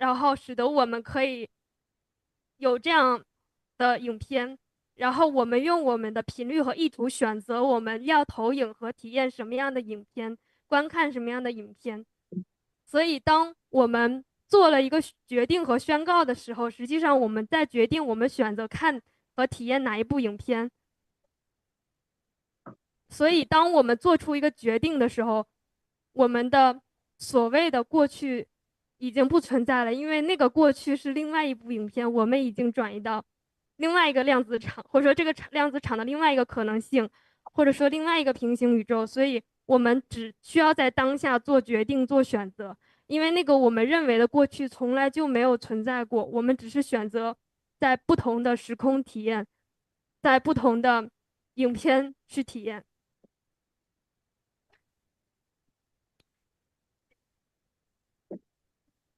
然后使得我们可以有这样的影片，然后我们用我们的频率和意图选择我们要投影和体验什么样的影片，观看什么样的影片。所以当我们做了一个决定和宣告的时候，实际上我们在决定我们选择看和体验哪一部影片。所以当我们做出一个决定的时候，我们的所谓的过去已经不存在了，因为那个过去是另外一部影片，我们已经转移到另外一个量子场，或者说这个量子场的另外一个可能性，或者说另外一个平行宇宙。所以我们只需要在当下做决定、做选择，因为那个我们认为的过去从来就没有存在过，我们只是选择在不同的时空体验，在不同的影片去体验。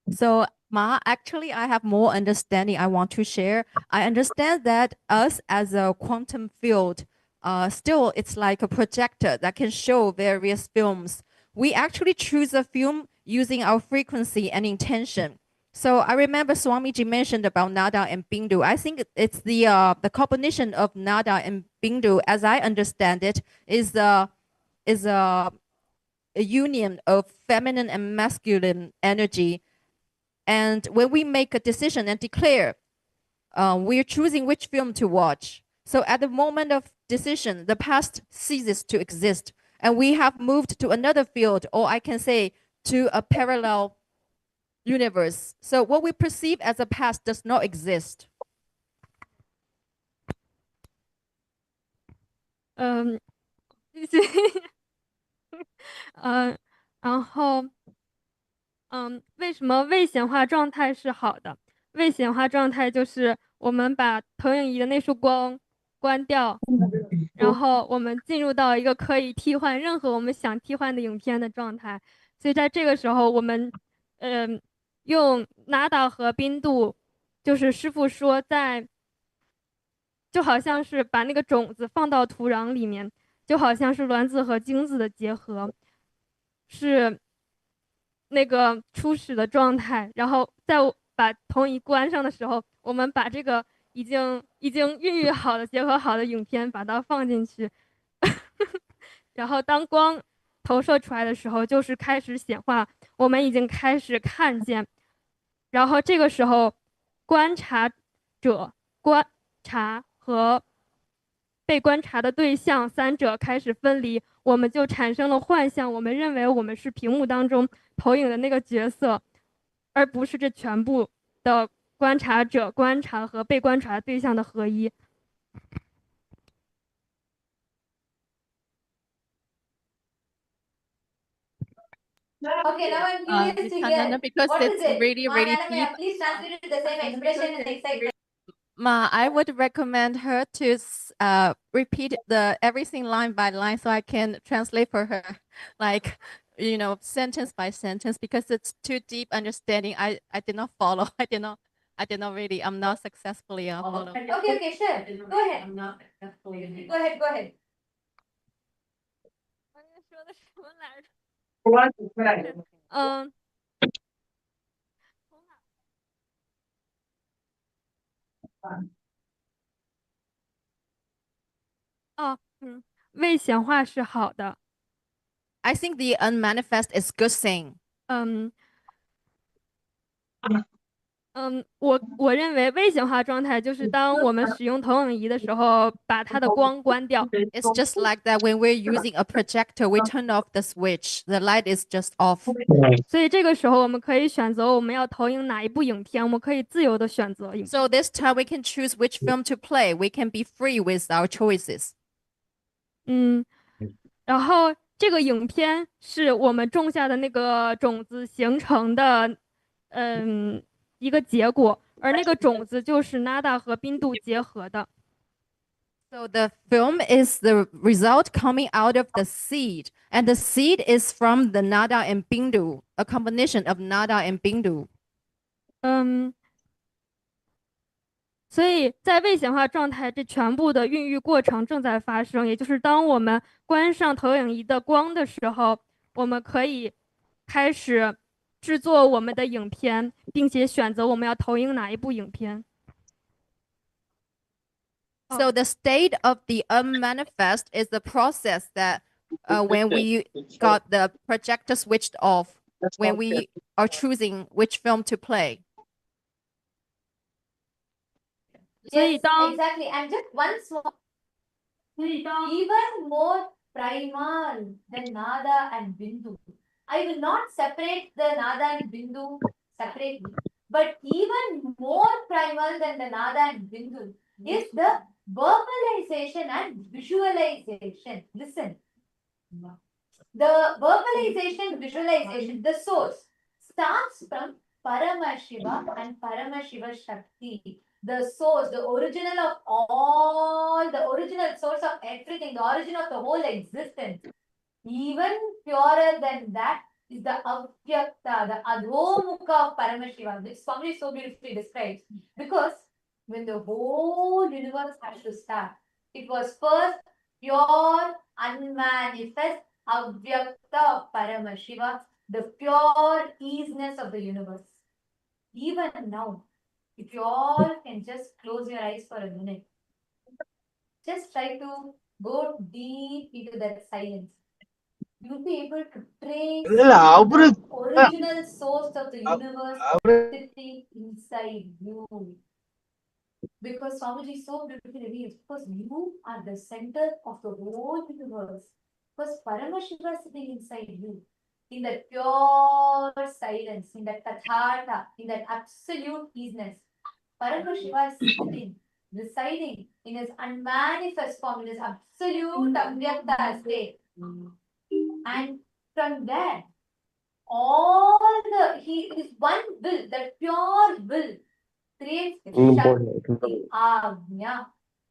So, Ma, actually, I have more understanding I want to share. I understand that us as a quantum field, still it's like a projector that can show various films. We actually choose a film using our frequency and intention. So I remember Swamiji mentioned about Nada and Bindu. I think it's the combination of Nada and Bindu, as I understand it, is a union of feminine and masculine energy. And when we make a decision and declare, we're choosing which film to watch. So at the moment of decision, the past ceases to exist. And we have moved to another field, or I can say to a parallel universe. So what we perceive as a past does not exist. 然后为什么未显化状态是好的？未显化状态就是我们把投影仪的那束光关掉，然后我们进入到一个可以替换任何我们想替换的影片的状态。所以在这个时候，我们用 Nada 和冰度，就是师傅说就好像是把那个种子放到土壤里面，就好像是卵子和精子的结合，是那个初始的状态。然后在把投影仪关上的时候，我们把这个已经孕育好的、结合好的影片把它放进去，然后当光投射出来的时候，就是开始显化，我们已经开始看见。然后这个时候，观察者、观察和被观察的对象三者开始分离，我们就产生了幻象。我们认为我们是屏幕当中投影的那个角色，而不是这全部的观察者、观察和被观察对象的合一。Okay, now I'm curious to hear because what it's is it? really, really deep. Please translate it the same expression and excitement. Ma, I would recommend her to repeat everything line by line so I can translate for her, like, sentence by sentence, because it's too deep understanding. I did not follow. I did not really. I'm not successfully follow. Okay, sure. Go ahead. I'm not successfully. Go ahead. 我刚才说的什么来着？未显化是好的。I think the unmanifest is good thing. 我认为未显化状态就是当我们使用投影仪的时候，把它的光关掉。It's just like that when we're using a projector, we turn off the switch. The light is just off. 所以这个时候我们可以选择我们要投影哪一部影片，我们可以自由的选择。So this time we can choose which film to play. We can be free with our choices. 然后这个影片是我们种下的那个种子形成的，一个结果，而那个种子就是 Nada 和冰度结合的。So the film is the result coming out of the seed, and the seed is from the Nada and Bindu, a combination of Nada and Bindu. 所以在未显化状态，这全部的孕育过程正在发生。也就是当我们关上投影仪的光的时候，我们可以开始制作我们的影片，并且选择我们要投影哪一部影片。So the state of the unmanifest is the process that when we got the projector switched off, when we are choosing which film to play. 所以 Yes, 当 exactly. And just one small, even more primal than Nada and Bindu. I will not separate the Nada and Bindu separately, but even more primal than the Nada and Bindu is the verbalization and visualization. Listen, the verbalization, visualization, the source starts from Paramashiva and Paramashiva Shakti. The source, the original of all, the original source of everything, the origin of the whole existence. Even purer than that is the Avyakta, the Adhomukha of Paramashiva, which Swami so beautifully describes. Because when the whole universe has to start, it was first pure, unmanifest, Avyakta of Paramashiva, the pure easiness of the universe. Even now, if you all can just close your eyes for a minute, just try to go deep into that silence. You'll be able to trace the original source of the universe sitting inside you. Because Swamiji so beautifully reveals, because you are the center of the whole universe. Because Paramashiva is sitting inside you. In that pure silence, in that tathata, in that absolute easiness. Paramashiva is sitting, residing in his unmanifest form, in his absolute avyakta state. And from there, he is one will, that pure will creates Shakti, Agnya.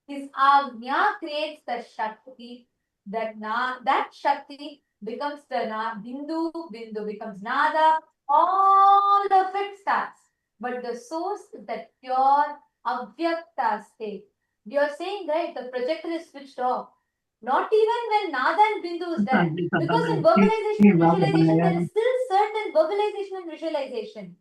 His Agnya creates the Shakti, that Shakti becomes the Bindu, Bindu becomes Nada, all of it starts. But the source is that pure Avyakta state. You're saying, right, the projector is switched off. Not even when Nada and Bindu is there. Because in verbalization and visualization, there is still certain verbalization and visualization.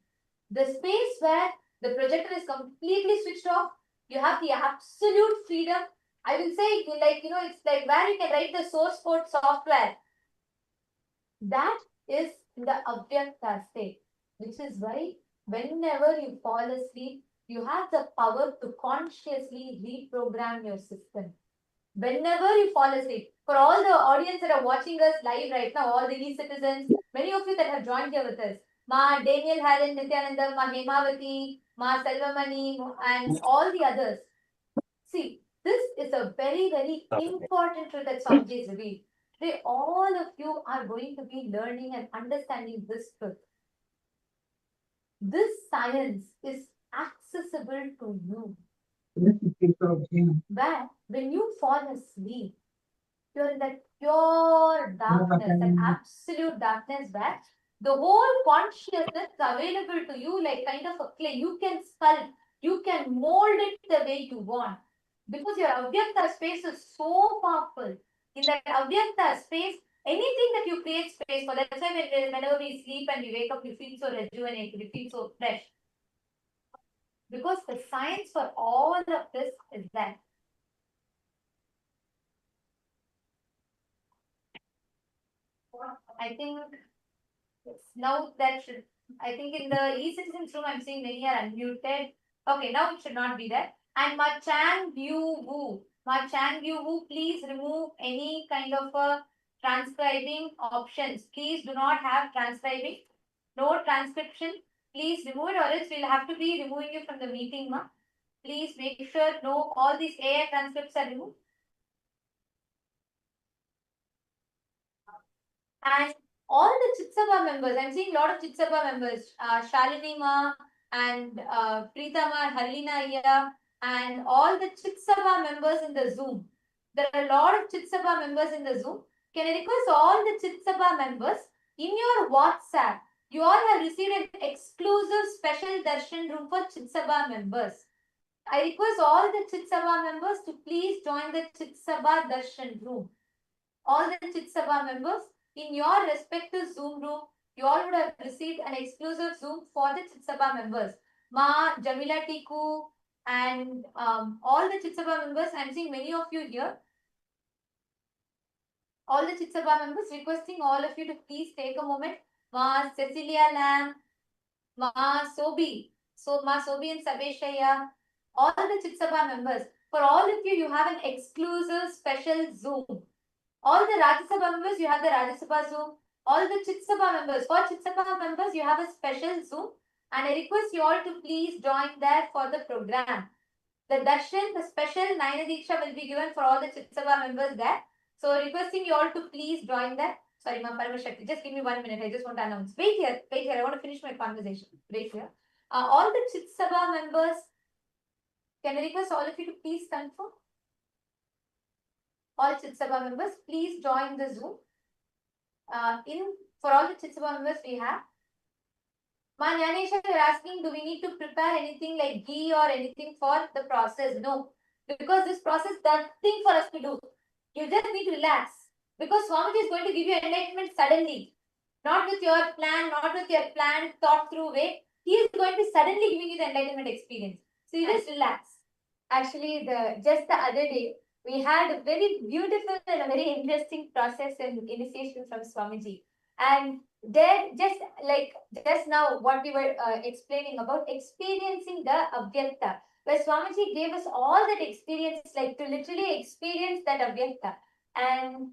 The space where the projector is completely switched off, you have the absolute freedom. I will say, it's like where you can write the source code software. That is in the Avyakta state, which is why whenever you fall asleep, you have the power to consciously reprogram your system. Whenever you fall asleep, for all the audience that are watching us live right now, all the e-citizens, many of you that have joined here with us, Ma Daniel Haran, Nithyananda, Ma Hemavati, Ma Selvamani, and all the others. See, this is a very, very important truth that Swamiji is revealed. Today, all of you are going to be learning and understanding this truth. This science is accessible to you. Where, when you fall asleep, you're in that pure darkness, that absolute darkness where the whole consciousness is available to you like kind of a clay. You can sculpt, you can mold it the way you want. Because your Avyakta space is so powerful. In that Avyakta space, anything that you create space for, that's why whenever we sleep and we wake up, we feel so rejuvenated, we feel so fresh. Because the science for all of this is that. I think now that should, I think in the e-citizens room, I'm seeing many are unmuted. Okay, now it should not be there. And Ma Chang Wu, please remove any kind of transcribing options. Please do not have transcribing. No transcription. Please remove it, or else we'll have to be removing you from the meeting, ma. Please make sure no, all these AI transcripts are removed. And all the Chitsabha members, I'm seeing a lot of Chitsabha members, Shalini Ma and Preeta Ma, Harlina here, and all the Chitsabha members in the Zoom. There are a lot of Chitsabha members in the Zoom. Can I request all the Chitsabha members in your WhatsApp? You all have received an exclusive special darshan room for Chitsabha members. I request all the Chitsabha members to please join the Chitsabha darshan room. All the Chitsabha members in your respective Zoom room, you all would have received an exclusive Zoom for the Chitsabha members. Ma, Jamila Tiku, and all the Chitsabha members. I'm seeing many of you here. All the Chitsabha members, requesting all of you to please take a moment. Ma Cecilia Lam, Ma Sobi, Ma Sobi and Sabeshaya, all the Chitsabha members. For all of you, you have an exclusive special Zoom. All the Rajya Sabha members, you have the Rajya Sabha Zoom. All the Chitsabha members, for Chitsabha members, you have a special Zoom. And I request you all to please join there for the program. The darshan, the special Naina Diksha will be given for all the Chitsabha members there. So requesting you all to please join that. Sorry, Ma'am Paramashakti, just give me 1 minute. I just want to announce. Wait here. I want to finish my conversation. Wait here. All the Chitsabha members, can I request all of you to please confirm? All Chitsabha members, please join the Zoom. For all the Chitsabha members we have. Ma Nyanesha, you're asking, do we need to prepare anything like ghee or anything for the process? No, because this process is nothing for us to do. You just need to relax. Because Swamiji is going to give you enlightenment suddenly. Not with your plan, not with your plan, thought through way. He is going to be suddenly giving you the enlightenment experience. So you just relax. Actually, just the other day, we had a very beautiful and a very interesting process and initiation from Swamiji. And there, just now, what we were explaining about experiencing the Avyakta, where Swamiji gave us all that experience, like to literally experience that Avyakta. And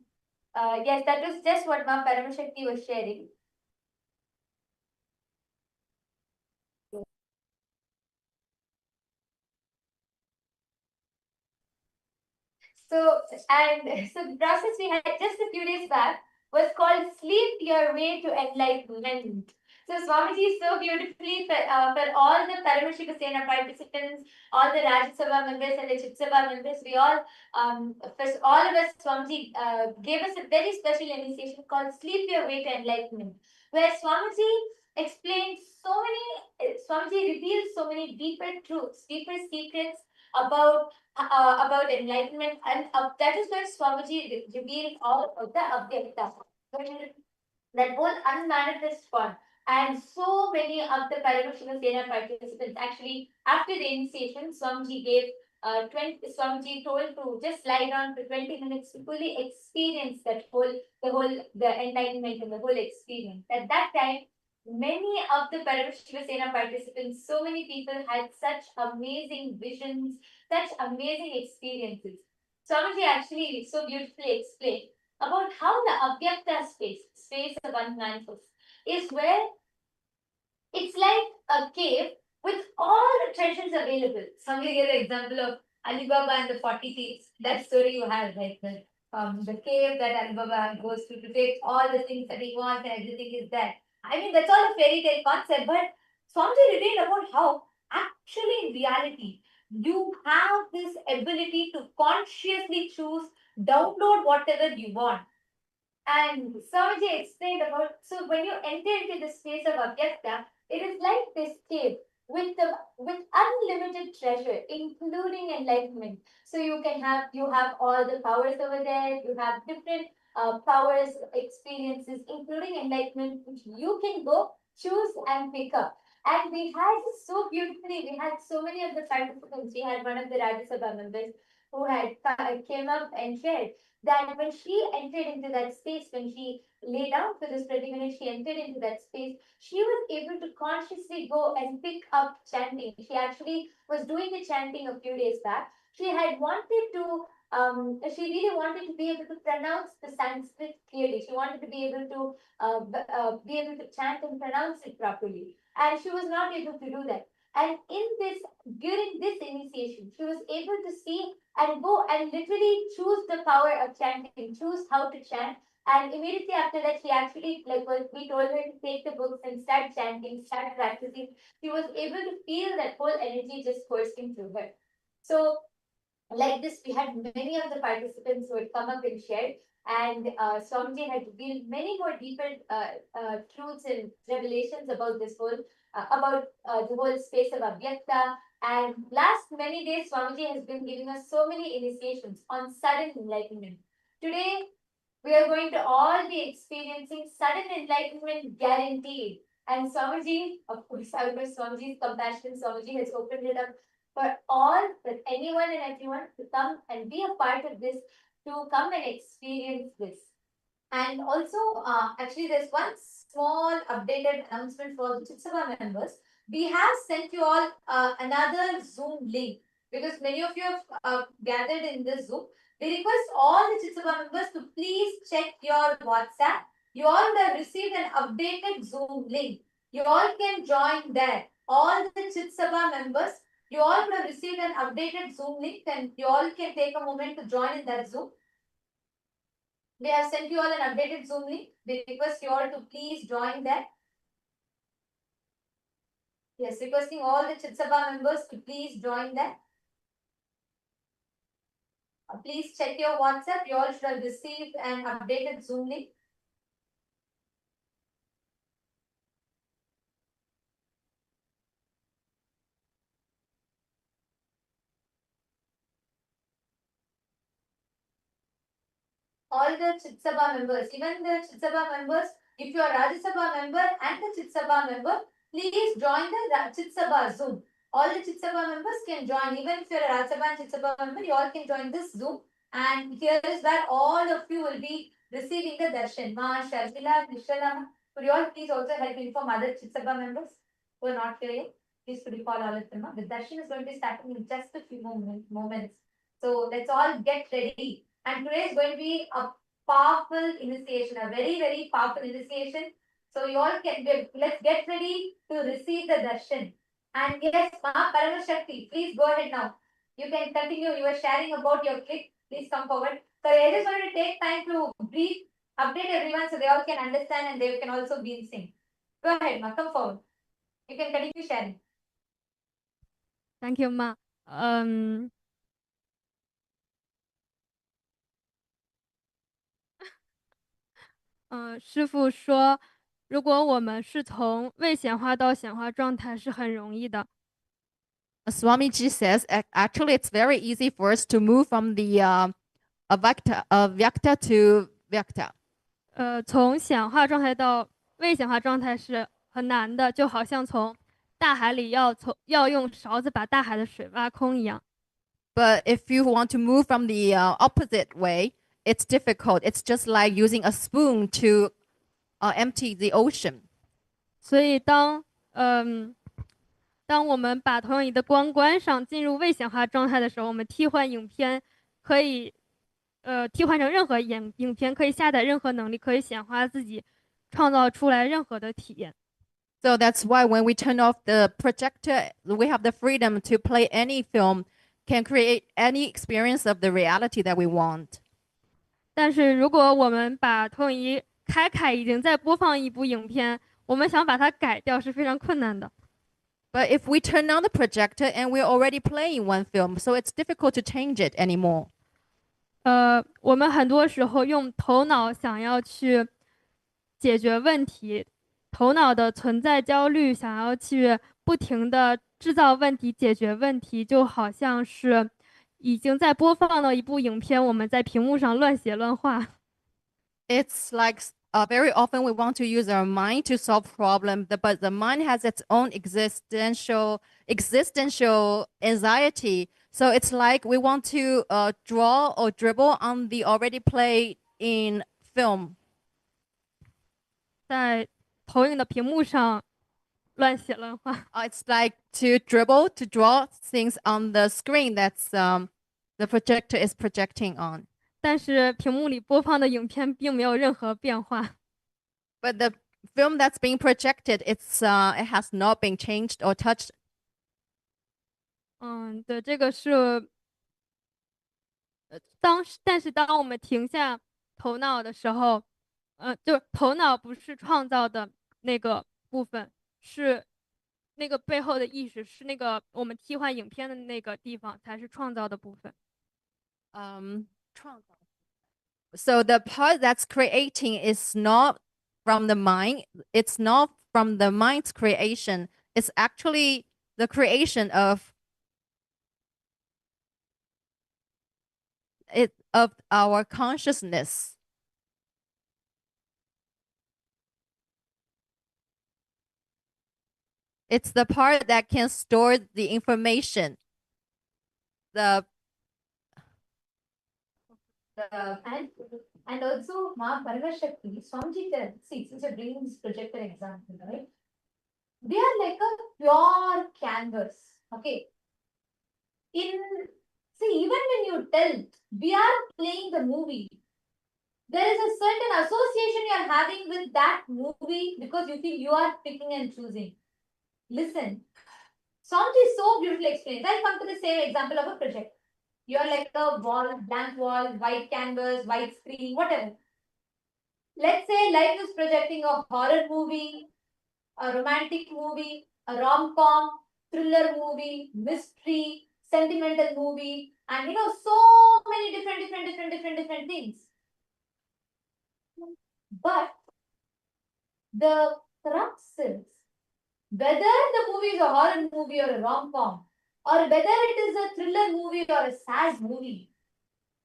yes, that was just what Ma'am Paramashakti was sharing. So the process we had just a few days back was called Sleep Your Way to Enlightenment. So Swamiji is so beautifully for all the Paramashiva Sena participants, all the Rajya Sabha members and the Chitsabha members, we all, for all of us, Swamiji gave us a very special initiation called Sleep Your Way to Enlightenment, where Swamiji explained Swamiji revealed so many deeper truths, deeper secrets about enlightenment, and that is where Swamiji revealed all of the Avyakta, that whole unmanifest form. And so many of the Paramashiva Sena participants, actually, after the initiation, Swamiji gave Swamiji told to just lie down for 20 minutes to fully experience the enlightenment and the whole experience. At that time, many of the Paramashiva Sena participants, so many people had such amazing visions, such amazing experiences. Swamiji actually so beautifully explained about how the Avyakta space of unmanifest, is where it's like a cave with all the treasures available. Somebody gave the example of Alibaba and the 40 thieves. That story you have, right? The cave that Alibaba goes to take all the things that he wants and everything is there. I mean, that's all a fairy tale concept, but Swamiji revealed about how actually in reality, you have this ability to consciously choose, download whatever you want. And Swamiji explained about, so when you enter into the space of Avyakta, it is like this cave with unlimited treasure, including enlightenment. So you have all the powers over there, you have different powers, experiences, including enlightenment, which you can go choose and pick up. And we had so many of the participants. We had one of the Rajya Sabha members who had came up and shared that when she entered into that space, when she lay down for this 20 minutes, she entered into that space, she was able to consciously go and pick up chanting. She actually was doing the chanting a few days back. She had wanted to, she really wanted to be able to pronounce the Sanskrit clearly. She wanted to be able to chant and pronounce it properly. And she was not able to do that. And during this initiation, she was able to see and go and literally choose the power of chanting, choose how to chant. And immediately after that, she actually, we told her to take the books and start chanting, start practicing. She was able to feel that whole energy just coursing through her. So, like this, we had many of the participants who had come up and shared. And Swamiji had revealed many more deeper truths and revelations about this whole, the whole space of Avyakta. And last many days, Swamiji has been giving us so many initiations on sudden enlightenment. Today, we are going to all be experiencing sudden enlightenment guaranteed. And Swamiji, of course, Swamiji's compassion, Swamiji has opened it up for all, for anyone and everyone to come and be a part of this, to come and experience this. And also, actually, there's one small updated announcement for the Chitsava members. We have sent you all another Zoom link because many of you have gathered in this Zoom. We request all the Chitsava members to please check your WhatsApp. You all would have received an updated Zoom link. You all can join there. All the Chitsava members, you all would have received an updated Zoom link and you all can take a moment to join in that Zoom. We have sent you all an updated Zoom link. We request you all to please join that. Yes, requesting all the Chitsabha members to please join that. Please check your WhatsApp. You all should have received an updated Zoom link. All the Chitsabha members, even the Chitsabha members, if you are Rajya Sabha member and the Chitsabha member, please join the Chitsabha Zoom. All the Chitsabha members can join. Even if you are a Rajya Sabha and Chitsabha member, you all can join this Zoom. And here is where all of you will be receiving the darshan. Ma, Sharmila, Nishala, could you all please also help inform other Chitsabha members who are not here yet? Please could you call all of them. The darshan is going to be starting in just a few moments. So let's all get ready. And today is going to be a powerful initiation, a very, very powerful initiation. So you all can let's get ready to receive the darshan. And yes, Ma Paramashakti, please go ahead now. You can continue. You were sharing about your clip. Please come forward. So I just want to take time to brief, update everyone so they all can understand and they can also be in sync. Go ahead, Ma. Come forward. You can continue sharing. Thank you, Ma. 师父说，如果我们是从未显化到显化状态是很容易的。Swamiji says actually it's very easy for us to move from the Vyakta to Vyakta. 从显化状态到未显化状态是很难的，就好像从大海里要用勺子把大海的水挖空一样。But if you want to move from the opposite way, it's difficult. It's just like using a spoon to empty the ocean. 所以当我们把投影仪的光关上，进入未显化状态的时候，我们替换影片可以替换成任何影片，可以下载任何能力，可以显化自己，创造出来任何的体验。So that's why when we turn off the projector, we have the freedom to play any film, can create any experience of the reality that we want. 但是如果我们把投影仪开，已经在播放一部影片，我们想把它改掉是非常困难的。But if we turn on the projector and we're already playing one film, so it's difficult to change it anymore. 我们很多时候用头脑想要去解决问题，头脑的存在焦虑，想要去不停的制造问题、解决问题，就好像是已经在播放了一部影片，我们在屏幕上乱写乱画。It's like very often we want to use our mind to solve problems, but the mind has its own existential anxiety. So it's like we want to draw or dribble on the already played in film. 在投影的屏幕上乱写乱画。It's like to dribble, to draw things on the screen that's the projector is projecting on. 但是屏幕里播放的影片并没有任何变化。But the film that's being projected, it has not been changed or touched. 对，这个是但是当我们停下头脑的时候，就是头脑不是创造的那个部分，是那个背后的意识，是那个我们替换影片的那个地方才是创造的部分。So the part that's creating is not from the mind. It's not from the mind's creation. It's actually the creation of our consciousness. It's the part that can store the information. And also Ma Paramashakti, Swamiji tells, see, since you're bringing this projector example, right? They are like a pure canvas. Okay. Even when you tell we are playing the movie, there is a certain association you are having with that movie because you feel you are picking and choosing. Listen, Swamiji so beautifully explains. I'll come to the same example of a project. You are like a wall, blank wall, white canvas, white screen, whatever. Let's say life is projecting a horror movie, a romantic movie, a rom-com, thriller movie, mystery, sentimental movie, and so many different things. But the crux is whether the movie is a horror movie or a rom-com, or whether it is a thriller movie or a sad movie,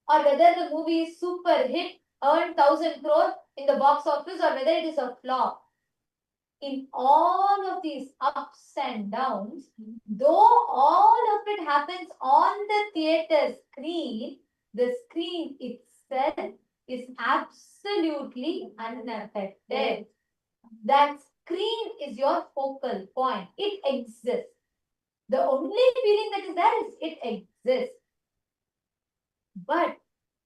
or whether the movie is super hit, earned 1,000 crore in the box office, or whether it is a flop. In all of these ups and downs, though all of it happens on the theater screen, the screen itself is absolutely unaffected. That screen is your focal point. It exists. The only feeling that is there is it exists. But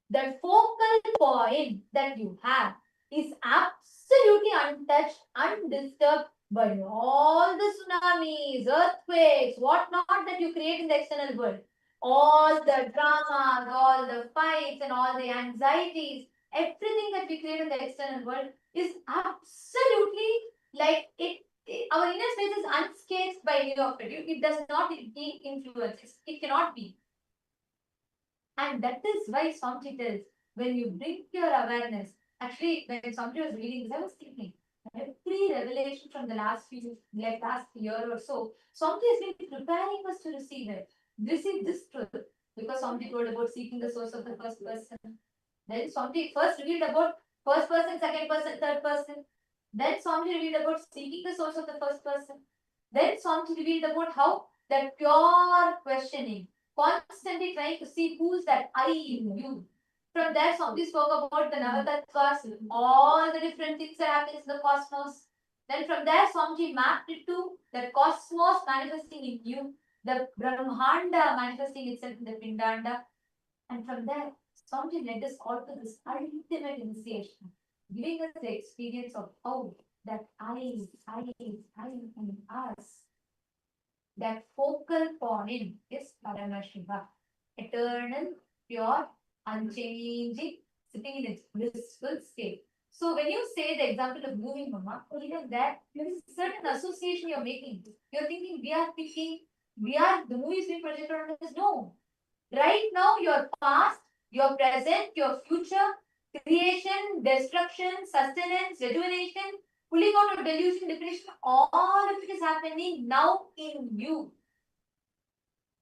the focal point that you have is absolutely untouched, undisturbed by all the tsunamis, earthquakes, whatnot that you create in the external world. All the dramas, all the fights, and all the anxieties, everything that we create in the external world is absolutely like it. Our inner space is unscathed by any of it. It does not influence. It cannot be. And that is why Swamiji tells, when you bring your awareness, actually, when Swamiji was reading this, I was thinking, every revelation from the last year or so, Swamiji has been preparing us to receive this truth. Because Swamiji told about seeking the source of the first person. Then Swamiji first revealed about first person, second person, third person. Then Swamiji revealed about seeking the source of the first person. Then Swamiji revealed about how that pure questioning, constantly trying to see who's that I in you. From there, Swamiji spoke about the Navatattvas, all the different things that happen in the cosmos. Then from there, Swamiji mapped it to the cosmos manifesting in you, the Brahmanda manifesting itself in the Pindanda. And from there, Swamiji led us all to this ultimate initiation, giving us the experience of how that I in us, that focal point is Paramashiva, eternal, pure, unchanging, sitting in its blissful state. So when you say the example of moving, Mama, even that there is a certain association you're making. You're thinking the movie is being projected on us. No. Right now, your past, your present, your future, creation, destruction, sustenance, rejuvenation, pulling out of delusion, depression, all of it is happening now in you.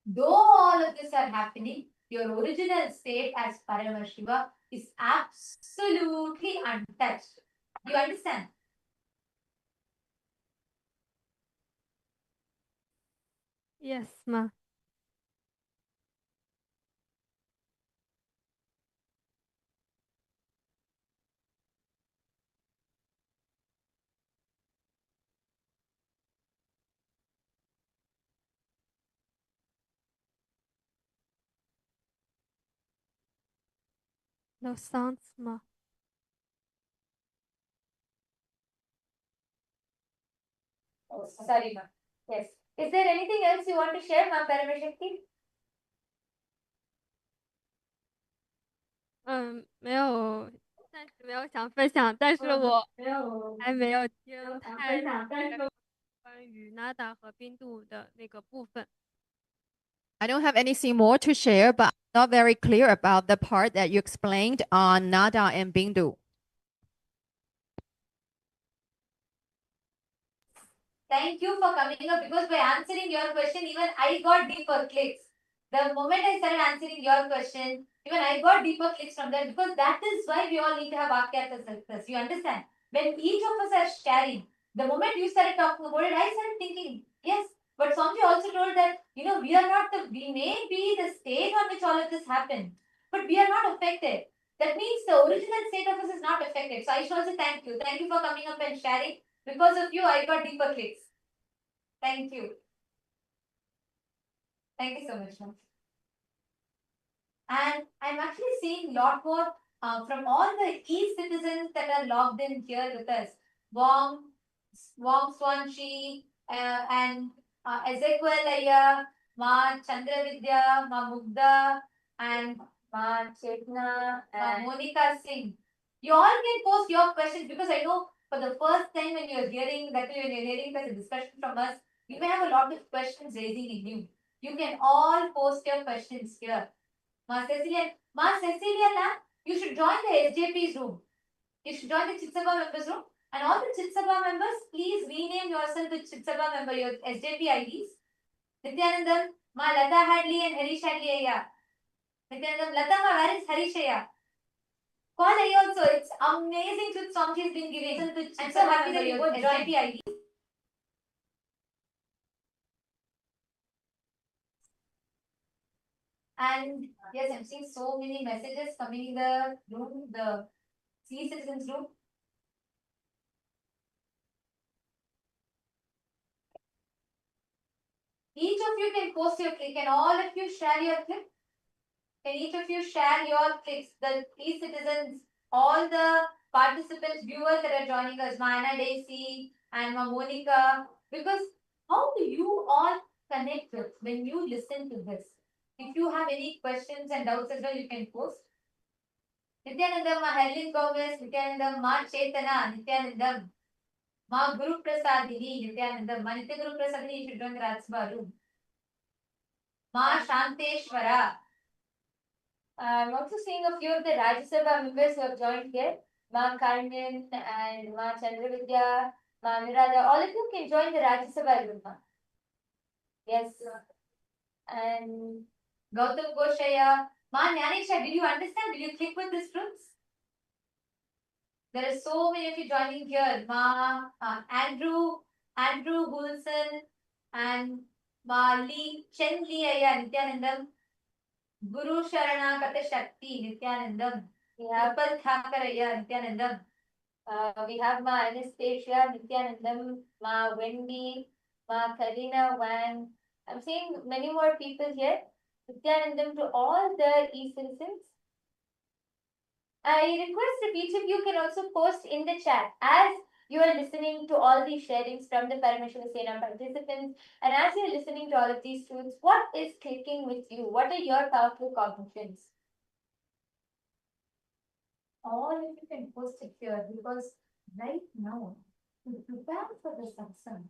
Though all of this are happening, your original state as Paramashiva is absolutely untouched. You understand? Yes, Ma. No sounds, Ma. Oh, sorry, Ma. Yes. Is there anything else you want to share, Ma Paramashakti? 没有，暂时没有想分享，但是我还没有听太关于 Nada 和冰度的那个部分。I don't have anything more to share, but I'm not very clear about the part that you explained on Nada and Bindu. Thank you for coming up, because by answering your question, even I got deeper clicks. The moment I started answering your question, even I got deeper clicks from that, because that is why we all need to have Vakyartha success. You understand? When each of us are sharing, the moment you started talking about it, I started thinking, Yes, but Swamiji also told that, we are not we may be the state on which all of this happened, but we are not affected. That means the original state of us is not affected. So I should also thank you. Thank you for coming up and sharing. Because of you, I got deeper clicks. Thank you. Thank you so much, ma'am. And I'm actually seeing a lot more from all the e-citizens that are logged in here with us. Wong Swanchi, and Ezekiel Ayya, Ma Chandravidya, Ma Mugda, and Ma Chetna, and Monica Singh. You all can post your questions because I know for the first time when you're hearing such a discussion from us, you may have a lot of questions raising in you. You can all post your questions here. Ma Cecilia, you should join the SJP's room. You should join the Chitsabha members room. And all the Chitsabha members, please rename yourself to Chitsabha member, your SJP IDs. Nithyanandam, Ma Lata Hadley and Harish Hadley Ayya. Nithyanandam, Lata Ma, where is Harish Ayya? Call Ayya also. It's amazing truth Swamiji has been giving. I'm so happy that you both SJP IDs. And yes, I'm seeing so many messages coming in the room, the C-Citizens room. Each of you can post your click and all of you share your click. Can each of you share your clicks? The e-citizens, all the participants, viewers that are joining us, Mana Daisy and Monica, because how do you all connect with when you listen to this? If you have any questions and doubts as well, you can post. Nithyanandam, Ma Helen Gomez, Nithyanandam, Ma Chetana, Nithyanandam, Ma Guru Prasadini, Nithyanandam, Ma Nitya Guru Prasadini, you should join the Rajsabha room. Ma Shanteshwara. I'm also seeing a few of the Rajya Sabha members who have joined here. Ma Karnan and Ma Chandravidya, Ma Mirada. All of you can join the Rajya Sabha room. Yes. And Gautam Goshaya. Ma Nyanisha, did you understand? Did you click with these fruits? There are so many of you joining here. Ma Andrew Gulson and Ma Lee Chen Lee Ayya Nithyanandam. Guru Sharana Kata Shakti Nithyanandam. We have Pal Thakaraya Nithyanandam. We have Ma Anastasia Nithyanandam, Ma Wendy, Ma Karina Wang. I'm seeing many more people here. Nithyanandam to all the e-citizens. I request if each of you can also post in the chat as you are listening to all these sharings from the Paramashiva Sena participants, and as you are listening to all of these truths, what is clicking with you? What are your powerful cognitions? All of you can post it here because right now, to prepare for the satsang,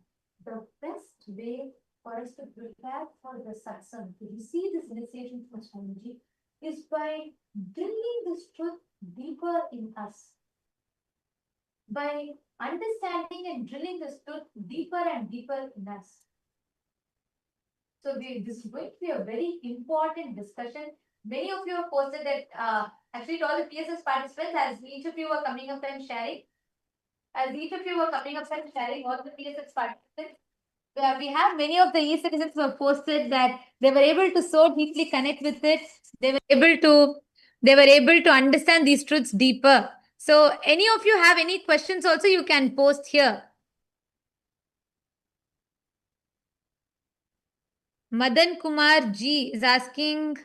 the best way for us to prepare for the satsang, to receive this initiation from Swamiji, is by drilling this truth deeper in us. By understanding and drilling this truth deeper and deeper in us. So this is going to be a very important discussion. Many of you have posted that actually all the PSS participants, as each of you were coming up and sharing, all the PSS participants, we have many of the e-citizens who have posted that they were able to so deeply connect with it. They were able to understand these truths deeper. So any of you have any questions also, you can post here. Madan Kumar G is asking,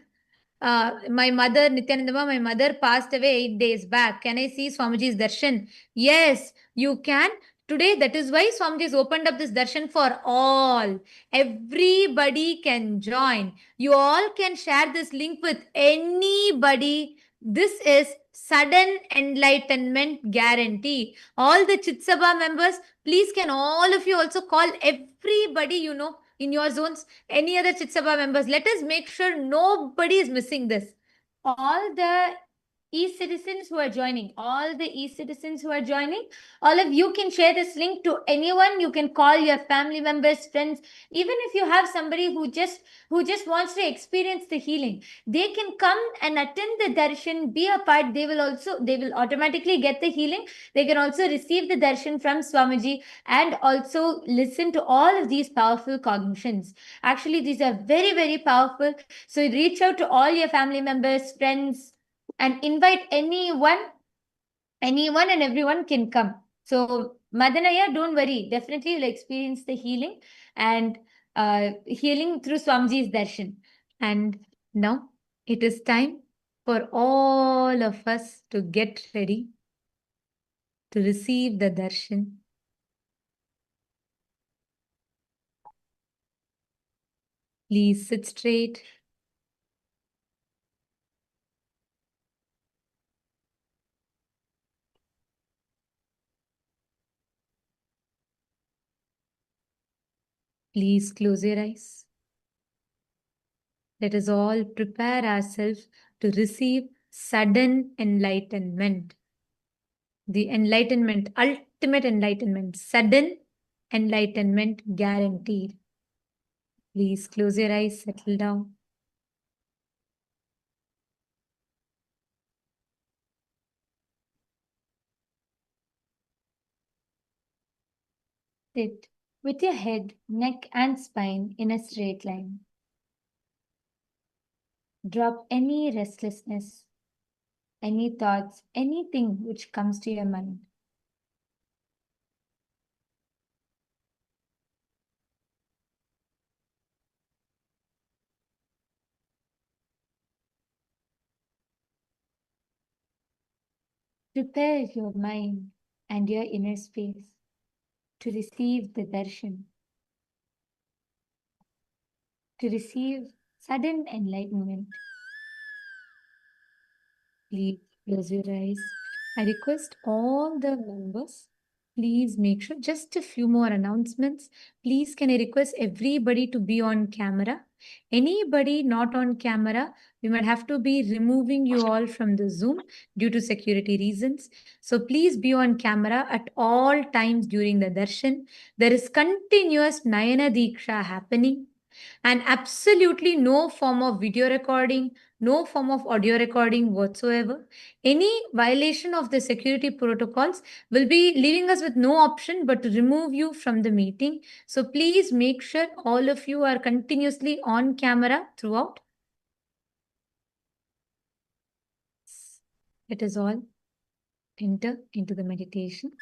my mother, Nithyanandama, my mother passed away 8 days back. Can I see Swamiji's darshan? Yes, you can. Today, that is why Swamiji has opened up this darshan for all. Everybody can join. You all can share this link with anybody. This is sudden enlightenment guarantee. All the Chitsabha members, please can all of you also call everybody you know in your zones, any other Chitsabha members. Let us make sure nobody is missing this. All the e-citizens who are joining, all the e-citizens who are joining, all of you can share this link to anyone. You can call your family members, friends, even if you have somebody who just wants to experience the healing, they can come and attend the darshan, be a part. They will automatically get the healing. They can also receive the darshan from Swamiji and also listen to all of these powerful cognitions. Actually, these are very, very powerful. So reach out to all your family members, friends, and invite anyone and everyone can come. So Madanaya, don't worry, definitely you'll experience the healing and healing through Swamiji's darshan. And now it is time for all of us to get ready to receive the darshan. Please sit straight. Please close your eyes. Let us all prepare ourselves to receive sudden enlightenment. The enlightenment, ultimate enlightenment, sudden enlightenment guaranteed. Please close your eyes, settle down. Sit with your head, neck, and spine in a straight line. Drop any restlessness, any thoughts, anything which comes to your mind. Prepare your mind and your inner space to receive the darshan, to receive sudden enlightenment. Please close your eyes. I request all the members, please make sure, just a few more announcements. Please, can I request everybody to be on camera? Anybody not on camera, we might have to be removing you all from the Zoom due to security reasons. So please be on camera at all times during the darshan. There is continuous Nayana Diksha happening and absolutely no form of video recording, no form of audio recording whatsoever. Any violation of the security protocols will be leaving us with no option but to remove you from the meeting. So please make sure all of you are continuously on camera throughout. Let us all enter into the meditation.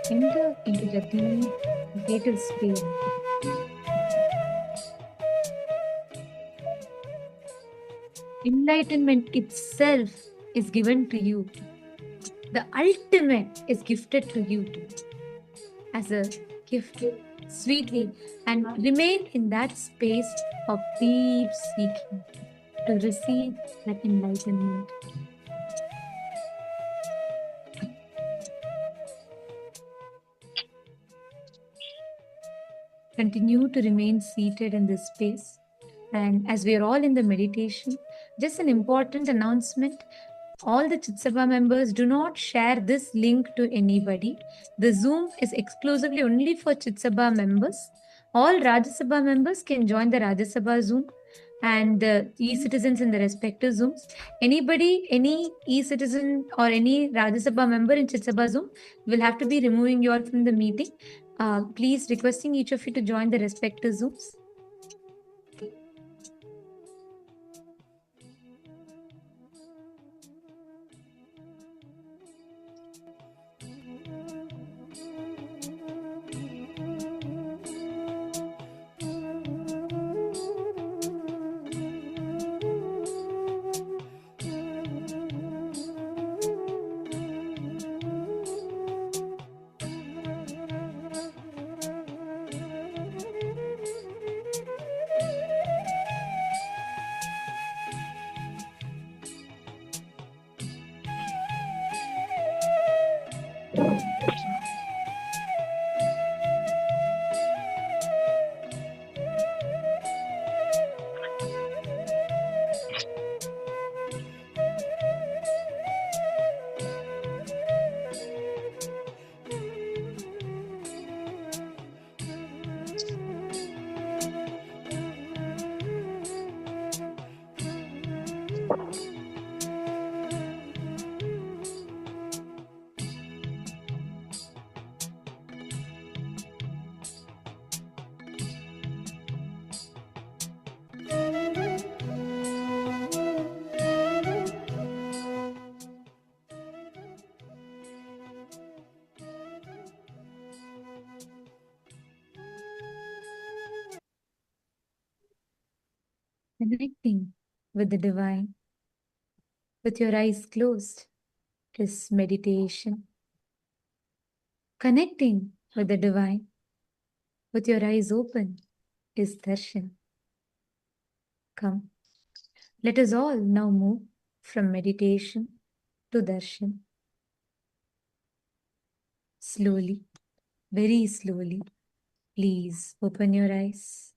Enter into the deep, meditative space. Enlightenment itself is given to you. The ultimate is gifted to you as a gift, sweetly, and remain in that space of deep seeking to receive that enlightenment. Continue to remain seated in this space. And as we are all in the meditation, just an important announcement. All the Chitsabha members, do not share this link to anybody. The Zoom is exclusively only for Chitsabha members. All Rajya Sabha members can join the Rajya Sabha Zoom and the e-citizens in the respective Zooms. Anybody, any e-citizen or any Rajya Sabha member in Chitsabha Zoom will have to be removing you all from the meeting. Please requesting each of you to join the respective Zooms. Connecting with the divine, with your eyes closed, is meditation. Connecting with the divine, with your eyes open, is darshan. Come, let us all now move from meditation to darshan. Slowly, very slowly, please open your eyes.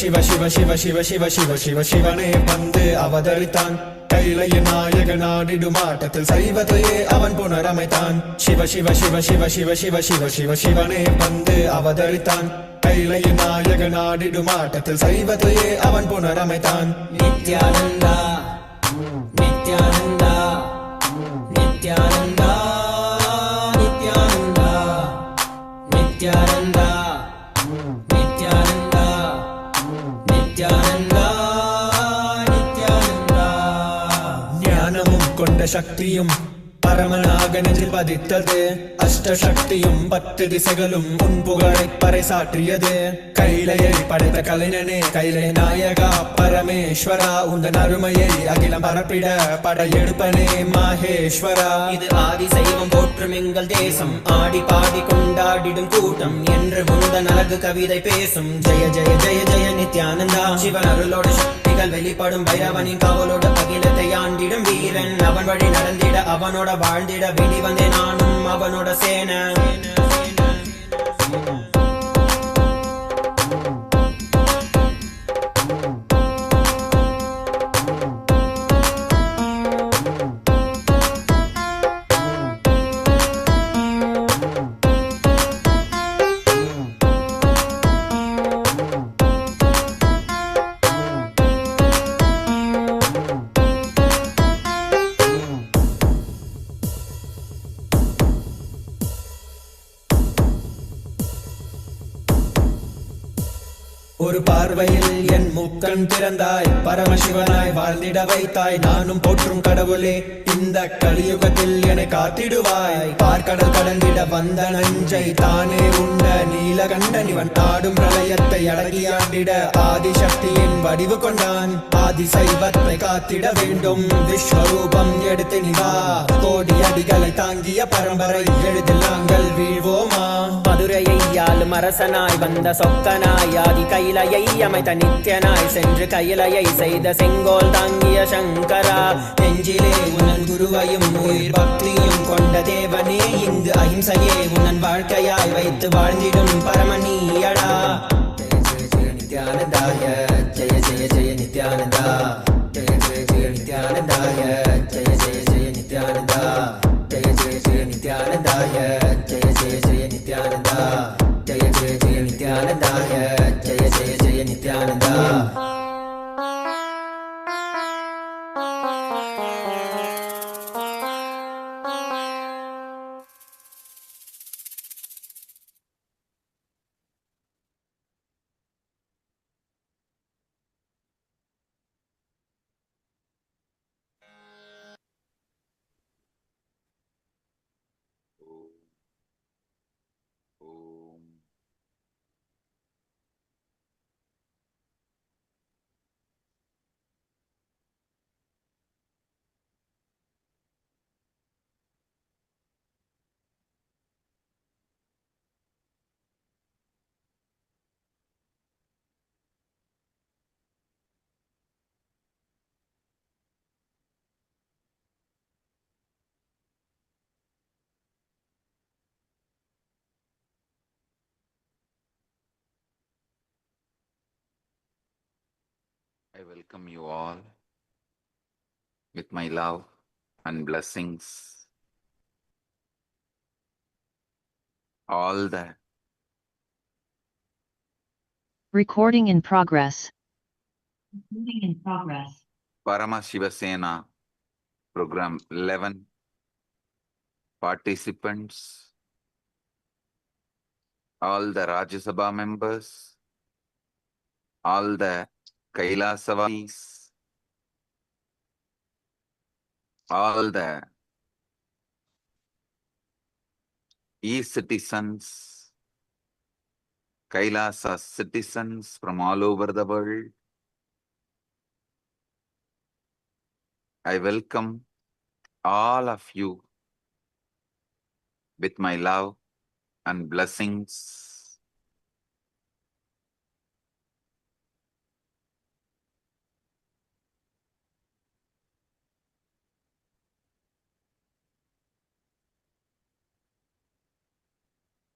Shiva Shiva Shiva Shiva Shiva Shiva Shiva Shivane Pande Avadaritan Kailaya Nayaga Nadidu Matatil Saivataye Avan Punaramaitan Shiva Shiva Shiva Shiva Shiva Shiva Shiva Shiva Shivane Pande Avadaritan Kailaya Nayaga Nadidu Matatil Saivataye Avan Punaramaitan Nithyananda Nithyananda Nithyananda Nithyananda Nithyananda ശക്തിയും பரமனாகனதில் பதித்தது அஷ்டசக்தியும் 10 திசைகளும் உன்புகழை பறைசாற்றியது கைலையை படைத்த கலைஞனே கைலை நாயகா பரமேஸ்வரா உந்தன் அருமையை அகிலம் பரப்பிட படையெடுப்பனே மாஹேஸ்வரா இது ஆதி சைவம் போற்றும் எங்கள் தேசம் ஆடி பாடி கொண்டாடிடும் கூட்டம் என்று உந்தன் அழகு கவிதை பேசும் ஜெய ஜெய ஜெய ஜெய நித்யானந்தா சிவன் அருளோட சக்திகள் வெளிப்படும் பைரவனின் காவலோடு அகிலத்தை ஆண்டிடும் வீரன் அவன் வழி நடந்திட அவனோட வாழ்ந்திட வேண்டி வந்தேன் நானும் அவனோட சேனை ஒரு பார்வையில் என் முக்கண் திறந்தாய், பரமசிவனாய் வாழ்ந்திட வைத்தாய். நானும் போற்றும் கடவுளே, இந்த கலியுகத்தில் என்னை காத்திடுவாய். பார்க்கடல் கடந்திட வந்த நஞ்சை தானே உண்ட நீலகண்டன் இவன் நாடும் பிரளயத்தை அடக்கியாண்டிட ஆதிசக்தியின் வடிவு கொண்டான். ஆதி சைவத்தை காத்திட வேண்டும், விஸ்வரூபம் எடுத்து நிவா. கோடி அடிகளை தாங்கிய பரம்பரை எழுதில் நாங்கள் வீழ்வோமா? மதுரையை ஆளும் அரசனாய் வந்த சொக்கனாய், ஆதி கைலையை அமைத்த நித்யனாய், சென்று கைலையை செய்த செங்கோல் தாங்கிய சங்கரா. நெஞ்சிலே உனன் குருவையும் உயிர் பக்தியும் கொண்ட தேவனே, இங்கு அஹிம்சையே உனன் வாழ்க்கையாய் வைத்து வாழ்ந்திடும் பரமணியடா. Jaya Jaya நித்யானந்தாய, Jaya Jaya Jaya Nithyananda. Jaya Jaya Jaya நித்யானந்தாய, Jaya Jaya Jaya Nithyananda. Jaya Jaya Jaya நித்யானந்தாய, Jaya Jaya Jaya Nithyananda. Jaya Jaya Jaya நித்யானந்தாய, Jaya Jaya Jaya Nithyananda. I welcome you all with my love and blessings. All the Recording in progress. Paramashiva Sena Program 11 participants, all the Rajya Sabha members, all the KAILASA, all the e-citizens, KAILASA citizens from all over the world. I welcome all of you with my love and blessings.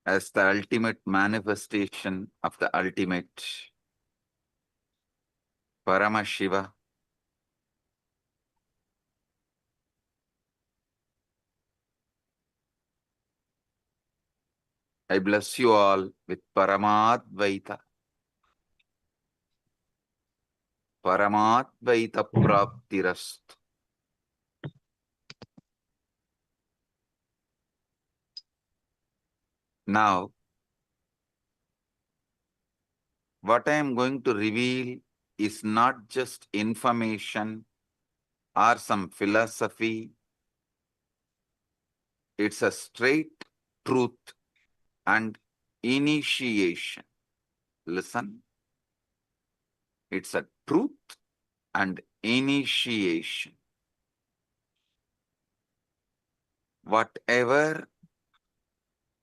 As the ultimate manifestation of the ultimate, Paramashiva, I bless you all with Paramadvaita. Paramadvaita Praptirastu. Now, what I am going to reveal is not just information or some philosophy. It's a straight truth and initiation. Listen. It's a truth and initiation. Whatever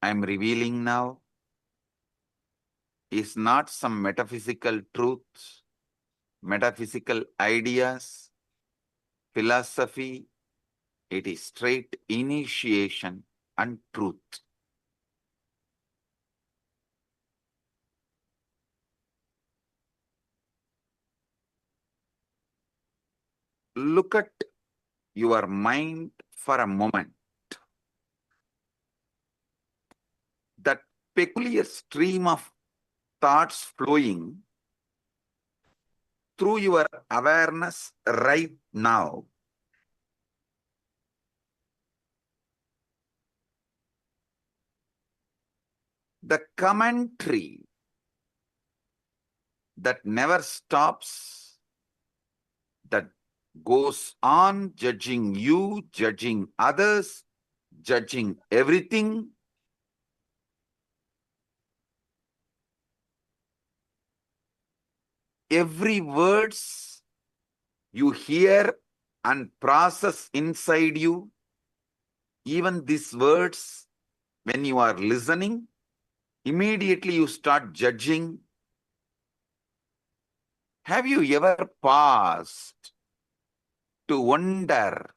I'm revealing now is not some metaphysical truths, metaphysical ideas, philosophy. It is straight initiation and truth. Look at your mind for a moment. That peculiar stream of thoughts flowing through your awareness right now. The commentary that never stops, that goes on judging you, judging others, judging everything. Every words you hear and process inside you, even these words, when you are listening, immediately you start judging. Have you ever paused to wonder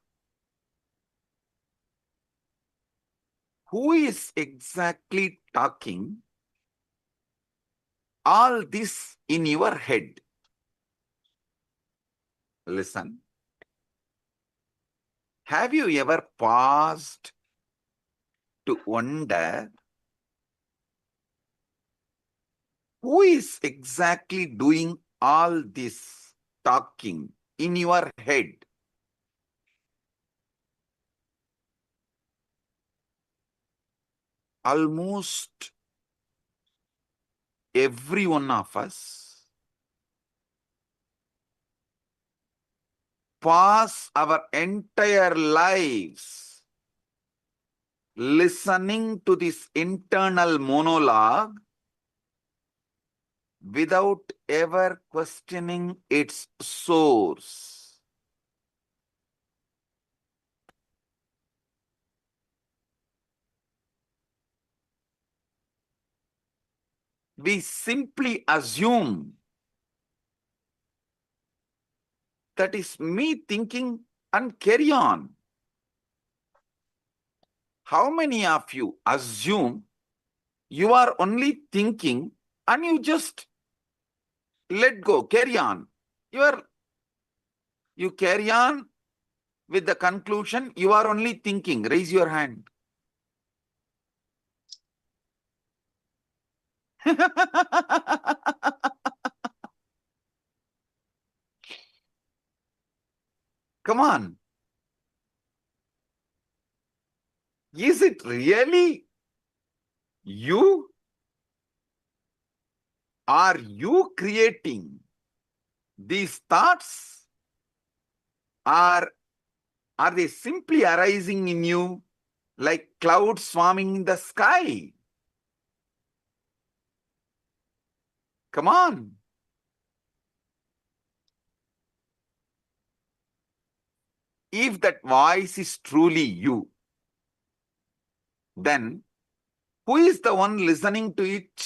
who is exactly talking all this in your head? Listen. Have you ever paused to wonder who is exactly doing all this talking in your head? Almost every one of us pass our entire lives listening to this internal monologue without ever questioning its source. We simply assume that is me thinking and carry on. How many of you assume you are only thinking and you just let go, carry on? You carry on with the conclusion you are only thinking. Raise your hand. Come on. Is it really you? Are you creating these thoughts? Or are they simply arising in you like clouds swarming in the sky? Come on. If that voice is truly you, then who is the one listening to it?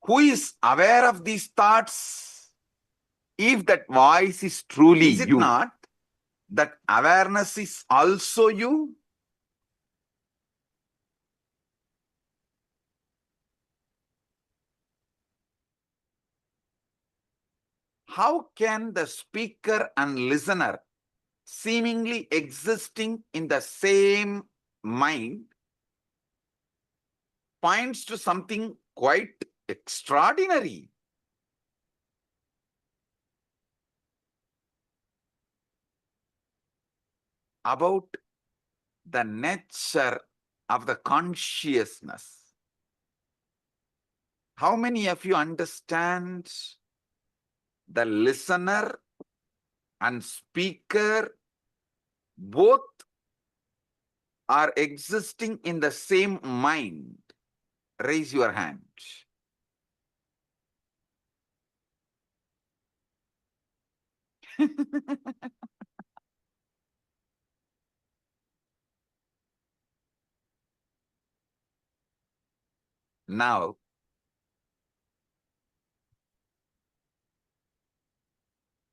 Who is aware of these thoughts? If that voice is truly you, is it not that awareness is also you? How can the speaker and listener seemingly existing in the same mind points to something quite extraordinary? About the nature of the consciousness. How many of you understand the listener and speaker both are existing in the same mind? Raise your hand. Now,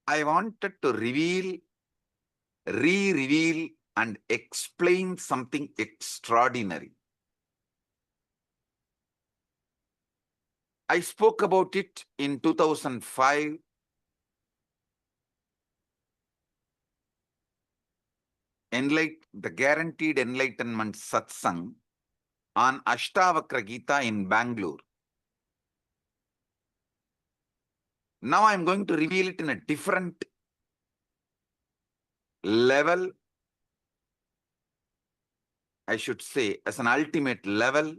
I wanted to re-reveal and explain something extraordinary. I spoke about it in 2005. The Guaranteed Enlightenment Satsang on Ashtavakra Gita in Bangalore. Now I'm going to reveal it in a different level, I should say, as an ultimate level.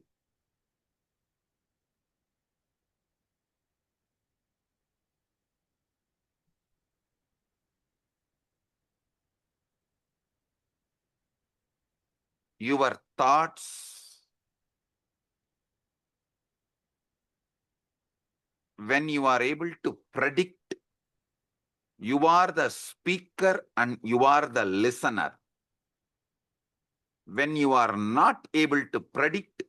your thoughts, when you are able to predict, you are the speaker and you are the listener. When you are not able to predict,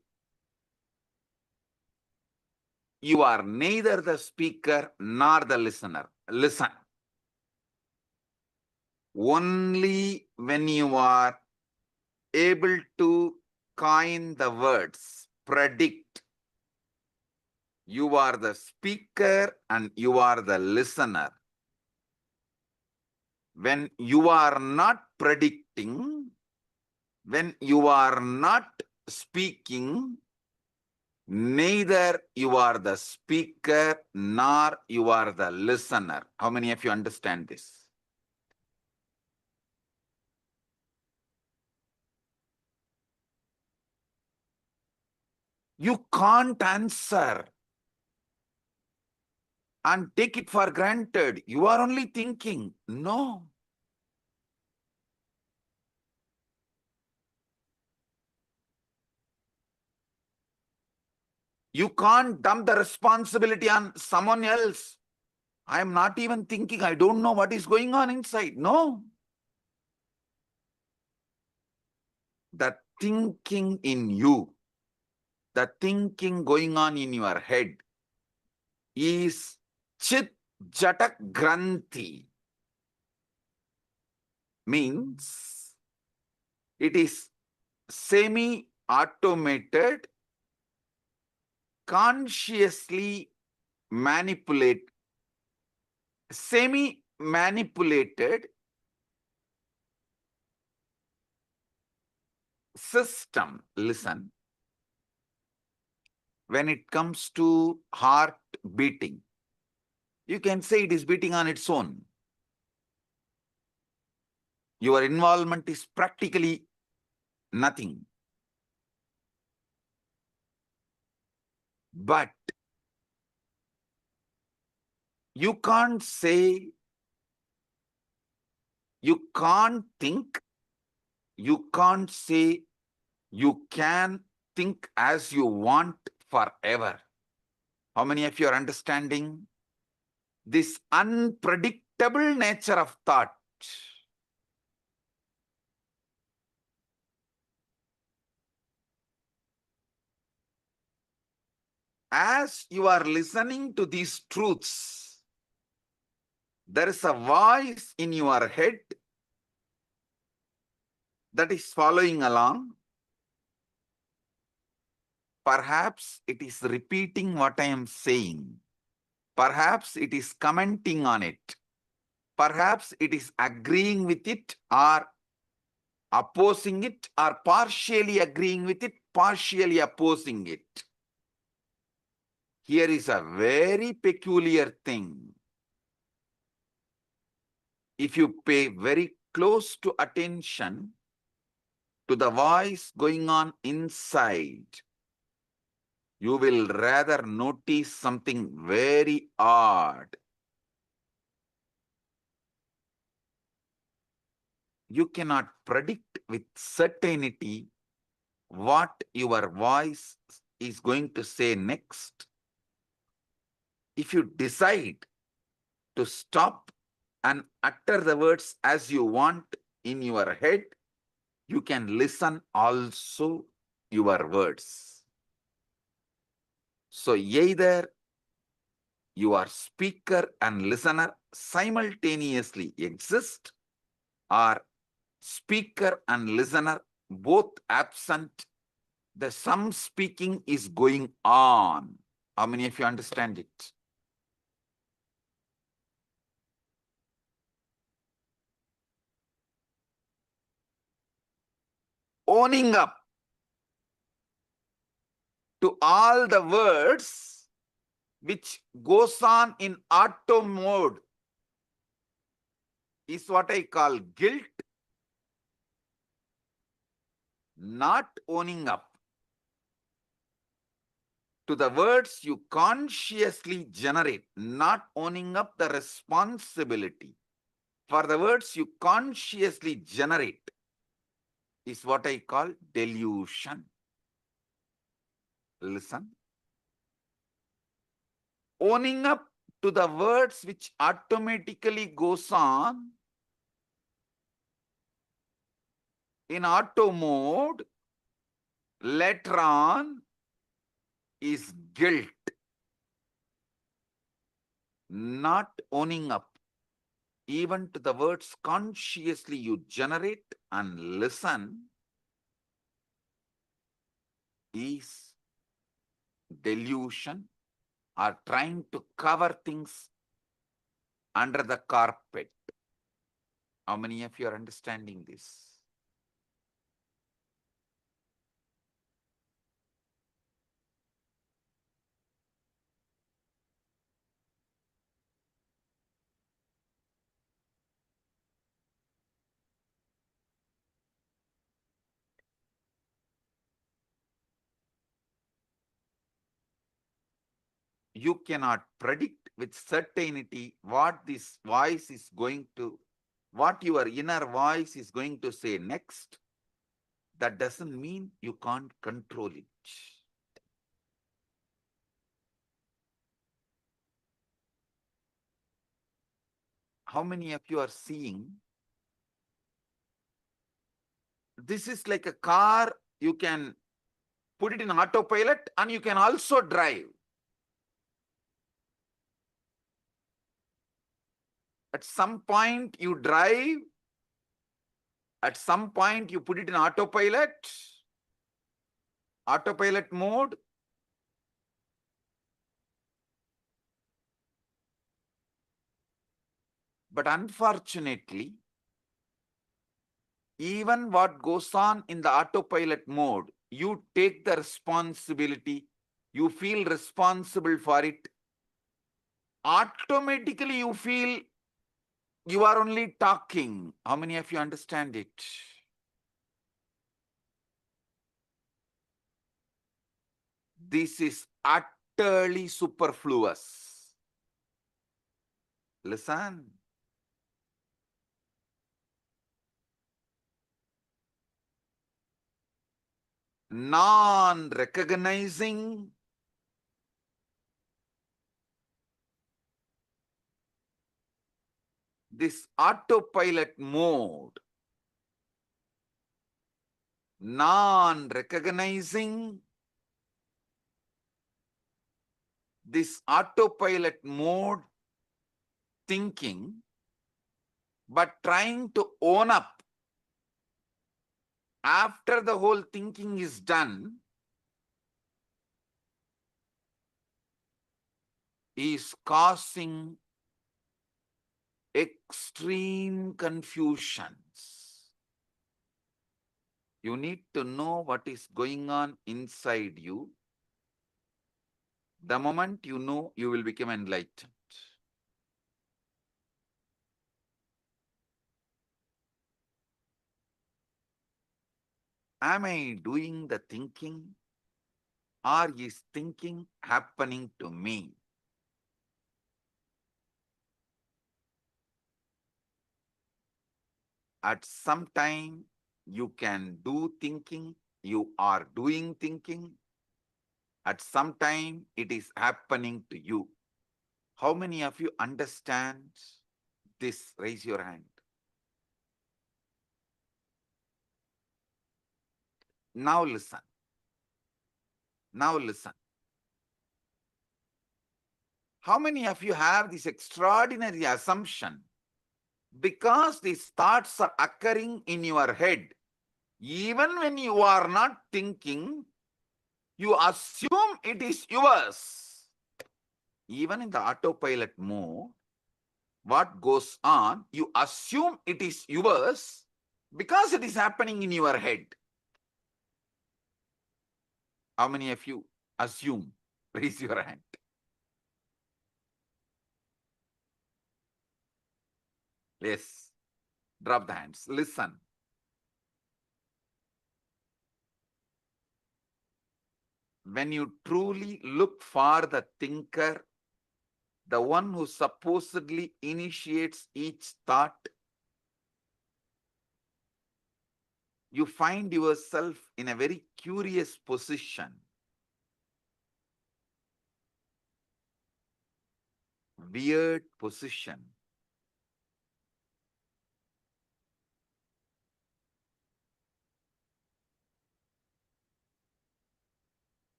you are neither the speaker nor the listener. Listen. Only when you are able to coin the words, predict, you are the speaker and you are the listener. When you are not predicting, when you are not speaking, neither you are the speaker nor you are the listener. How many of you understand this? You can't answer and take it for granted. You are only thinking. No. You can't dump the responsibility on someone else. I am not even thinking. I don't know what is going on inside. No. The thinking in you, the thinking going on in your head is Chit Jatak Granthi. Means it is semi-automated, consciously semi-manipulated system. Listen. When it comes to heart beating, you can say it is beating on its own. Your involvement is practically nothing. But you can't say, you can't think, you can't say you can think as you want forever. How many of you are understanding this unpredictable nature of thought? As you are listening to these truths, there is a voice in your head that is following along. Perhaps it is repeating what I am saying. Perhaps it is commenting on it. Perhaps it is agreeing with it or opposing it, or partially agreeing with it, partially opposing it. Here is a very peculiar thing. If you pay very close to attention to the voice going on inside, you will rather notice something very odd. You cannot predict with certainty what your voice is going to say next. If you decide to stop and utter the words as you want in your head, you can listen also your words. So either your speaker and listener simultaneously exist, or speaker and listener both absent, some speaking is going on. How many of you understand it? Owning up to all the words which goes on in auto mode is what I call guilt. Not owning up to the words you consciously generate, not owning up the responsibility for the words you consciously generate, is what I call delusion. Listen. Owning up to the words which automatically goes on in auto mode later on is guilt. Not owning up even to the words consciously you generate and listen is delusion, or trying to cover things under the carpet. How many of you are understanding this? You cannot predict with certainty what this voice is going to, what your inner voice is going to say next. That doesn't mean you can't control it. How many of you are seeing? This is like a car, you can put it in autopilot and you can also drive. At some point you drive, at some point you put it in autopilot mode. But unfortunately, even what goes on in the autopilot mode, you take the responsibility, you feel responsible for it. Automatically you feel you are only talking. How many of you understand it? This is utterly superfluous. Listen. Non-recognizing this autopilot mode, non-recognizing this autopilot mode thinking, but trying to own up after the whole thinking is done, is causing extreme confusions. You need to know what is going on inside you. The moment you know, you will become enlightened. Am I doing the thinking, or is thinking happening to me? At some time, you can do thinking, you are doing thinking. At some time, it is happening to you. How many of you understand this? Raise your hand. Now listen. Now listen. How many of you have this extraordinary assumption? Because these thoughts are occurring in your head, even when you are not thinking, you assume it is yours. Even in the autopilot mode, what goes on, you assume it is yours because it is happening in your head. How many of you assume? Raise your hand. Yes. Drop the hands. Listen. When you truly look for the thinker, the one who supposedly initiates each thought, you find yourself in a very curious position. Weird position.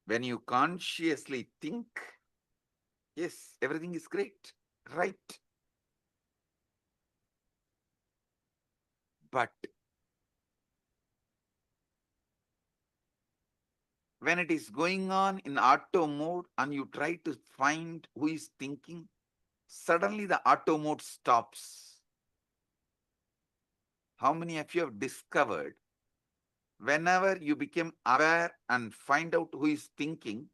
When you consciously think, yes, everything is great, right? But when it is going on in auto mode and you try to find who is thinking, suddenly the auto mode stops. How many of you have discovered whenever you become aware and find out who is thinking,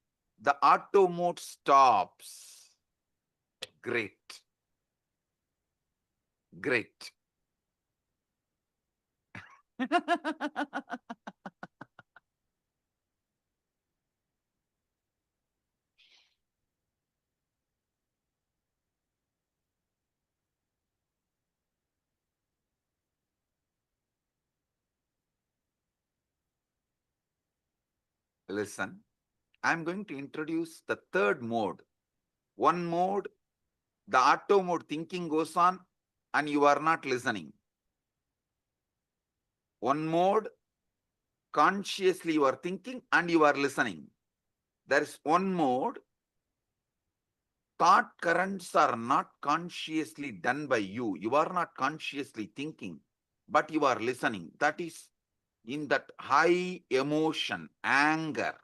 the auto mode stops? Great. Great. Listen, I'm going to introduce the third mode. One mode, the auto mode thinking goes on and you are not listening. One mode, consciously you are thinking and you are listening. There is one mode, thought currents are not consciously done by you. You are not consciously thinking, but you are listening. That is in that high emotion, anger.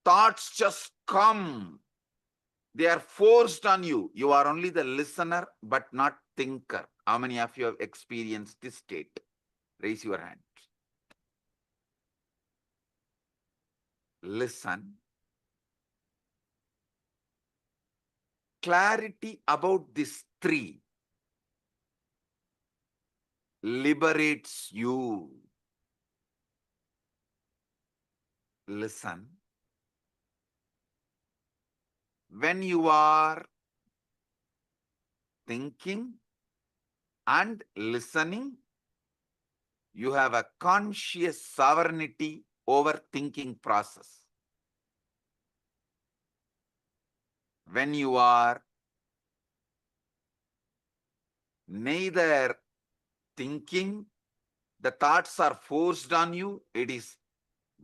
Thoughts just come. They are forced on you. You are only the listener, but not thinker. How many of you have experienced this state? Raise your hand. Listen. Clarity about these three liberates you. Listen. When you are thinking and listening, you have a conscious sovereignty over thinking process. When you are neither thinking, the thoughts are forced on you, it is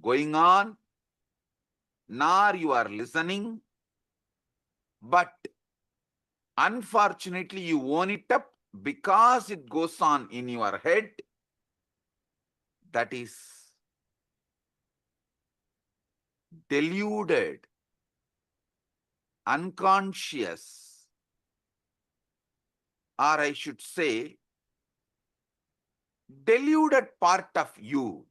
going on, nor you are listening, but unfortunately you own it up because it goes on in your head. That is deluded, unconscious, or I should say, deluded part of you.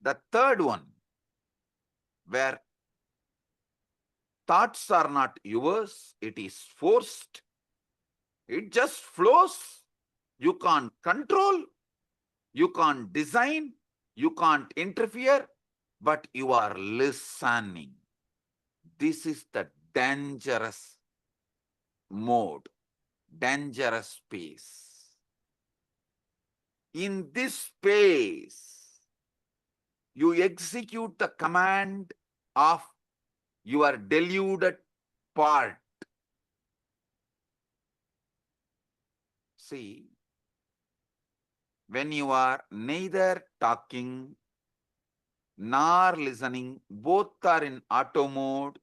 The third one, where thoughts are not yours, it is forced. It just flows. You can't control, you can't design, you can't interfere, but you are listening. This is the dangerous mode, dangerous space. In this space, you execute the command of your deluded part. See, when you are neither talking nor listening, both are in auto mode,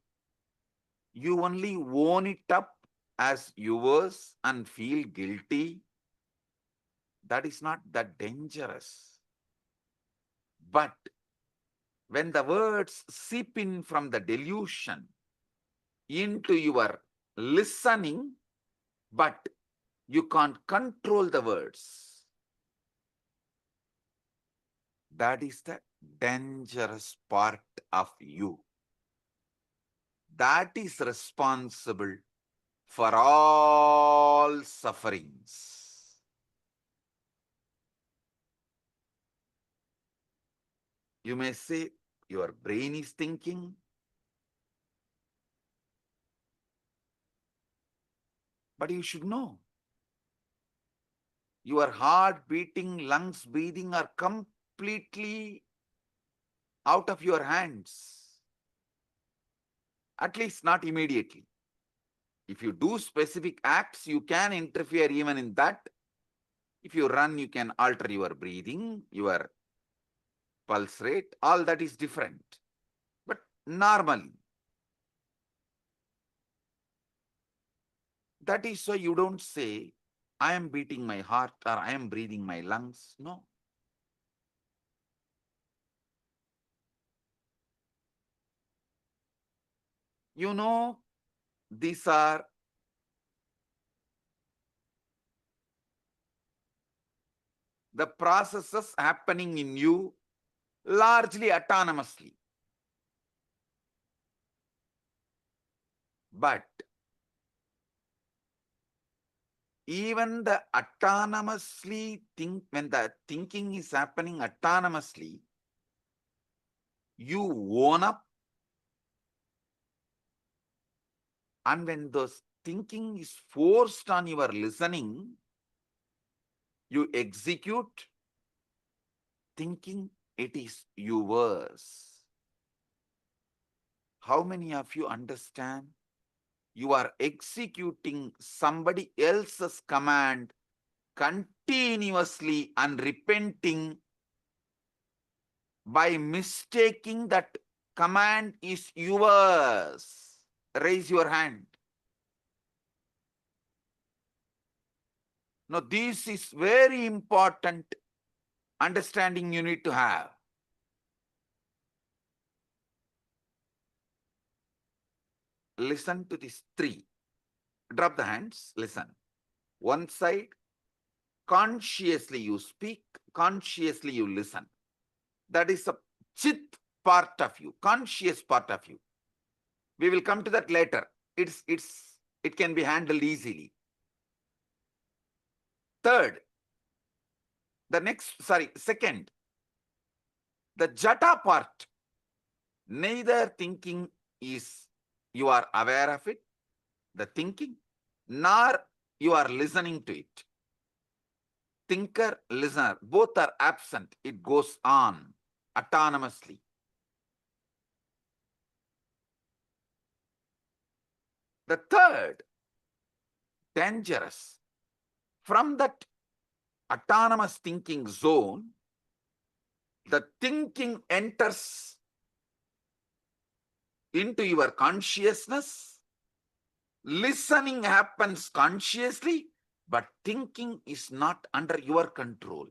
you only own it up as yours and feel guilty. That is not that dangerous. But when the words seep in from the delusion into your listening, but you can't control the words, that is the dangerous part of you. That is responsible for all sufferings. You may say, your brain is thinking, But you should know. Your heart beating, lungs breathing are completely out of your hands. At least not immediately. If you do specific acts, you can interfere even in that. If you run, you can alter your breathing, your pulse rate, all that is different. But normally, that is why you don't say, I am beating my heart or I am breathing my lungs. No. You know, these are the processes happening in you largely autonomously. But even the autonomously when the thinking is happening autonomously, you own up, and when those thinking is forced on your listening, you execute thinking it is yours. How many of you understand? You are executing somebody else's command continuously and repenting by mistaking that command is yours. Raise your hand. Now, this is very important understanding you need to have. Listen to these three. Drop the hands. Listen. One side, consciously you speak, consciously you listen. That is a chit part of you, conscious part of you. We will come to that later. It can be handled easily. Second, the jata part. Neither thinking is you are aware of it, the thinking, nor you are listening to it. Thinker, listener, both are absent. It goes on autonomously. The third, dangerous. From that autonomous thinking zone, the thinking enters into your consciousness. Listening happens consciously, but thinking is not under your control.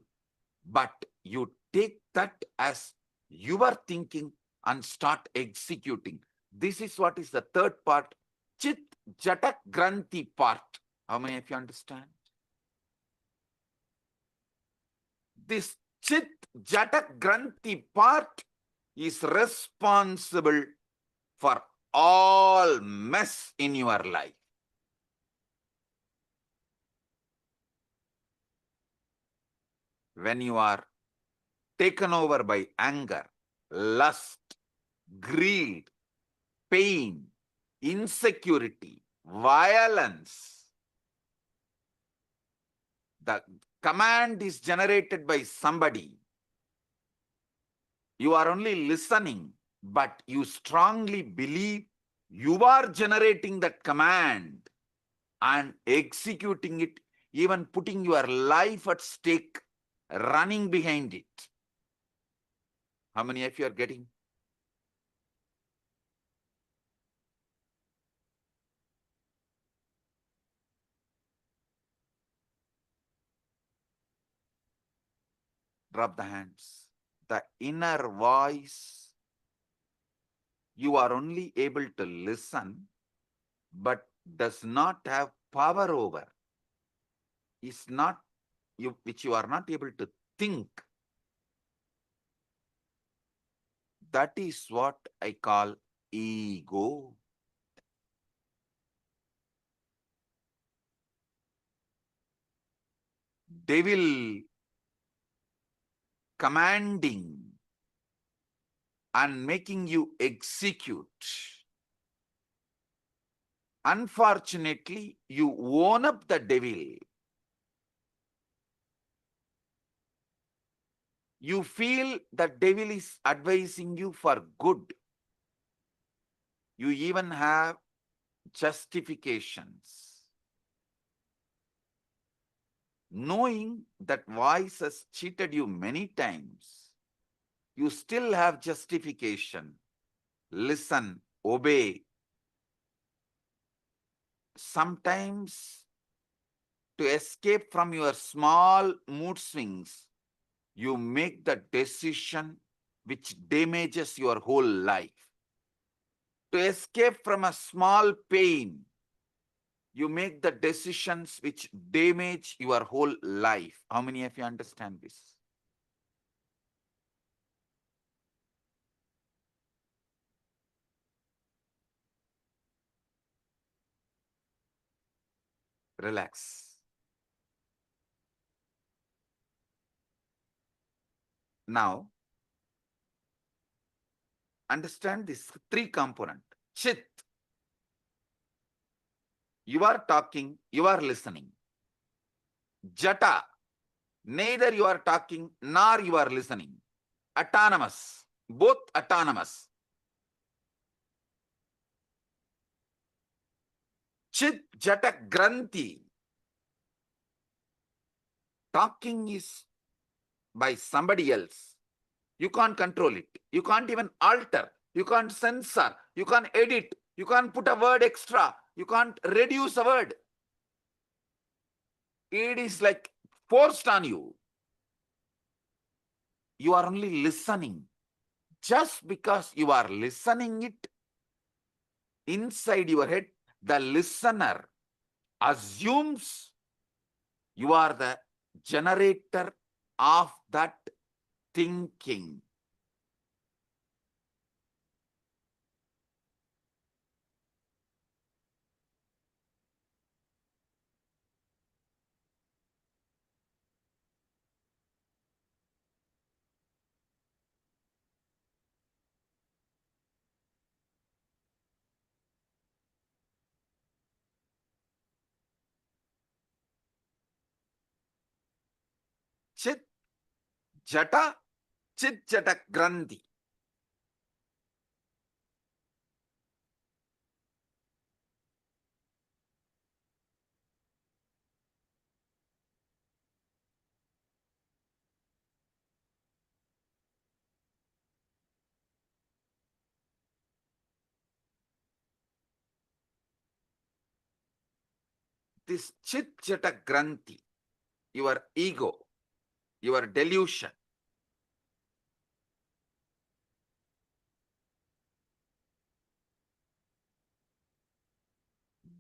But you take that as your thinking and start executing. This is what is the third part, Chit Jatak Granthi part. How many of you understand? This Chit Jatak Granthi part is responsible for all mess in your life. When you are taken over by anger, lust, greed, pain, insecurity, violence, the command is generated by somebody. You are only listening, but you strongly believe you are generating that command and executing it, even putting your life at stake, running behind it. How many of you are getting? Drop the hands. The inner voice, you are only able to listen, but does not have power over. Is not you, which you are not able to think. That is what I call ego. Devil commanding and making you execute. unfortunately, you own up the devil. You feel the devil is advising you for good. You even have justifications. Knowing that voice has cheated you many times, you still have justification. Listen, obey. Sometimes, to escape from your small mood swings, you make the decision which damages your whole life. To escape from a small pain, you make the decisions which damage your whole life. How many of you understand this? Relax. Now, understand this three component. Chit. You are talking, you are listening. Jata. Neither you are talking nor you are listening. Autonomous. Both autonomous. Chit Jata Granthi. Talking is by somebody else. You can't control it. You can't even alter. You can't censor. You can't edit. You can't put a word extra. You can't reduce a word. It is like forced on you. You are only listening. Just because you are listening it, inside your head, the listener assumes you are the generator of that thinking. Chit Jata, Chit Jata Granthi. This Chit Jata Granthi, your ego, your delusion,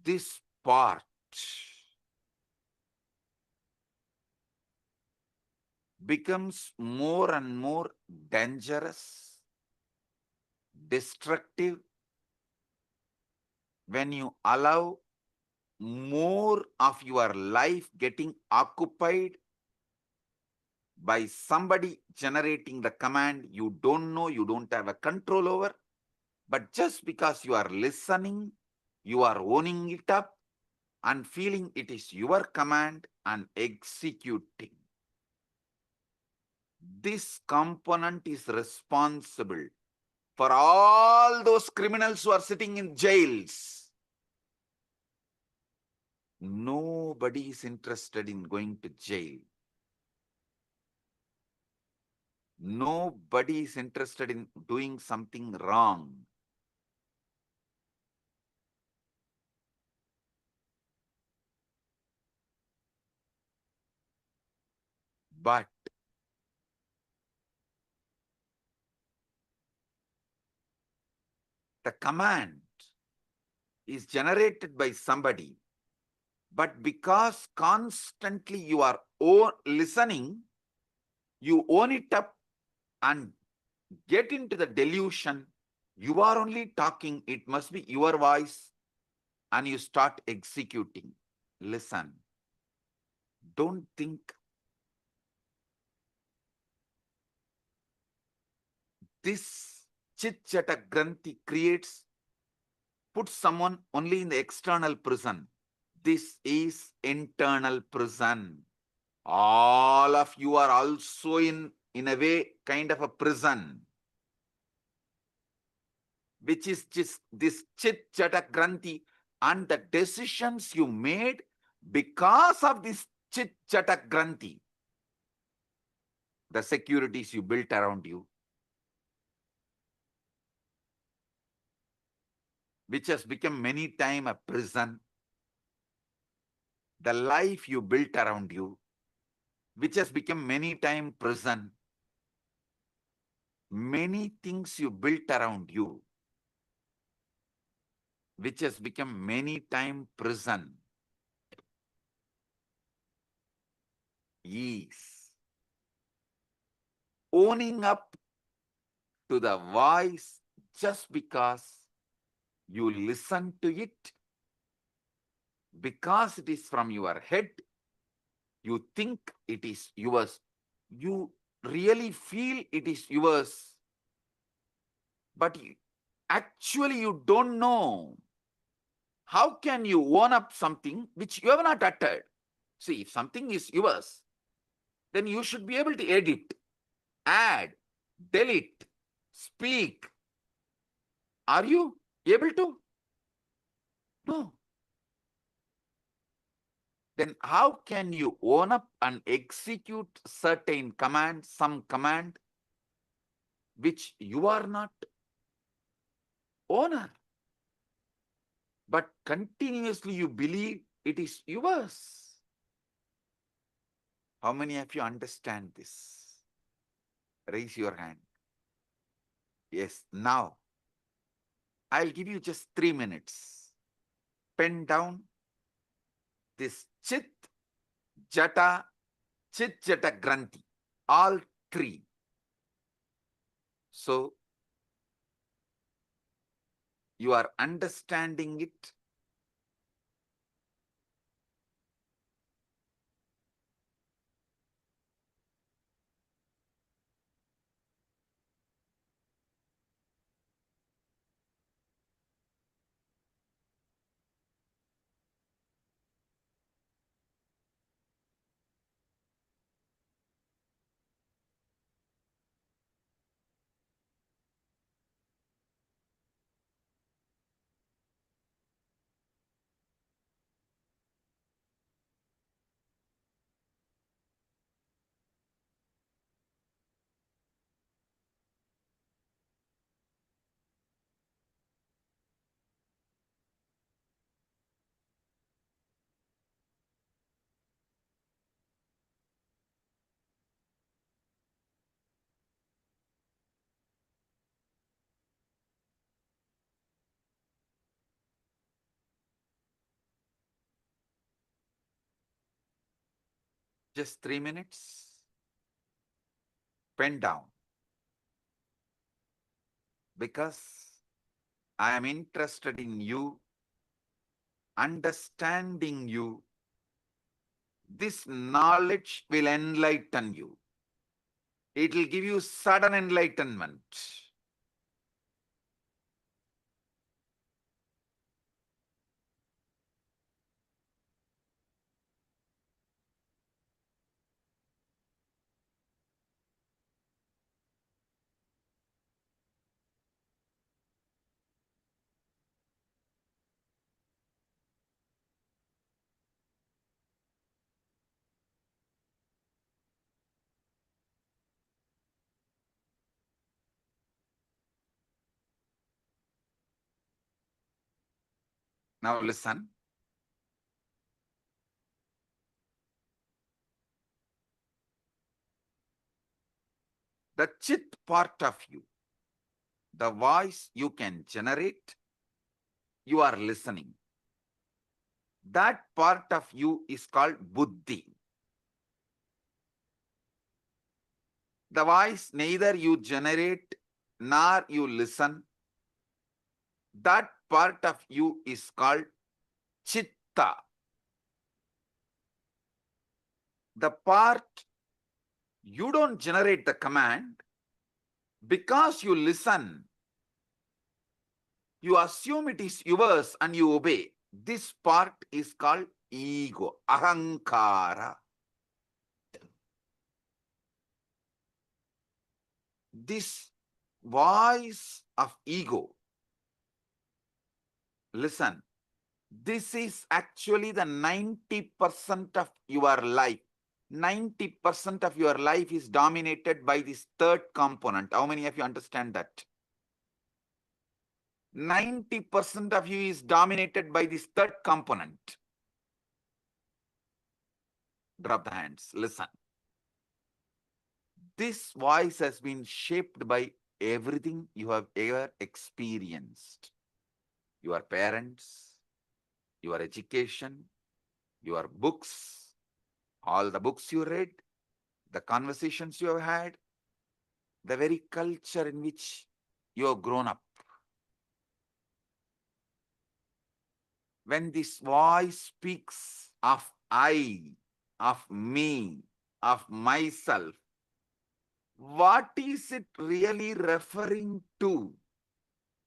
this part becomes more and more dangerous, destructive, when you allow more of your life getting occupied by somebody generating the command you don't know, you don't have a control over, but just because you are listening, you are owning it up and feeling it is your command and executing. This component is responsible for all those criminals who are sitting in jails. Nobody is interested in going to jail. Nobody is interested in doing something wrong. But the command is generated by somebody, but because constantly you are listening, you own it up and get into the delusion. You are only talking, it must be your voice, and you start executing. Listen. Don't think. This Chit Jata Granthi creates put someone only in the external prison. This is internal prison. All of you are also in a way kind of a prison, which is just this chit chata granthi, and the decisions you made because of this chit chata granthi, the securities you built around you, which has become many times a prison, the life you built around you, which has become many times prison, many things you built around you, which has become many times prison, is owning up to the voice just because you listen to it, because it is from your head, you think it is yours, you really feel it is yours, but actually you don't know. How can you own up something which you have not uttered? See, if something is yours, then you should be able to edit, add, delete, speak. Are you able to? No. Then how can you own up and execute certain command, some command, which you are not owner, but continuously you believe it is yours? How many of you understand this? Raise your hand. Yes, now I'll give you just 3 minutes. Pen down this chit, jata, chit, jata, granthi, all three. So you are understanding it. Just 3 minutes. Pen down. Because I am interested in you, understanding you. This knowledge will enlighten you. It will give you sudden enlightenment. Now listen. The chit part of you, the voice you can generate, you are listening. That part of you is called buddhi. The voice neither you generate nor you listen. That part of you is called chitta. The part you don't generate the command because you listen. You assume it is yours and you obey. This part is called ego, ahankara. This voice of ego, listen, this is actually the 90% of your life. 90% of your life is dominated by this third component. How many of you understand that? 90% of you is dominated by this third component. Drop the hands. Listen. This voice has been shaped by everything you have ever experienced. Your parents, your education, your books, all the books you read, the conversations you have had, the very culture in which you have grown up. When this voice speaks of I, of me, of myself, what is it really referring to?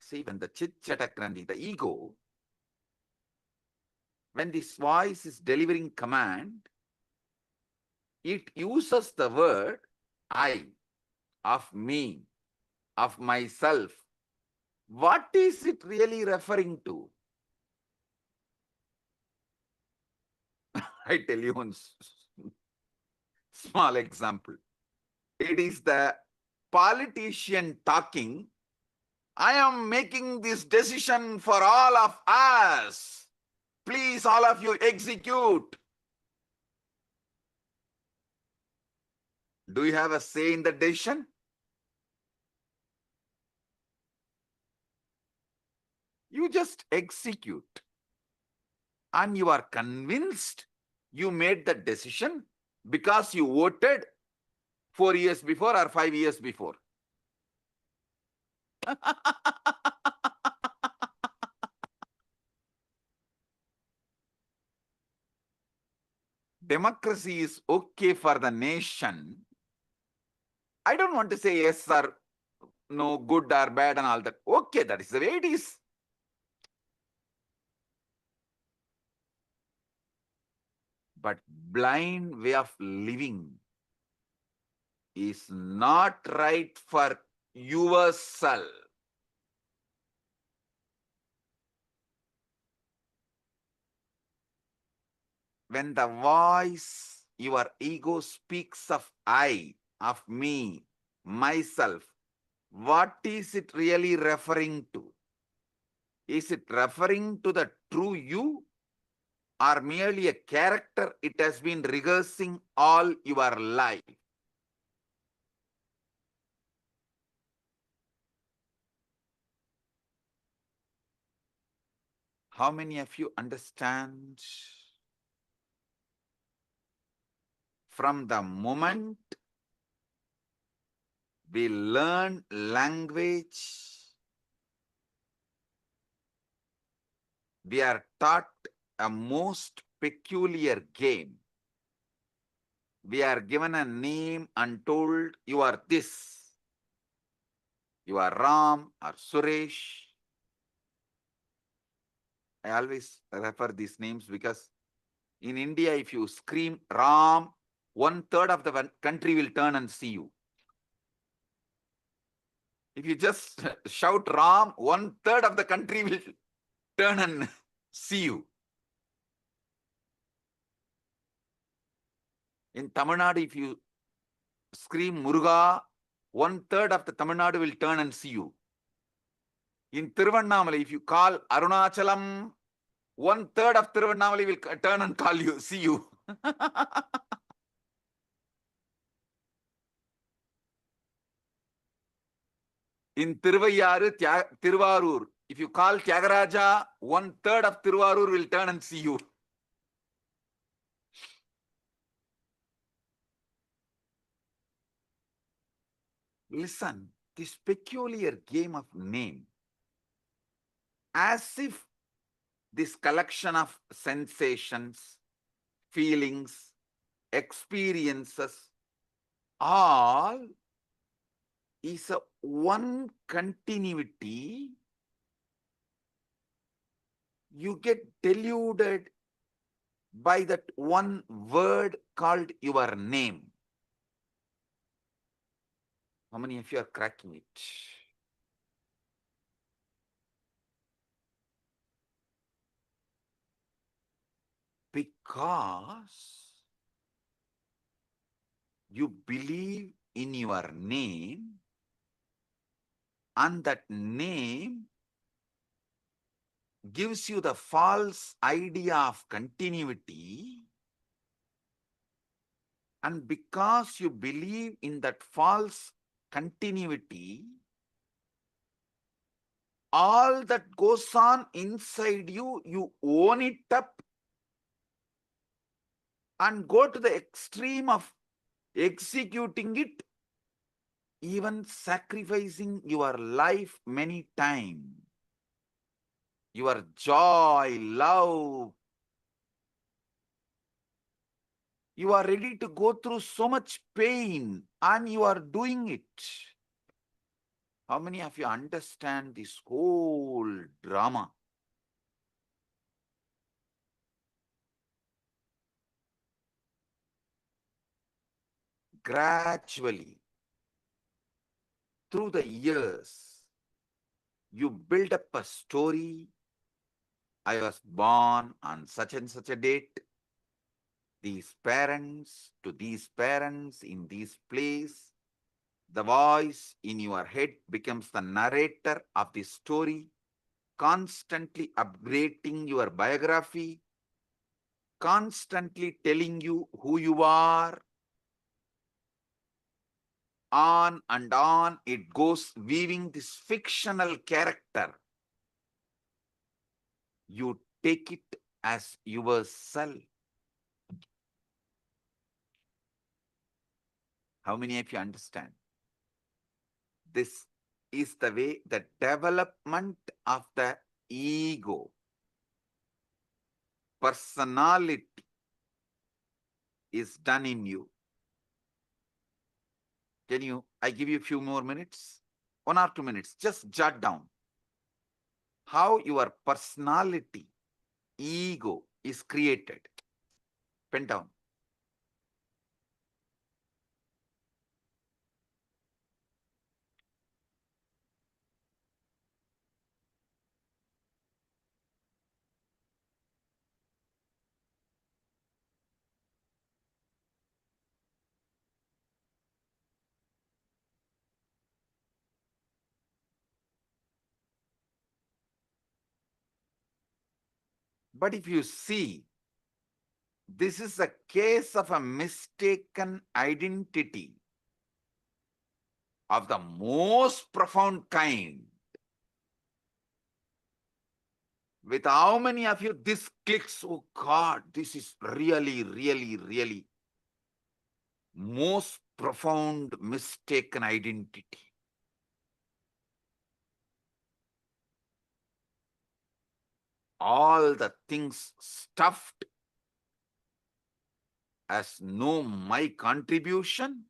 See, when the Chit-Chatakrandi, the ego, when this voice is delivering command, it uses the word I, of me, of myself. What is it really referring to? I tell you one small example. It is the politician talking, I am making this decision for all of us. Please, all of you, execute. Do you have a say in the decision? You just execute. And you are convinced you made the decision because you voted 4 years before or 5 years before. Democracy is okay for the nation. I don't want to say yes or no, good or bad and all that. Okay, that is the way it is. But blind way of living is not right for yourself. When the voice, your ego speaks of I, of me, myself, what is it really referring to? Is it referring to the true you or merely a character it has been rehearsing all your life? How many of you understand? From the moment we learn language, we are taught a most peculiar game. We are given a name and told, you are this. You are Ram or Suresh. I always refer these names because in India, if you scream Ram, 1/3 of the country will turn and see you. If you just shout Ram, 1/3 of the country will turn and see you. In Tamil Nadu, if you scream Muruga, 1/3 of the Tamil Nadu will turn and see you. In Tiruvannamalai, if you call Arunachalam, 1/3 of Tiruvannamalai will turn and call you, see you. In Tiruvarur, if you call Tyagaraja, 1/3 of Tiruvarur will turn and see you. Listen, this peculiar game of name, as if this collection of sensations, feelings, experiences, all is a one continuity you get deluded by that one word called your name. How many of you are cracking it? Because you believe in your name, and that name gives you the false idea of continuity, and because you believe in that false continuity, all that goes on inside you, you own it up and go to the extreme of executing it, even sacrificing your life many times. Your joy, love, you are ready to go through so much pain and you are doing it. How many of you understand this whole drama? Gradually, through the years, you build up a story. I was born on such and such a date. These parents to these parents in this place. The voice in your head becomes the narrator of the story, constantly upgrading your biography, constantly telling you who you are. On and on it goes, weaving this fictional character. You take it as yourself. How many of you understand? This is the way the development of the ego, personality is done in you. I give you a few more minutes, 1 or 2 minutes, just jot down how your personality, ego is created. Pen down. But if you see, this is a case of a mistaken identity of the most profound kind. With how many of you this clicks? Oh God, this is really, really, really most profound mistaken identity. All the things stuffed as no my contribution,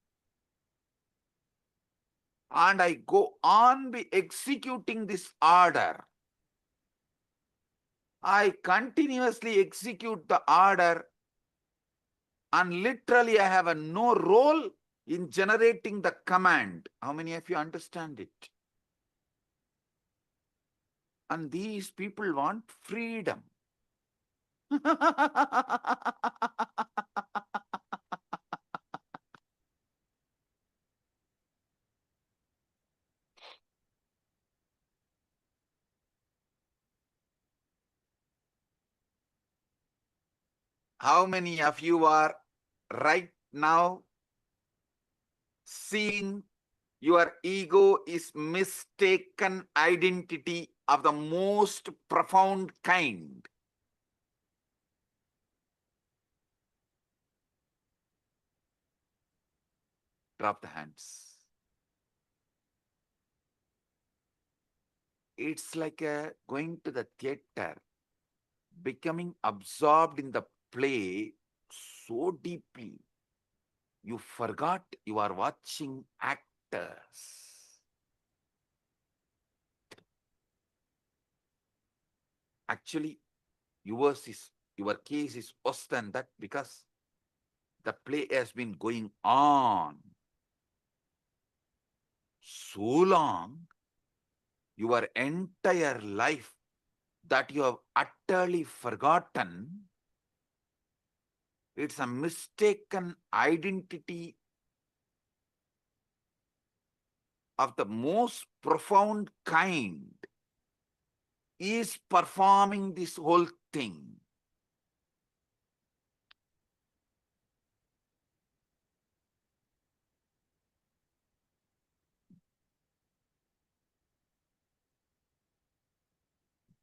and I go on be executing this order. I continuously execute the order, and literally I have no role in generating the command. How many of you understand it? And these people want freedom. How many of you are right now seeing your ego is mistaken identity of the most profound kind? Drop the hands. It's like going to the theater, becoming absorbed in the play so deeply, you forgot you are watching actors. Actually, your case is worse than that because the play has been going on so long, your entire life, that you have utterly forgotten. It's a mistaken identity of the most profound kind is performing this whole thing.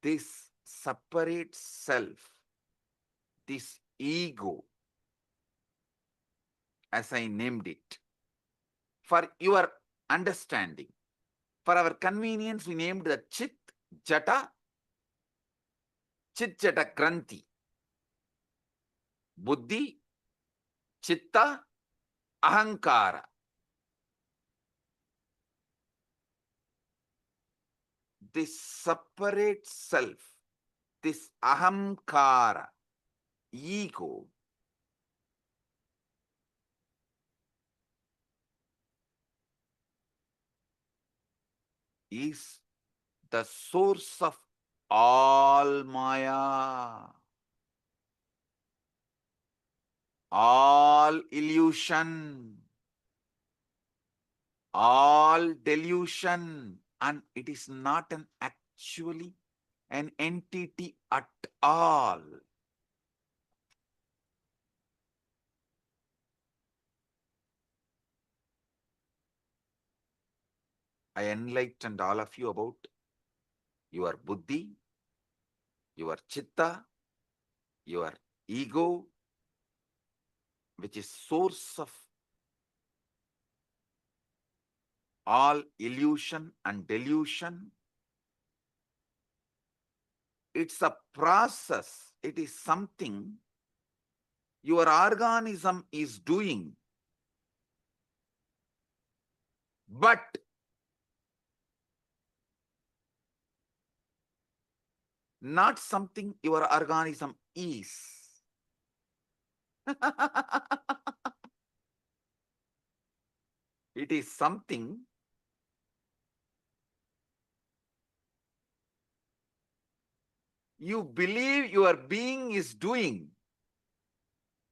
This separate self, this ego, as I named it, for your understanding, for our convenience, we named the Chit Jata Granthi. Buddhi, Chitta, Ahankara. This separate self, this Ahamkara, ego, is the source of all Maya, all illusion, all delusion, and it is not actually an entity at all. I enlightened all of you about your buddhi, your chitta, your ego, which is source of all illusion and delusion. It's a process. It is something your organism is doing. But not something your organism is. It is something you believe your being is doing,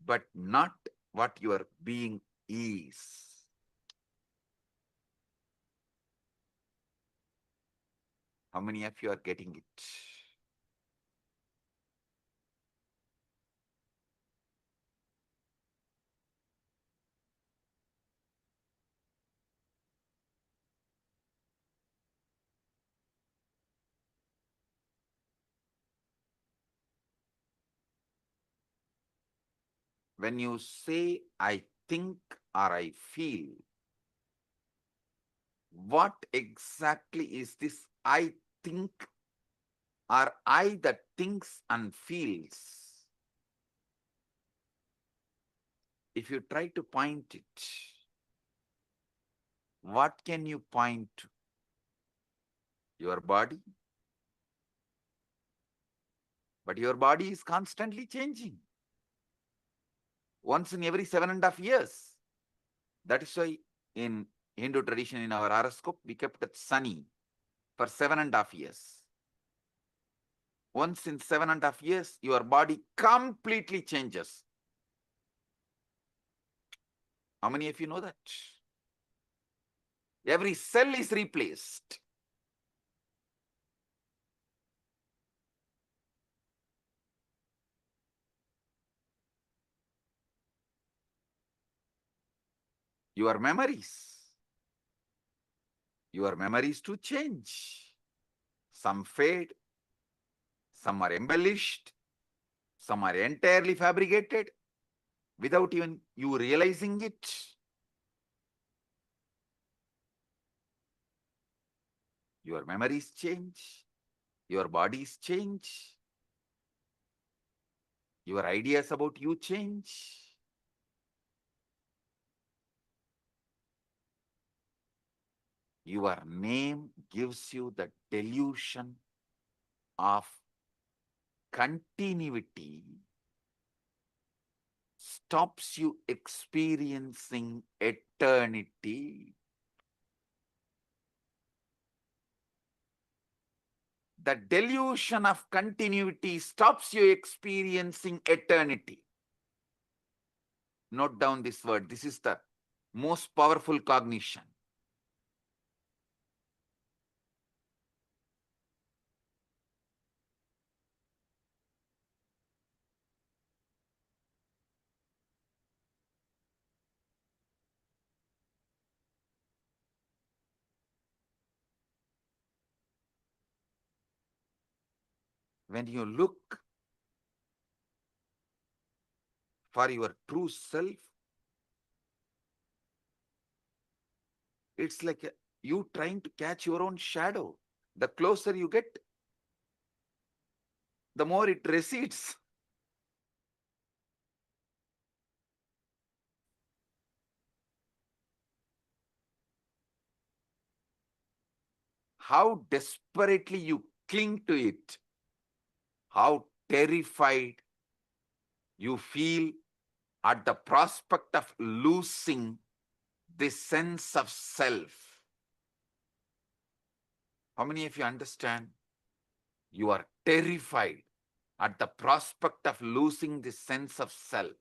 but not what your being is. How many of you are getting it? When you say, I think or I feel, what exactly is this I think or I that thinks and feels? If you try to point it, what can you point to? Your body? But your body is constantly changing. Once in every 7.5 years. That is why in Hindu tradition, in our horoscope, we kept it sunny for 7.5 years. Once in 7.5 years, your body completely changes. How many of you know that? Every cell is replaced. Your memories to change. Some fade, some are embellished, some are entirely fabricated without even you realizing it. Your memories change, your bodies change, your ideas about you change. Your name gives you the delusion of continuity stops you experiencing eternity. The delusion of continuity stops you experiencing eternity. Note down this word. This is the most powerful cognition. When you look for your true self, it's like you trying to catch your own shadow. The closer you get, the more it recedes. How desperately you cling to it, how terrified you feel at the prospect of losing this sense of self. How many of you understand? You are terrified at the prospect of losing this sense of self.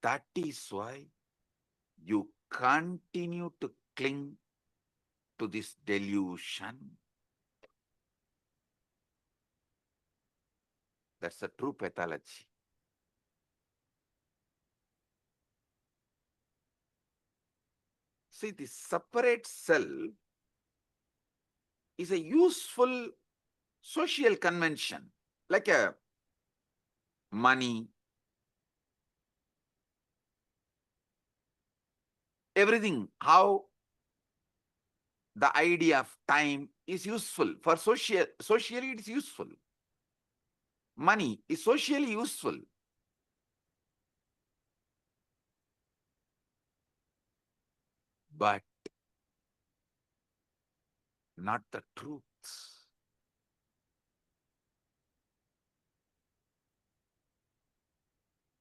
That is why you continue to cling to this delusion. That's a true pathology. See, the separate self is a useful social convention, like a money, everything, how the idea of time is useful. For socially it is useful. Money is socially useful. But not the truth.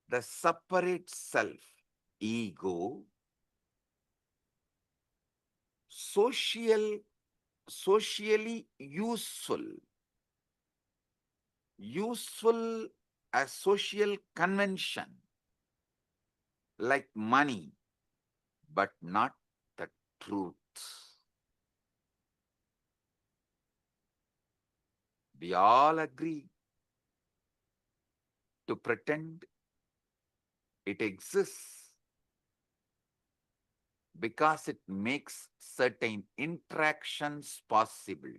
The separate self, ego, socially useful as social convention, like money, but not the truth. We all agree to pretend it exists because it makes certain interactions possible.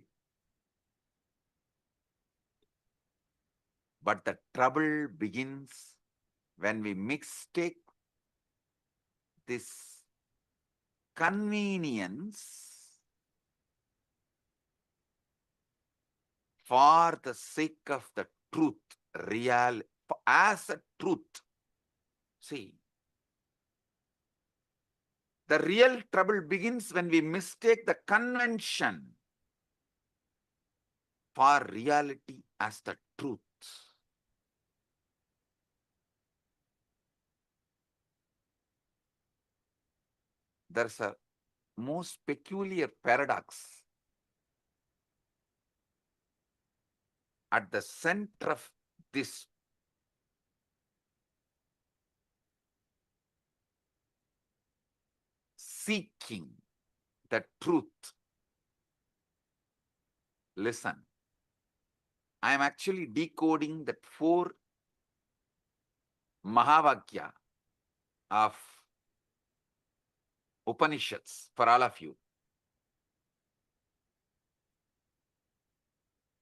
But the trouble begins when we mistake this convenience for the sake of the truth, real, as a truth. See, the real trouble begins when we mistake the convention for reality as the truth. There's a most peculiar paradox at the center of this seeking the truth. Listen, I am actually decoding that 4 Mahavakya of Upanishads for all of you.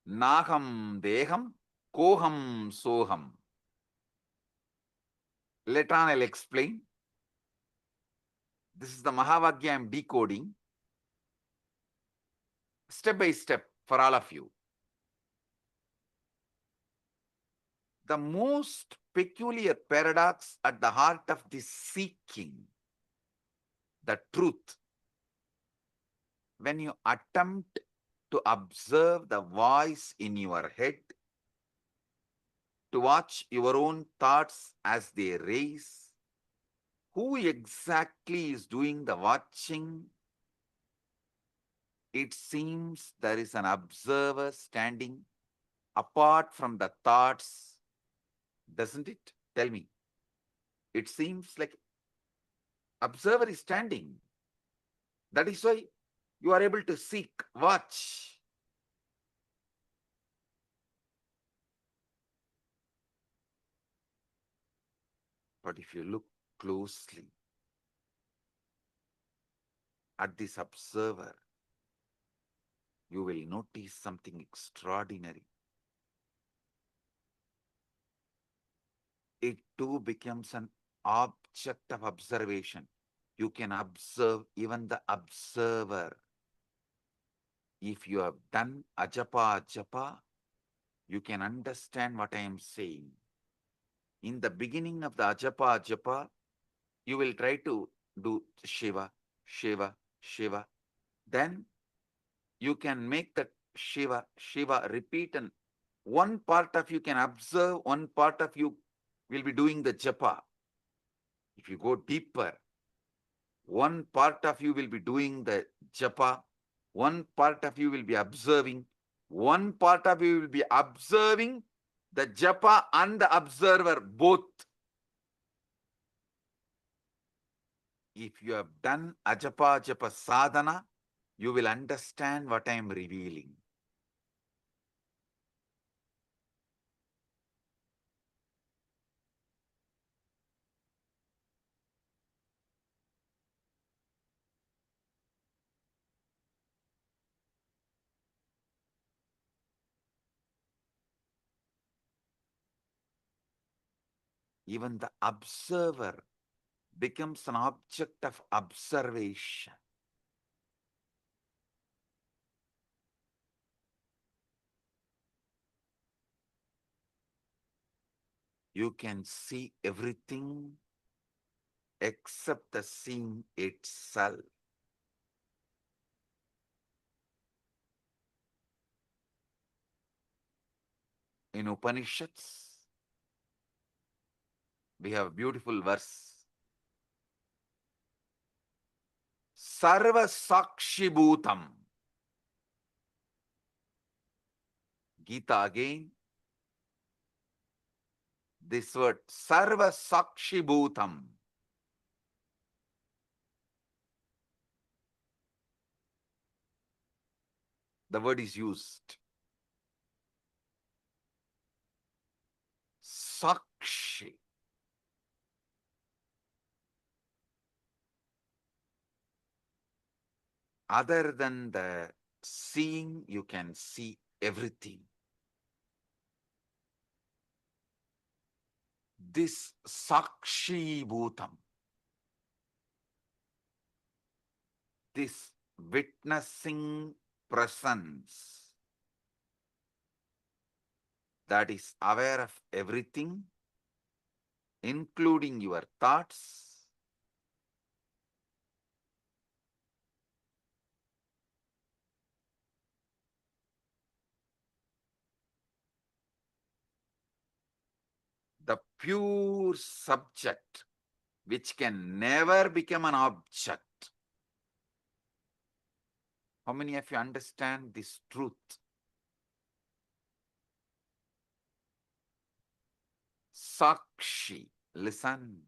Naham deham, koham soham. Later on I'll explain. This is the Mahavakya I am decoding step by step for all of you. The most peculiar paradox at the heart of this seeking the truth, when you attempt to observe the voice in your head, to watch your own thoughts as they raise. Who exactly is doing the watching? It seems there is an observer standing apart from the thoughts, doesn't it? Tell me. It seems like observer is standing. That is why you are able to seek, watch. But if you look closely at this observer, you will notice something extraordinary. It too becomes an object of observation. You can observe even the observer. If you have done ajapa, you can understand what I am saying. In the beginning of the ajapa, you will try to do Shiva, Shiva, Shiva. Then you can make that Shiva, Shiva repeat, and one part of you can observe, one part of you will be doing the japa. If you go deeper, one part of you will be doing the japa, one part of you will be observing, one part of you will be observing the japa and the observer both. If you have done ajapa japa sadhana, you will understand what I am revealing. Even the observer becomes an object of observation. You can see everything except the seeing itself. In Upanishads, we have a beautiful verse. Sarva Sakshi Bhutam. Gita again. This word, Sarva Sakshi Bhutam. The word is used. Sakshi. Other than the seeing, you can see everything. This Sakshi Bhutam, this witnessing presence that is aware of everything, including your thoughts, the pure subject, which can never become an object. How many of you understand this truth? Sakshi, listen.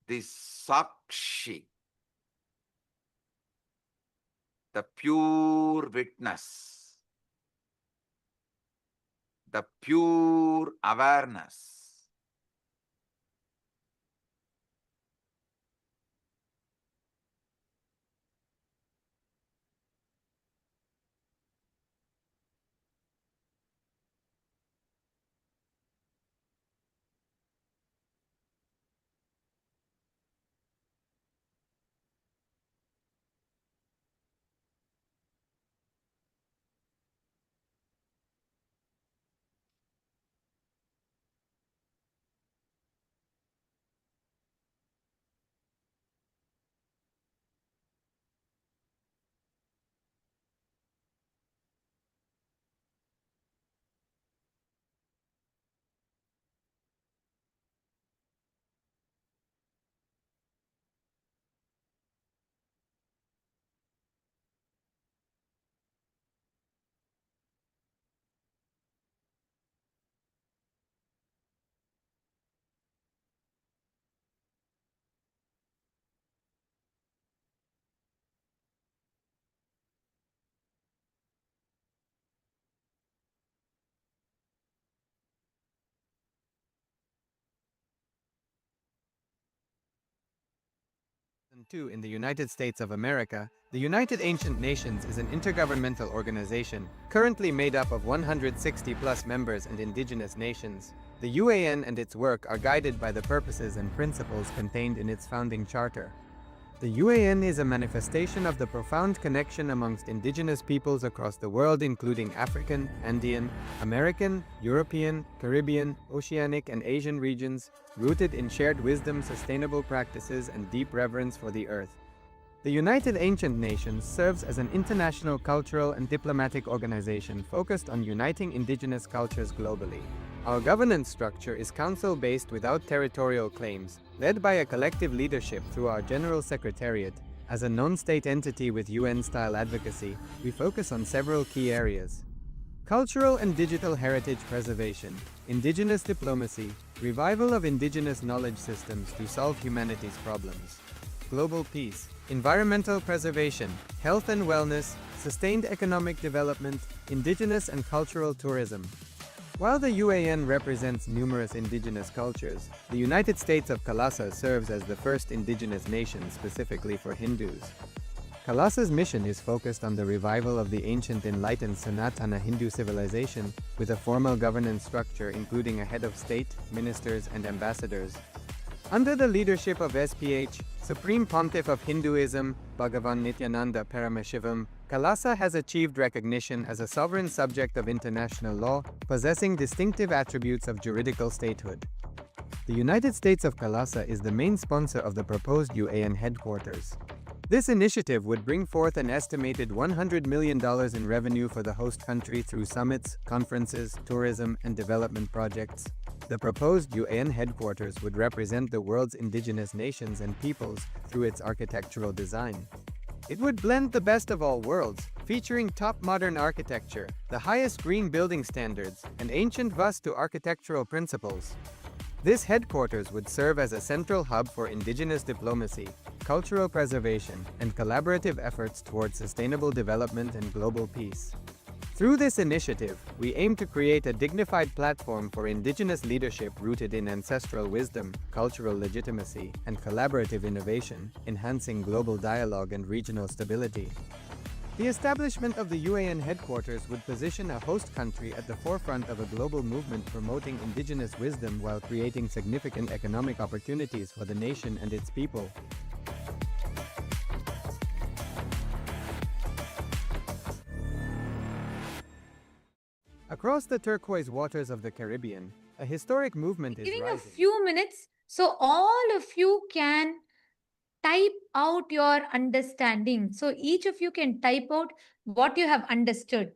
This Sakshi, the pure witness, the pure awareness, II in the United States of America, the United Ancient Nations is an intergovernmental organization currently made up of 160+ members and indigenous nations. The UAN and its work are guided by the purposes and principles contained in its founding charter. The UAN is a manifestation of the profound connection amongst indigenous peoples across the world, including African, Andean, American, European, Caribbean, Oceanic, and Asian regions, rooted in shared wisdom, sustainable practices, and deep reverence for the earth. The United Ancient Nations serves as an international cultural and diplomatic organization focused on uniting indigenous cultures globally. Our governance structure is council-based without territorial claims, led by a collective leadership through our General Secretariat. As a non-state entity with UN-style advocacy, we focus on several key areas: cultural and digital heritage preservation, indigenous diplomacy, revival of indigenous knowledge systems to solve humanity's problems, global peace, environmental preservation, health and wellness, sustained economic development, indigenous and cultural tourism. While the UAN represents numerous indigenous cultures, the United States of KAILASA serves as the first indigenous nation specifically for Hindus. KAILASA's mission is focused on the revival of the ancient enlightened Sanatana Hindu civilization with a formal governance structure including a head of state, ministers, and ambassadors. Under the leadership of SPH, Supreme Pontiff of Hinduism, Bhagavan Nithyananda Paramashivam, KAILASA has achieved recognition as a sovereign subject of international law, possessing distinctive attributes of juridical statehood. The United States of KAILASA is the main sponsor of the proposed UAN headquarters. This initiative would bring forth an estimated $100 million in revenue for the host country through summits, conferences, tourism, and development projects. The proposed UAN headquarters would represent the world's indigenous nations and peoples through its architectural design. It would blend the best of all worlds, featuring top modern architecture, the highest green building standards, and ancient Vastu architectural principles. This headquarters would serve as a central hub for indigenous diplomacy, cultural preservation, and collaborative efforts towards sustainable development and global peace. Through this initiative, we aim to create a dignified platform for indigenous leadership rooted in ancestral wisdom, cultural legitimacy, and collaborative innovation, enhancing global dialogue and regional stability. The establishment of the UAN headquarters would position a host country at the forefront of a global movement promoting indigenous wisdom while creating significant economic opportunities for the nation and its people. Across the turquoise waters of the Caribbean, a historic movement is Giving rising. a few minutes so all of you can type out your understanding. So each of you can type out what you have understood.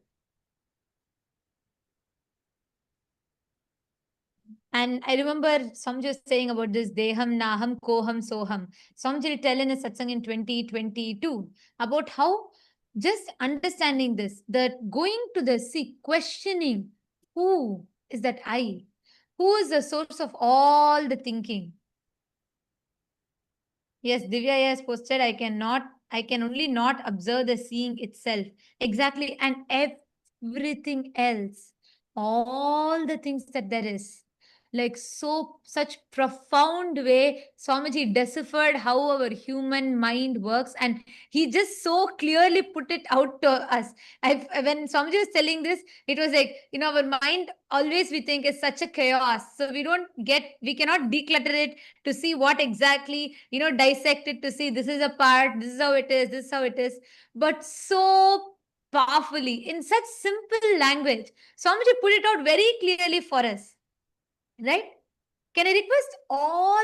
And I remember Samji saying about this Deham, Naham, Koham, Soham. Samji tell in a satsang in 2022 about how just understanding this, that going to the sea, questioning who is that I? Who is the source of all the thinking? Yes, Divya has posted, I can only not observe the seeing itself. Exactly. And everything else, all the things that there is. Like such profound way, Swamiji deciphered how our human mind works, and he just so clearly put it out to us. When Swamiji was telling this, it was like, our mind always we think is such a chaos. So we cannot declutter it to see what exactly, dissect it to see this is a part, this is how it is, this is how it is. But so powerfully, in such simple language, Swamiji put it out very clearly for us. Right? Can I request all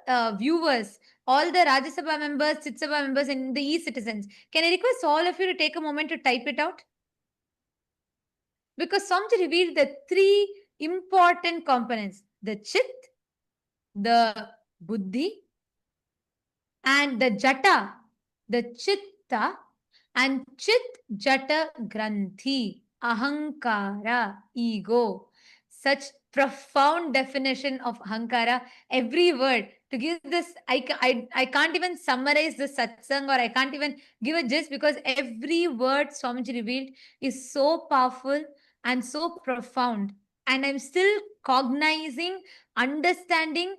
the viewers, all the Rajya Sabha members, Chit Sabha members, and the e-citizens, can I request all of you to take a moment to type it out? Because Swamiji revealed the three important components: the Chit, the Buddhi, and the Jata, the Chitta, and Chit Jata Granthi, Ahankara, ego. Such profound definition of Ahankara, every word. To give this, I can't even summarize the satsang, or I can't even give a gist, because every word Swamiji revealed is so powerful and so profound. And I'm still cognizing, understanding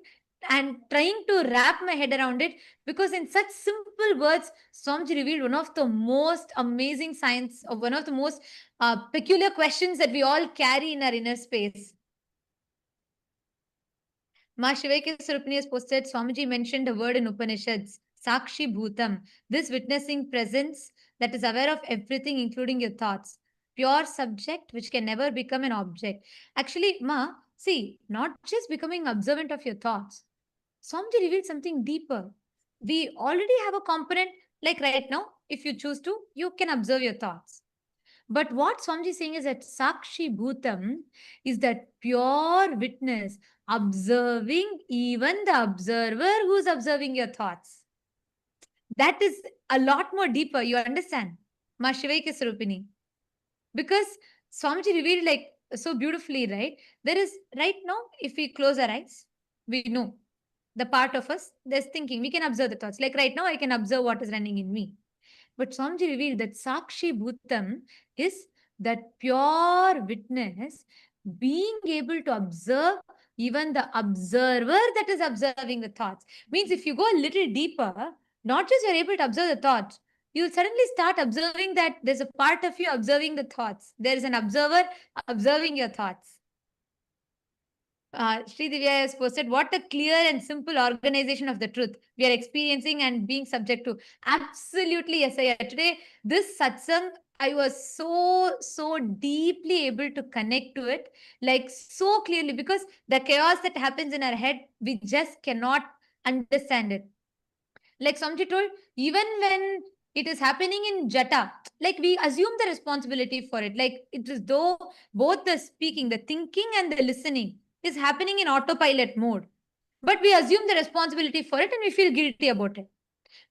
and trying to wrap my head around it, because in such simple words, Swamiji revealed one of the most amazing science, or one of the most peculiar questions that we all carry in our inner space. Ma Shivaika Surupani has posted, Swamiji mentioned a word in Upanishads, Sakshi Bhutam, this witnessing presence that is aware of everything, including your thoughts. Pure subject which can never become an object. Actually, Ma, see, not just becoming observant of your thoughts. Swamiji revealed something deeper. We already have a component, like right now, if you choose to, you can observe your thoughts. But what Swamiji is saying is that Sakshi Bhutam is that pure witness, observing even the observer who's observing your thoughts. That is a lot more deeper, you understand? Ma Shivaika Sarupini. Because Swamiji revealed like so beautifully, right? There is, right now, if we close our eyes, we know the part of us that's thinking. We can observe the thoughts. Like right now, I can observe what is running in me. But Swamiji revealed that Sakshi Bhutam is that pure witness being able to observe even the observer that is observing the thoughts. Means if you go a little deeper, not just you're able to observe the thoughts, you'll suddenly start observing that there's a part of you observing the thoughts. There is an observer observing your thoughts. Sri Divya has posted, what a clear and simple organization of the truth we are experiencing and being subject to. Absolutely, yes, I today, this satsang, I was so deeply able to connect to it, like so clearly, because the chaos that happens in our head, we just cannot understand it. Like Samji told, even when it is happening in Jata, like we assume the responsibility for it. Like it is though both the speaking, the thinking and the listening is happening in autopilot mode. But we assume the responsibility for it and we feel guilty about it.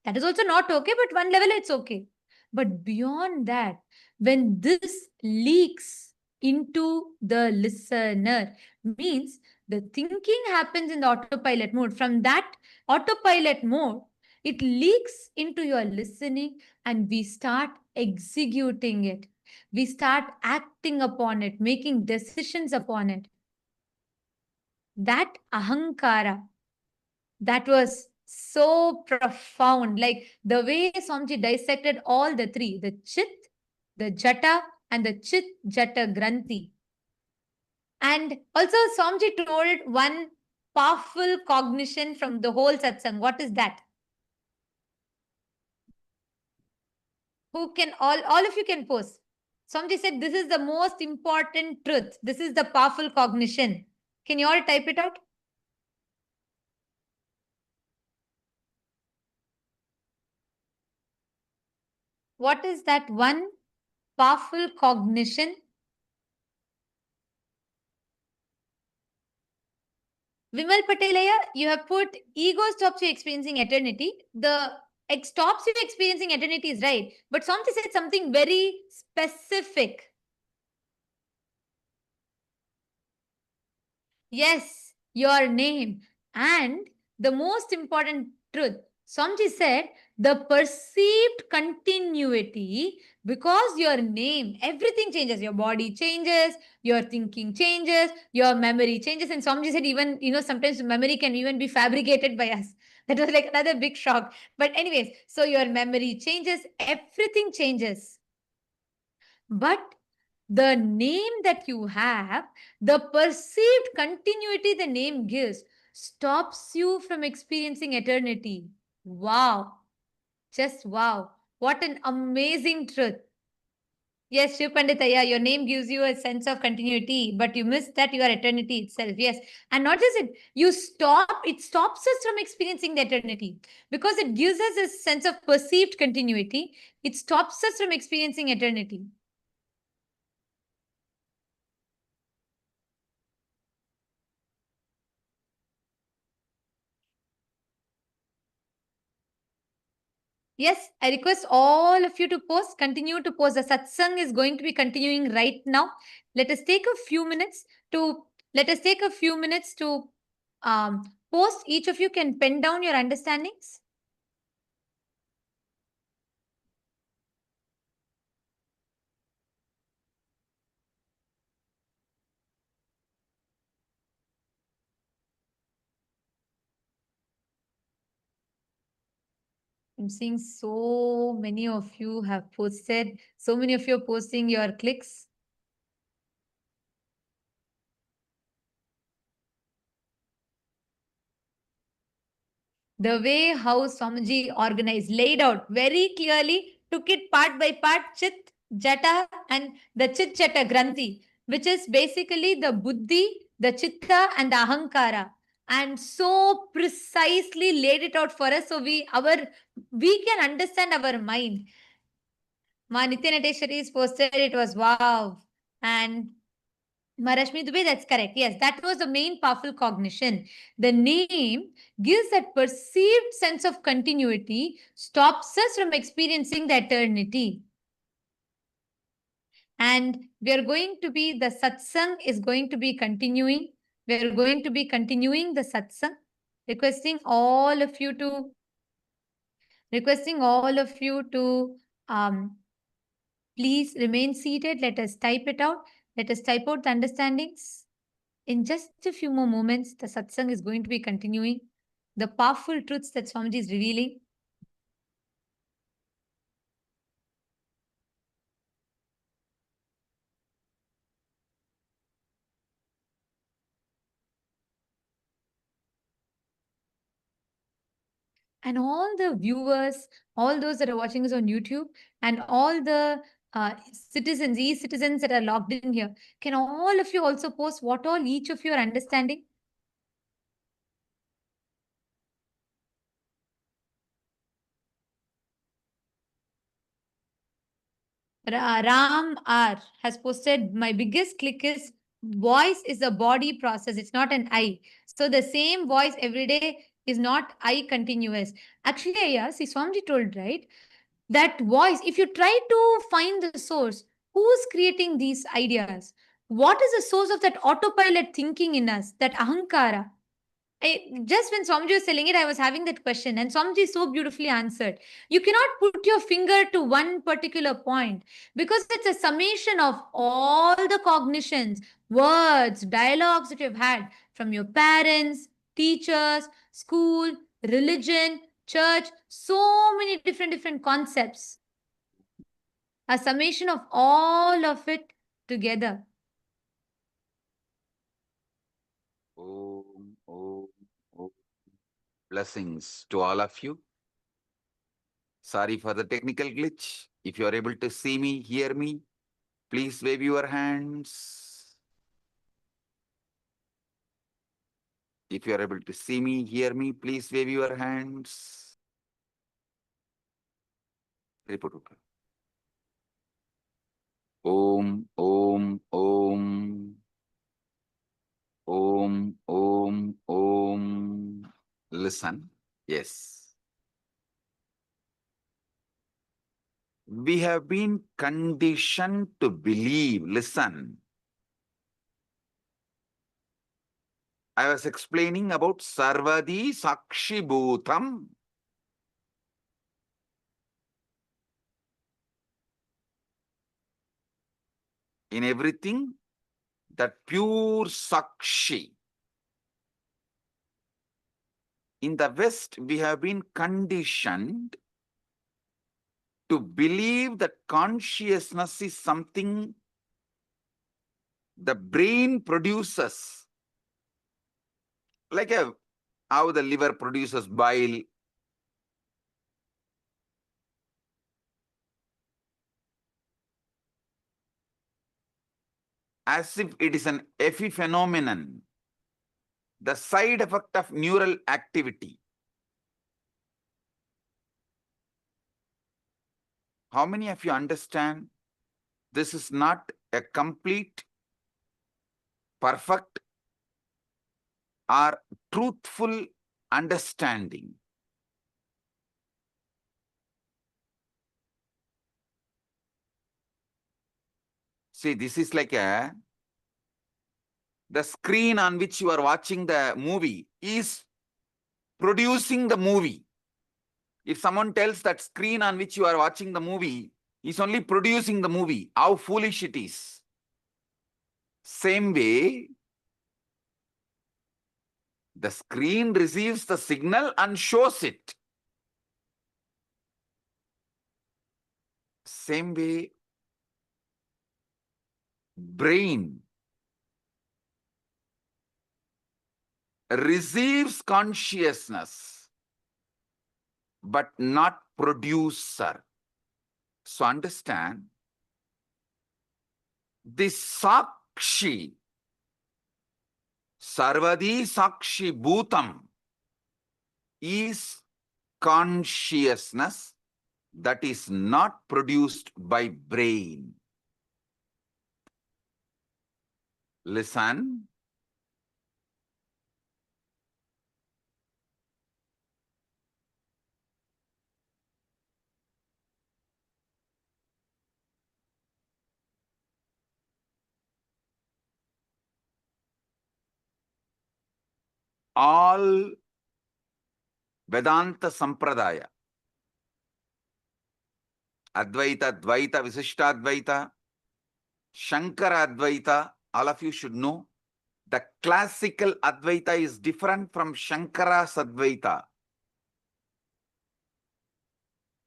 That is also not okay, but one level it's okay. But beyond that, when this leaks into the listener, means the thinking happens in the autopilot mode. From that autopilot mode, it leaks into your listening and we start executing it. We start acting upon it, making decisions upon it. That ahankara, that was so profound. Like the way Swamiji dissected all the three, the Chit, the Jata, and the Chit Jata Granthi. And also Swamiji told one powerful cognition from the whole satsang. What is that? Who can, all of you can post. Swamiji said, this is the most important truth. This is the powerful cognition. Can you all type it out? What is that one powerful cognition? Vimal Patelaya, you have put ego stops you experiencing eternity. The stops you experiencing eternity is right. But Swamiji said something very specific. Yes, your name. And the most important truth, Swamiji said, the perceived continuity, because your name, everything changes. Your body changes, your thinking changes, your memory changes. And Swamiji said even, sometimes memory can even be fabricated by us. That was like another big shock. But anyways, so your memory changes, everything changes. But the name that you have, the perceived continuity the name gives, stops you from experiencing eternity. Wow. Just wow. What an amazing truth. Yes, Shiv Panditaya, your name gives you a sense of continuity, but you miss that you are eternity itself. Yes. And not just it, it stops us from experiencing the eternity because it gives us a sense of perceived continuity. It stops us from experiencing eternity. Yes, I request all of you to post, continue to post. The satsang is going to be continuing right now. Let us take a few minutes to post. Each of you can pen down your understandings. I'm seeing so many of you have posted. So many of you are posting your clicks. The way how Swamiji organized, laid out very clearly, took it part by part, Chit, Jata, and the Chit Jata Granthi, which is basically the Buddhi, the Chitta, and the Ahankara. And so precisely laid it out for us so we can understand our mind. Ma Nityanateshwari's posted, it was wow. And Marashmi Dubey, that's correct. Yes, that was the main powerful cognition. The name gives that perceived sense of continuity, stops us from experiencing the eternity. And we are going to be, the satsang is going to be continuing. We are going to be continuing the satsang, requesting all of you to please remain seated. Let us type it out. Let us type out the understandings. In just a few more moments, the satsang is going to be continuing. The powerful truths that Swamiji is revealing. And all the viewers, all those that are watching us on YouTube, and all the citizens, e-citizens that are logged in here, can all of you also post what all each of you are understanding? Ram R has posted, my biggest click is voice is a body process. It's not an I. So the same voice every day is not I continuous. Actually, yeah, see, Swamiji told, right? That voice, if you try to find the source, who's creating these ideas? What is the source of that autopilot thinking in us, that ahankara? Just when Swamiji was telling it, I was having that question, and Swamiji so beautifully answered. You cannot put your finger to one particular point because it's a summation of all the cognitions, words, dialogues that you've had from your parents, teachers, school, religion, church, so many different concepts. A summation of all of it together. Om, om, om. Blessings to all of you. Sorry for the technical glitch. If you are able to see me, hear me, please wave your hands. If you are able to see me, hear me, please wave your hands. Report. Om, om, om. Om, om, om. Listen. Yes. We have been conditioned to believe. Listen. I was explaining about Sarvadi Sakshi Bhutam. In everything, that pure Sakshi. In the West, we have been conditioned to believe that consciousness is something the brain produces. Like how the liver produces bile. As if it is an epiphenomenon, the side effect of neural activity. How many of you understand this is not a complete, perfect, or truthful understanding? See, this is like the screen on which you are watching the movie is producing the movie. If someone tells that screen on which you are watching the movie is only producing the movie, how foolish it is. Same way, the screen receives the signal and shows it. Same way, brain receives consciousness, but not producer. So understand, this Sakshi, Sarvadi Sakshi Bhutam, is consciousness that is not produced by brain. Listen. All Vedanta Sampradaya, Advaita, Dvaita, Visishtadvaita, Shankara Advaita, all of you should know, the classical Advaita is different from Shankara's Advaita.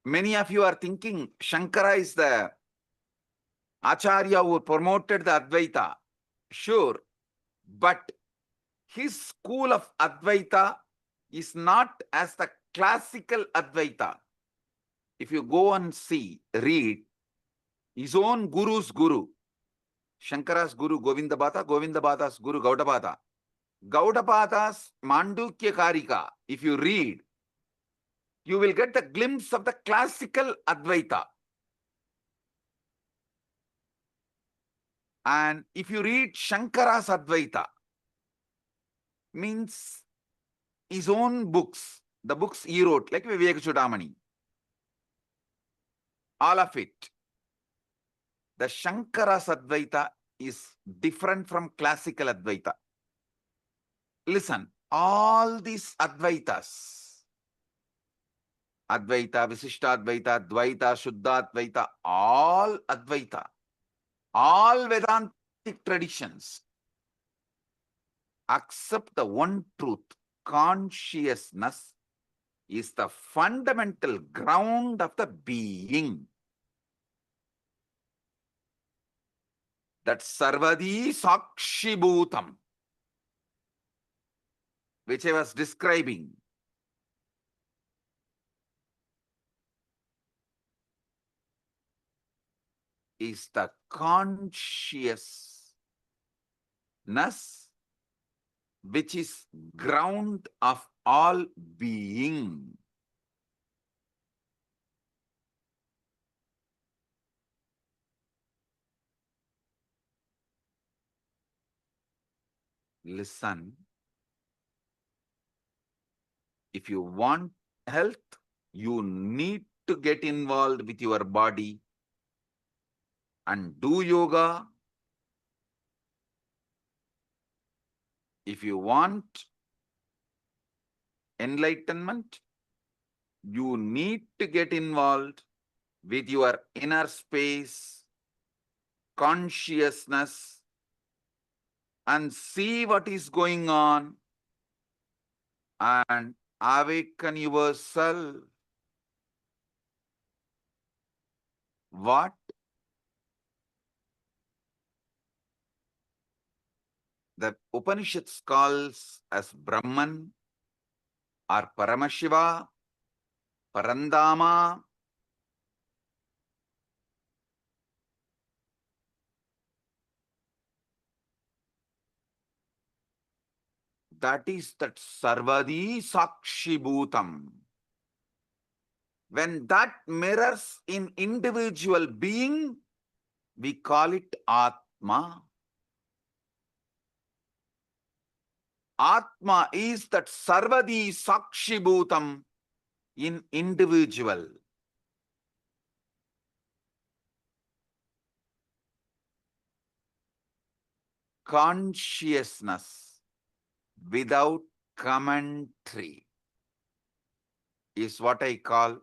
Many of you are thinking Shankara is the Acharya who promoted the Advaita. Sure, but his school of Advaita is not as the classical Advaita. If you go and see, read, his own guru's guru, Shankara's guru Govindabhata, Govindabhata's guru Gaudabhata. Gaudabhata's Mandukya Karika, if you read, you will get the glimpse of the classical Advaita. And if you read Shankara's Advaita, means his own books, the books he wrote, like Vivek Chudamani, all of it. The Shankara's Advaita is different from classical Advaita. Listen, all these Advaitas, Advaita, Visishtadvaita, Dvaita, Shuddhadvaita, all Advaita, all Vedantic traditions accept the one truth. Consciousness is the fundamental ground of the being. That Sarvadi Sakshi Bhutam, which I was describing, is the consciousness which is ground of all being. Listen, if you want health, you need to get involved with your body and do yoga. If you want enlightenment, you need to get involved with your inner space, consciousness, and see what is going on and awaken yourself. What? The Upanishads calls as Brahman or Paramashiva, Parandama. That is that Sarvadi Sakshi Bhutam. When that mirrors in individual being, we call it Atma. Atma is that Sarvadi Sakshi Bhutam in individual. Consciousness without commentary is what I call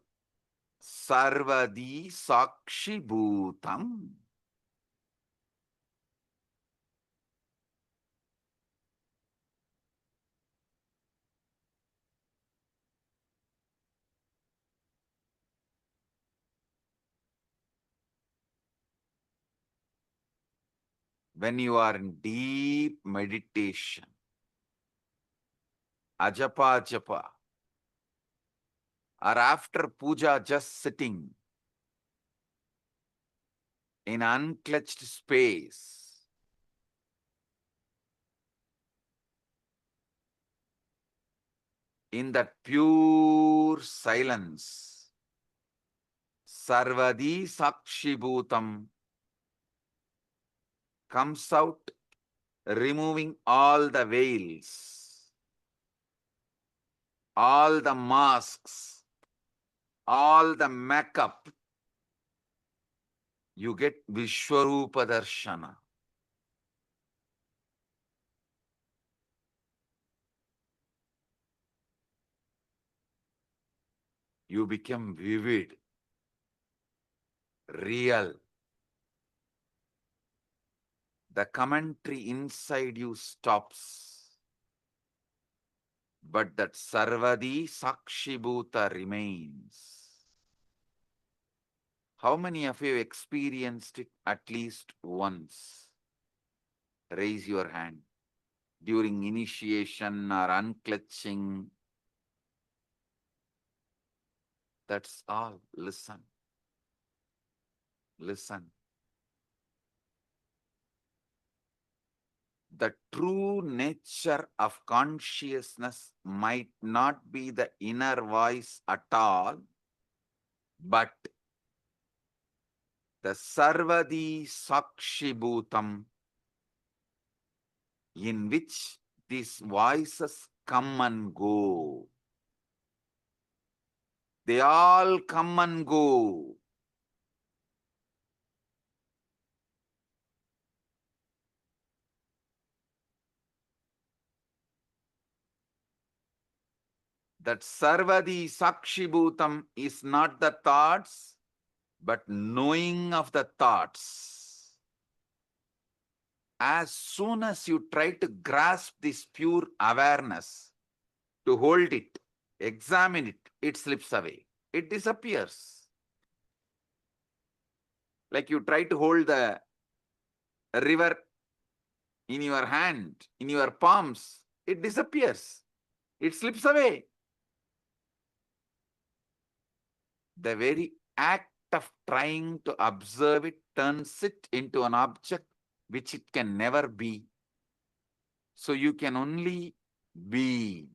Sarvadi Sakshi Bhutam. when you are in deep meditation, ajapa japa, or after puja just sitting in unclutched space, in that pure silence, sarvadi sakshibhutam comes out, removing all the veils, all the masks, all the makeup. You get Vishwarupa Darshana. You become vivid, real. The commentary inside you stops, but that Sarvadi Sakshibhuta remains. How many of you experienced it at least once? Raise your hand. During initiation or unclutching. That's all. Listen. Listen. The true nature of consciousness might not be the inner voice at all, but the Sarvadi Sakshibhutam, in which these voices come and go. They all come and go. That Sarvadi Sakshibhutam is not the thoughts, but knowing of the thoughts. As soon as you try to grasp this pure awareness, to hold it, examine it, it slips away. It disappears. Like you try to hold the river in your hand, in your palms, it disappears. It slips away. The very act of trying to observe it turns it into an object which it can never be. So you can only be.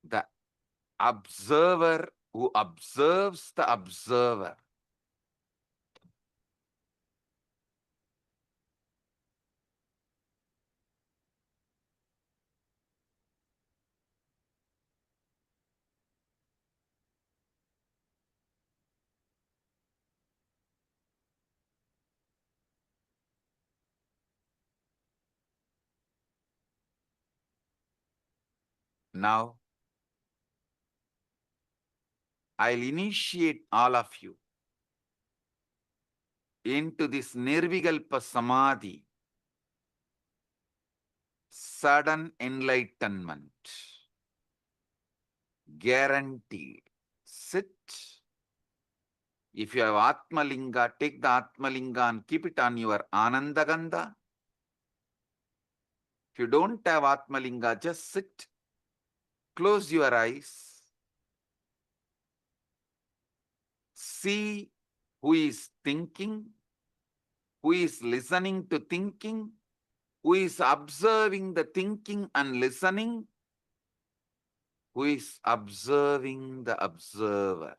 The observer who observes the observer. Now, I'll initiate all of you into this Nirvikalpa Samadhi, sudden enlightenment, guaranteed. Sit. If you have Atmalinga, take the Atmalinga and keep it on your Anandagandha. If you don't have Atmalinga, just sit. Close your eyes. See who is thinking, who is listening to thinking, who is observing the thinking and listening, who is observing the observer.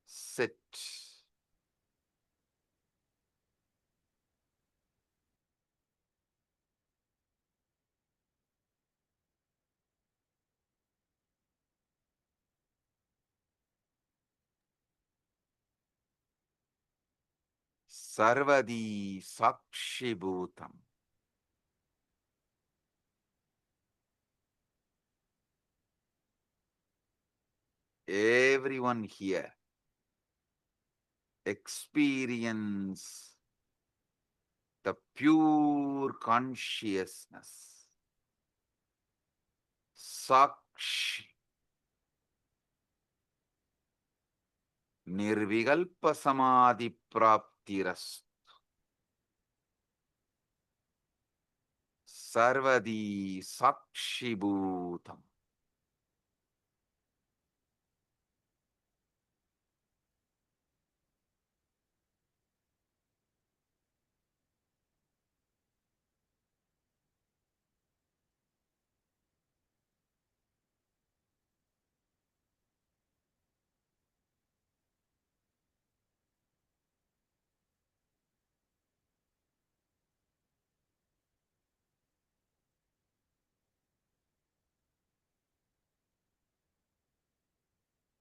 Sit. Sarvadi Sakshibhutam. Everyone here experience the pure consciousness. Sakshi. Nirvikalpa samadhi praptiras. Sarvadi sakshibhutam.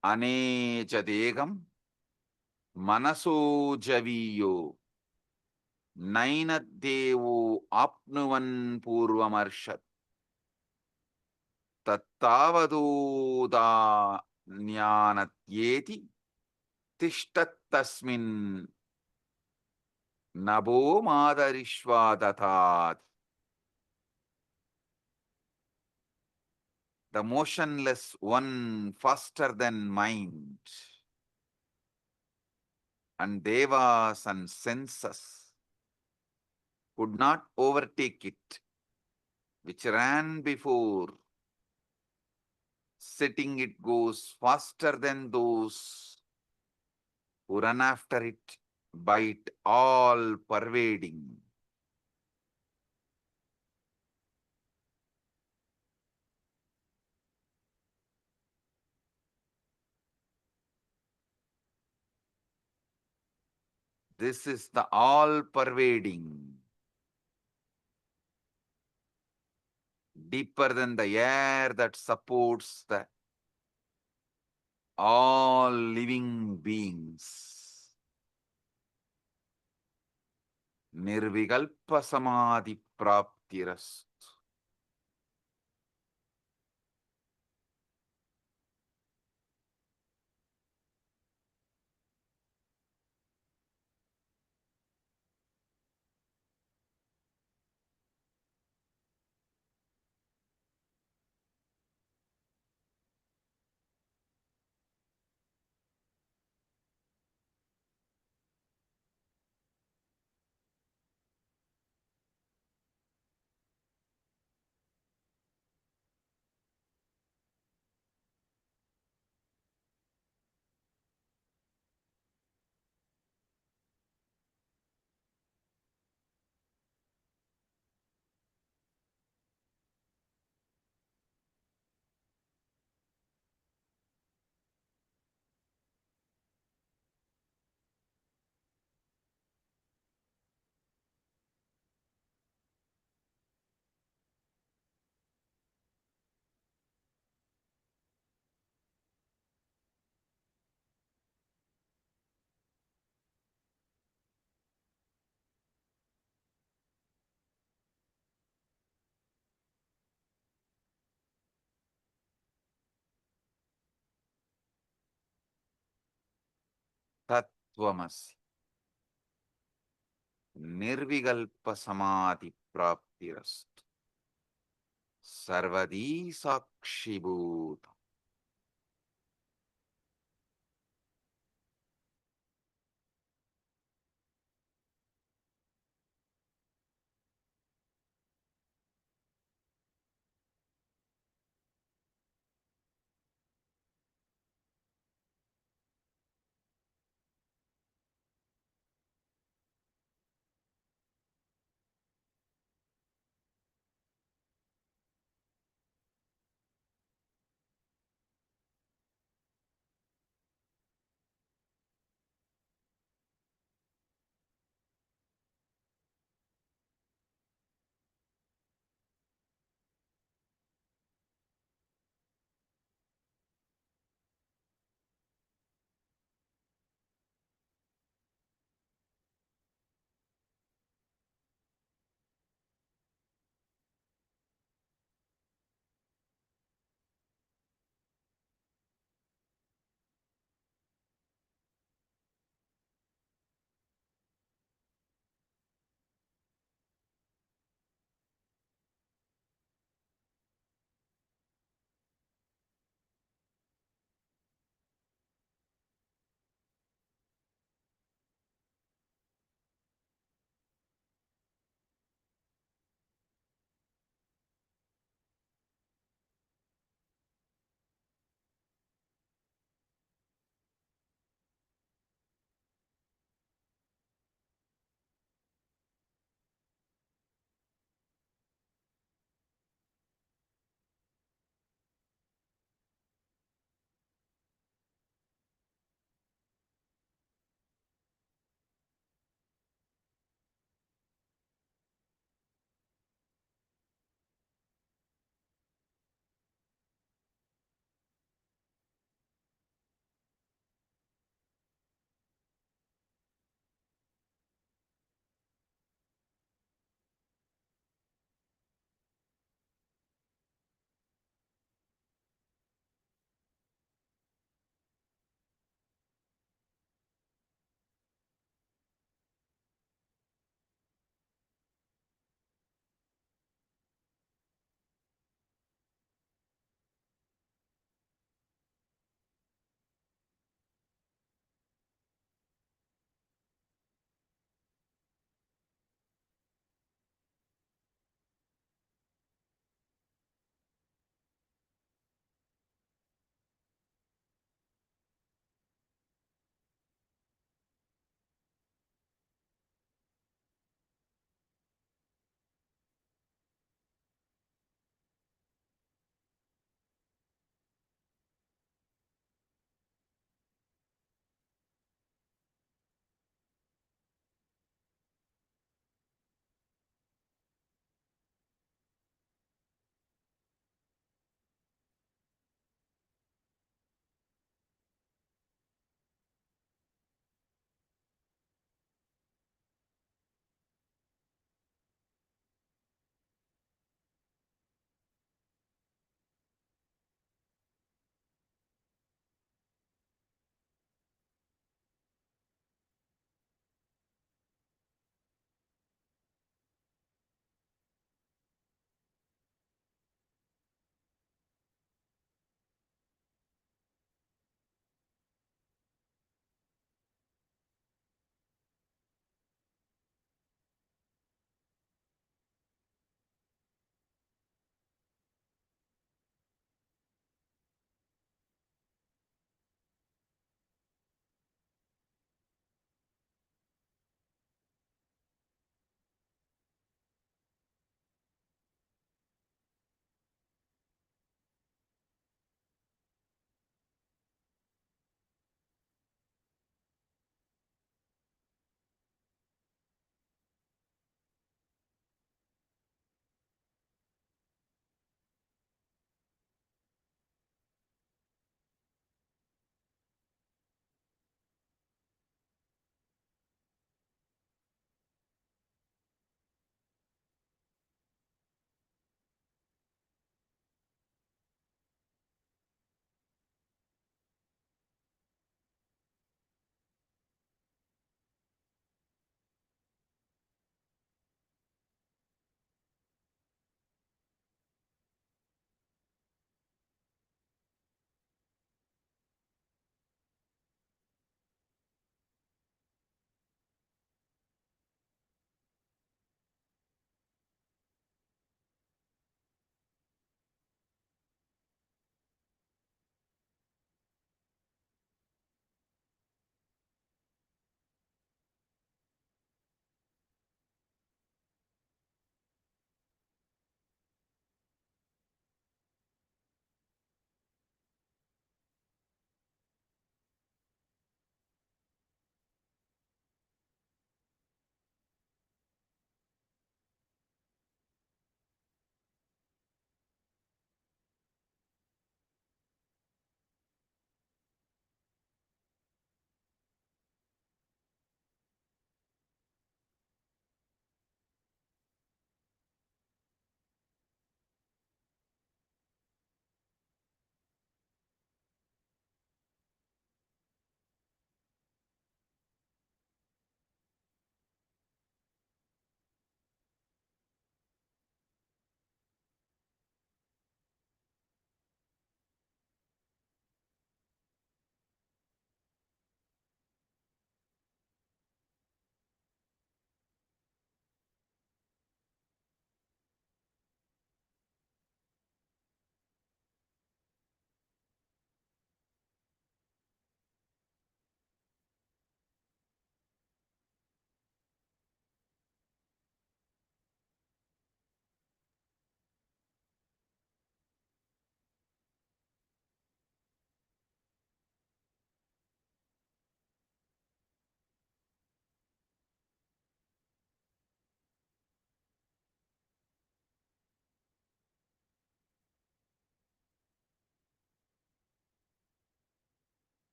Anecha degam manaso javiyo nainadevo apnuvan purvamarshat tattavadoda jnanatyeti tishtattasmin nabo madarishvadatat. The motionless one faster than mind and devas and senses could not overtake it, which ran before. Setting it goes faster than those who run after it, by it all pervading. This is the all pervading, deeper than the air that supports the all living beings. Nirvikalpa samadhi praptiras. Tattvamasi. Nirvikalpa samadhi praptiras. Sarvadi sakshibhutam.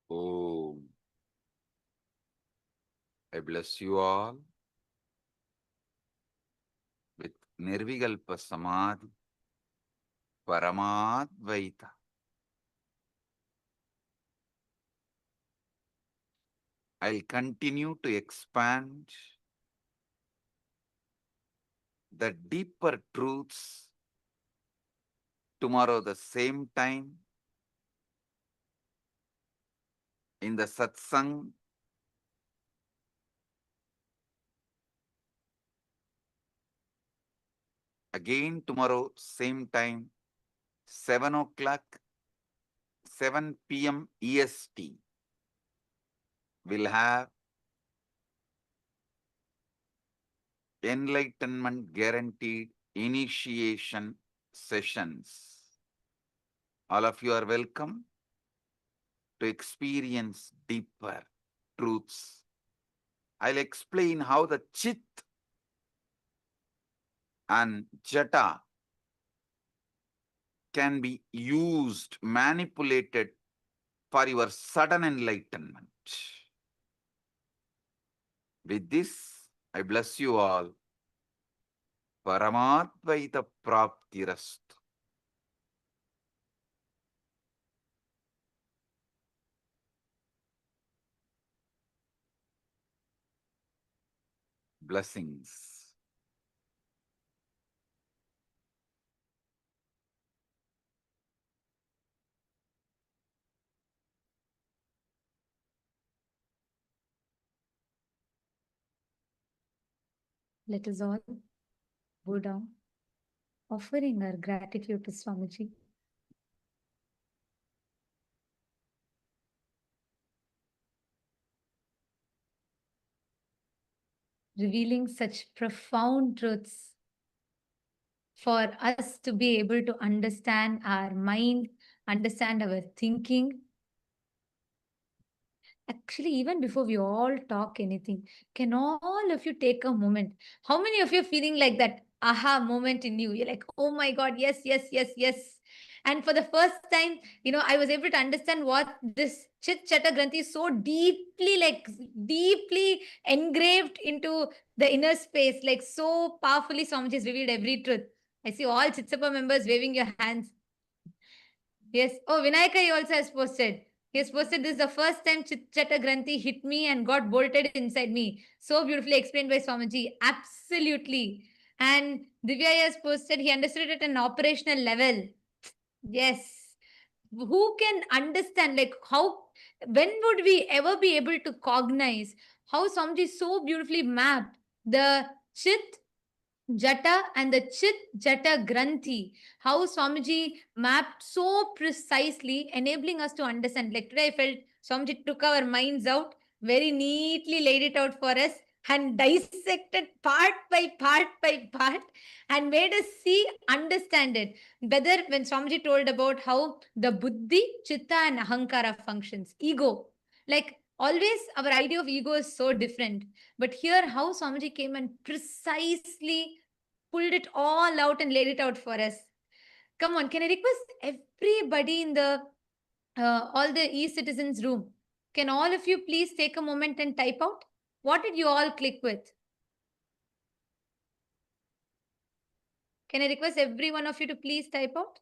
Om. I bless you all with Nirvikalpa Samadhi, Paramadvaita. I'll continue to expand the deeper truths tomorrow the same time in the satsang. Again tomorrow same time, 7 o'clock, 7 p.m. EST. We'll have enlightenment guaranteed initiation sessions. All of you are welcome to experience deeper truths. I'll explain how the Chit and Jata can be used, manipulated for your sudden enlightenment. With this, I bless you all. Paramadvaita Praptirastu. Blessings. Let us all bow down, offering our gratitude to Swamiji. Revealing such profound truths for us to be able to understand our mind, understand our thinking. Actually, even before we all talk anything, can all of you take a moment? How many of you are feeling like that aha moment in you? You're like, oh my God, yes, yes, yes, yes. And for the first time, I was able to understand what this Chit Chata Granthi is so deeply engraved into the inner space, like so powerfully Swamiji has revealed every truth. I see all Chitsapa members waving your hands. Yes. Oh, Vinayaka he also has posted. He has posted, this is the first time Chit-Chata Granthi hit me and got bolted inside me. So beautifully explained by Swamiji. Absolutely. And Divya has posted, he understood it at an operational level. Yes. Who can understand, like, when would we ever be able to cognize how Swamiji so beautifully mapped the Chit, Jata and the Chit Jata Granthi, how Swamiji mapped so precisely, enabling us to understand. Like today, I felt Swamiji took our minds out, very neatly laid it out for us, and dissected part by part, and made us see, understand it. Whether when Swamiji told about how the Buddhi, Chitta, and Ahankara functions, ego, like always, our idea of ego is so different. But here, how Swamiji came and precisely pulled it all out and laid it out for us. Come on, can I request everybody in the all the e-citizens room? Can all of you please take a moment and type out? What did you all click with? Can I request every one of you to please type out?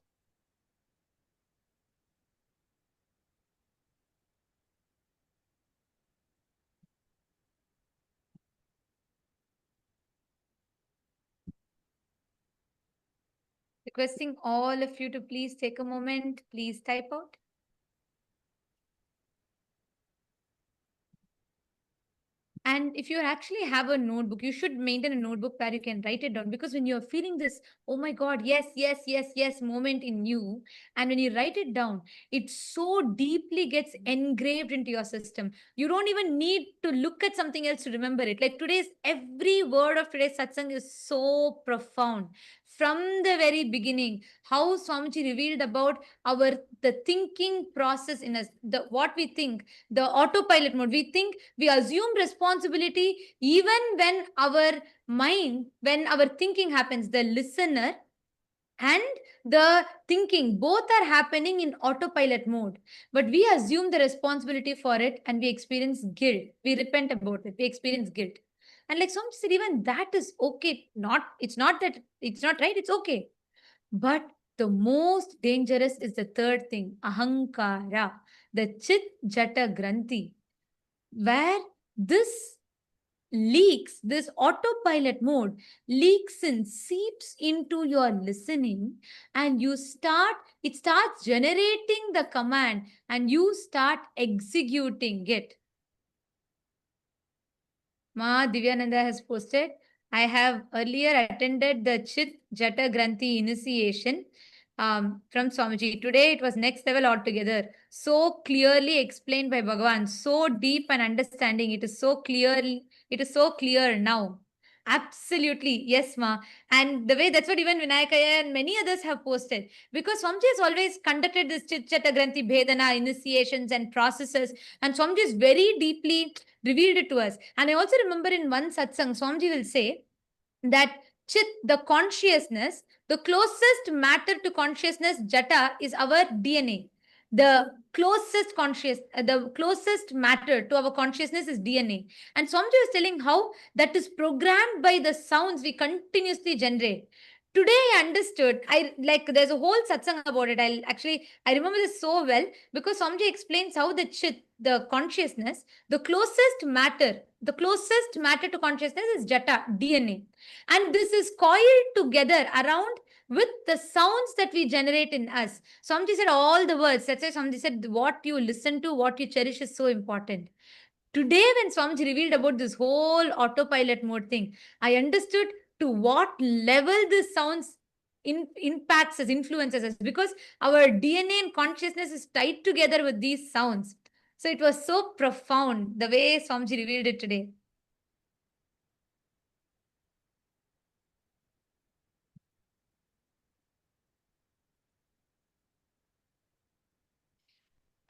Requesting all of you to please take a moment, please type out. And if you actually have a notebook, you should maintain a notebook where you can write it down, because when you're feeling this, oh my God, yes, yes, yes, yes moment in you, and when you write it down, it so deeply gets engraved into your system. You don't even need to look at something else to remember it. Like every word of today's satsang is so profound. From the very beginning, how Swamiji revealed about the thinking process in us, what we think, the autopilot mode. We think, we assume responsibility even when our mind, when our thinking happens. The listener and the thinking, both are happening in autopilot mode. But we assume the responsibility for it and we experience guilt. We repent about it. We experience guilt. And like some said, even that is okay. It's not that it's not right, it's okay. But the most dangerous is the third thing, ahankara, the chit jata granthi, where this leaks, this autopilot mode leaks and seeps into your listening, and it starts generating the command and you start executing it. Ma Divyananda has posted, I have earlier attended the Chit Jata Granthi initiation from Swamiji. Today it was next level altogether. So clearly explained by Bhagavan. So deep and understanding. It is so clear now. Absolutely. Yes, Ma. And the way that's what even Vinayakaya and many others have posted. Because Swamiji has always conducted this Chit Jata Granthi Bhedana initiations and processes. And Swamiji is very deeply revealed it to us. And I also remember in one satsang, Swamiji will say that Chit, the consciousness, the closest matter to consciousness, Jata, is our DNA. The closest matter to our consciousness is DNA. And Swamiji was telling how that is programmed by the sounds we continuously generate. Today I understood, there's a whole satsang about it. I remember this so well because Swamiji explains how the Chit, the consciousness, the closest matter to consciousness is Jata, DNA. And this is coiled together around with the sounds that we generate in us. Swamiji said all the words. That's why Swamiji said what you listen to, what you cherish is so important. Today, when Swamiji revealed about this whole autopilot mode thing, I understood to what level this sounds impacts us, influences us, because our DNA and consciousness is tied together with these sounds. So it was so profound the way Swamiji revealed it today.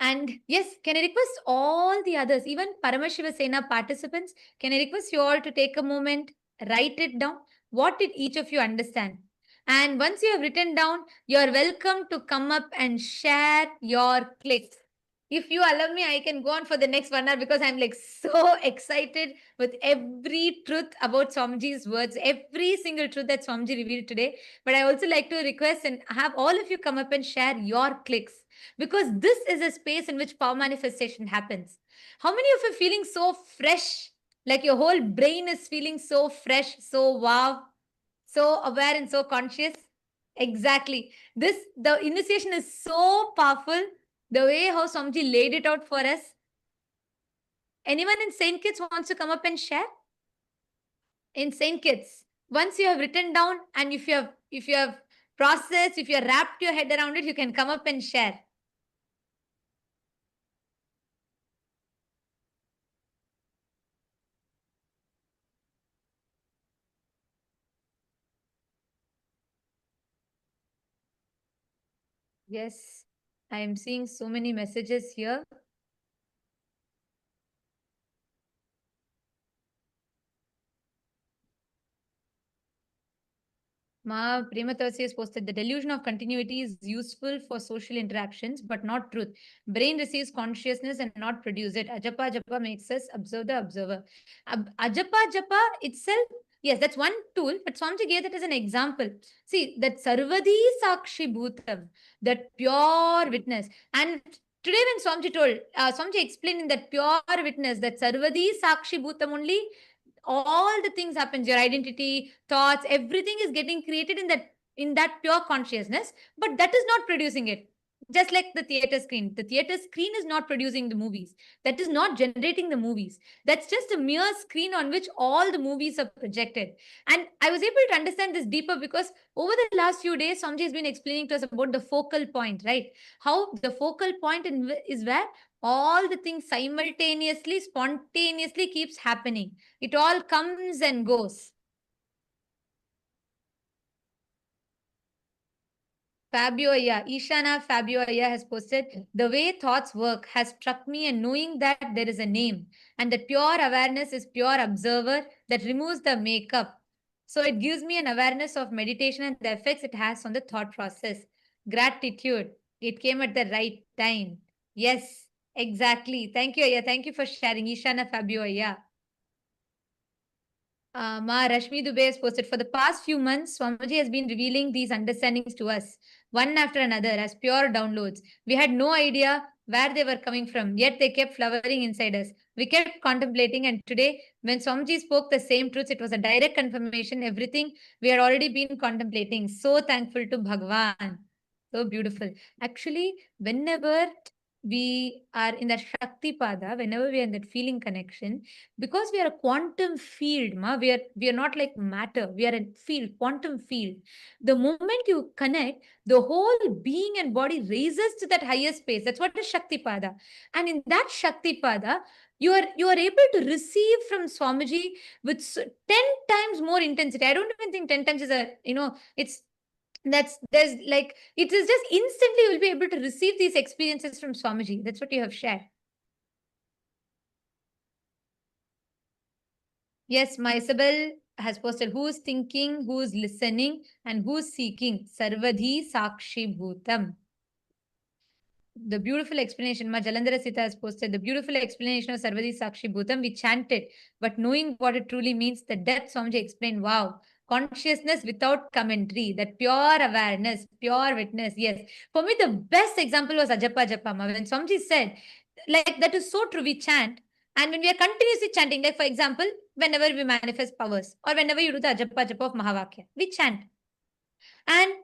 And yes, can I request all the others, even Paramashiva Sena participants, can I request you all to take a moment, write it down? What did each of you understand? And once you have written down, you're welcome to come up and share your clicks. If you allow me, I can go on for the next 1 hour because I'm like so excited with every truth about Swamiji's words, every single truth that Swamiji revealed today. But I also like to request and have all of you come up and share your clicks, because this is a space in which power manifestation happens. How many of you are feeling so fresh? Like your whole brain is feeling so fresh, so wow, so aware and so conscious? Exactly. The initiation is so powerful. The way how Swamiji laid it out for us. Anyone in Saint Kitts wants to come up and share? In Saint Kitts, once you have written down and if you have processed, if you have wrapped your head around it, you can come up and share. Yes, I am seeing so many messages here. Ma Prematasi has posted, the delusion of continuity is useful for social interactions, but not truth. Brain receives consciousness and not produce it. Ajapa Japa makes us observe the observer. Ajapa Japa itself, yes, that's one tool, but Swamiji gave that as an example. See, that Sarvadi Sakshi Bhutam, that pure witness. And today when Swamiji told, Swamiji explained in that pure witness, that Sarvadi Sakshi Bhutam only, all the things happens, your identity, thoughts, everything is getting created in that pure consciousness, but that is not producing it. Just like the theater screen is not producing the movies, that is not generating the movies, that's just a mere screen on which all the movies are projected. And I was able to understand this deeper because over the last few days Swamiji has been explaining to us about the focal point, right? How the focal point is where all the things simultaneously, spontaneously keeps happening. It all comes and goes. Fabio Aya, Ishana Fabio Aya has posted, the way thoughts work has struck me, and knowing that there is a name and that pure awareness is pure observer that removes the makeup. So it gives me an awareness of meditation and the effects it has on the thought process. Gratitude. It came at the right time. Yes, exactly. Thank you, Aya. Thank you for sharing. Ishana Fabio, Aya. Ma Rashmi Dubey has posted, for the past few months, Swamiji has been revealing these understandings to us, one after another, as pure downloads. We had no idea where they were coming from, yet they kept flowering inside us. We kept contemplating, and today, when Swamiji spoke the same truths, it was a direct confirmation, everything we had already been contemplating. So thankful to Bhagavan. So beautiful. Actually, whenever we are in that Shakti Pada, whenever we are in that feeling connection, because we are a quantum field, we are not like matter, we are a field, quantum field. The moment you connect, the whole being and body raises to that higher space. That's what is Shakti Pada. And in that Shakti Pada, you are able to receive from Swamiji with 10 times more intensity. I don't even think 10 times is it's there's like, it is just instantly you'll be able to receive these experiences from Swamiji. That's what you have shared. Yes, my Isabel has posted, who's thinking, who's listening, and who's seeking. Sarvadhi Sakshi Bhutam. The beautiful explanation, Ma Jalandhara Sita has posted, the beautiful explanation of Sarvadhi Sakshi Bhutam. We chanted, but knowing what it truly means, the depth Swamiji explained, wow. Consciousness without commentary, that pure awareness, pure witness. Yes. For me, the best example was Ajapa Japama. When Swamiji said, like, that is so true, we chant. And when we are continuously chanting, like for example, whenever we manifest powers or whenever you do the Ajapa Japa of Mahavakya, we chant. And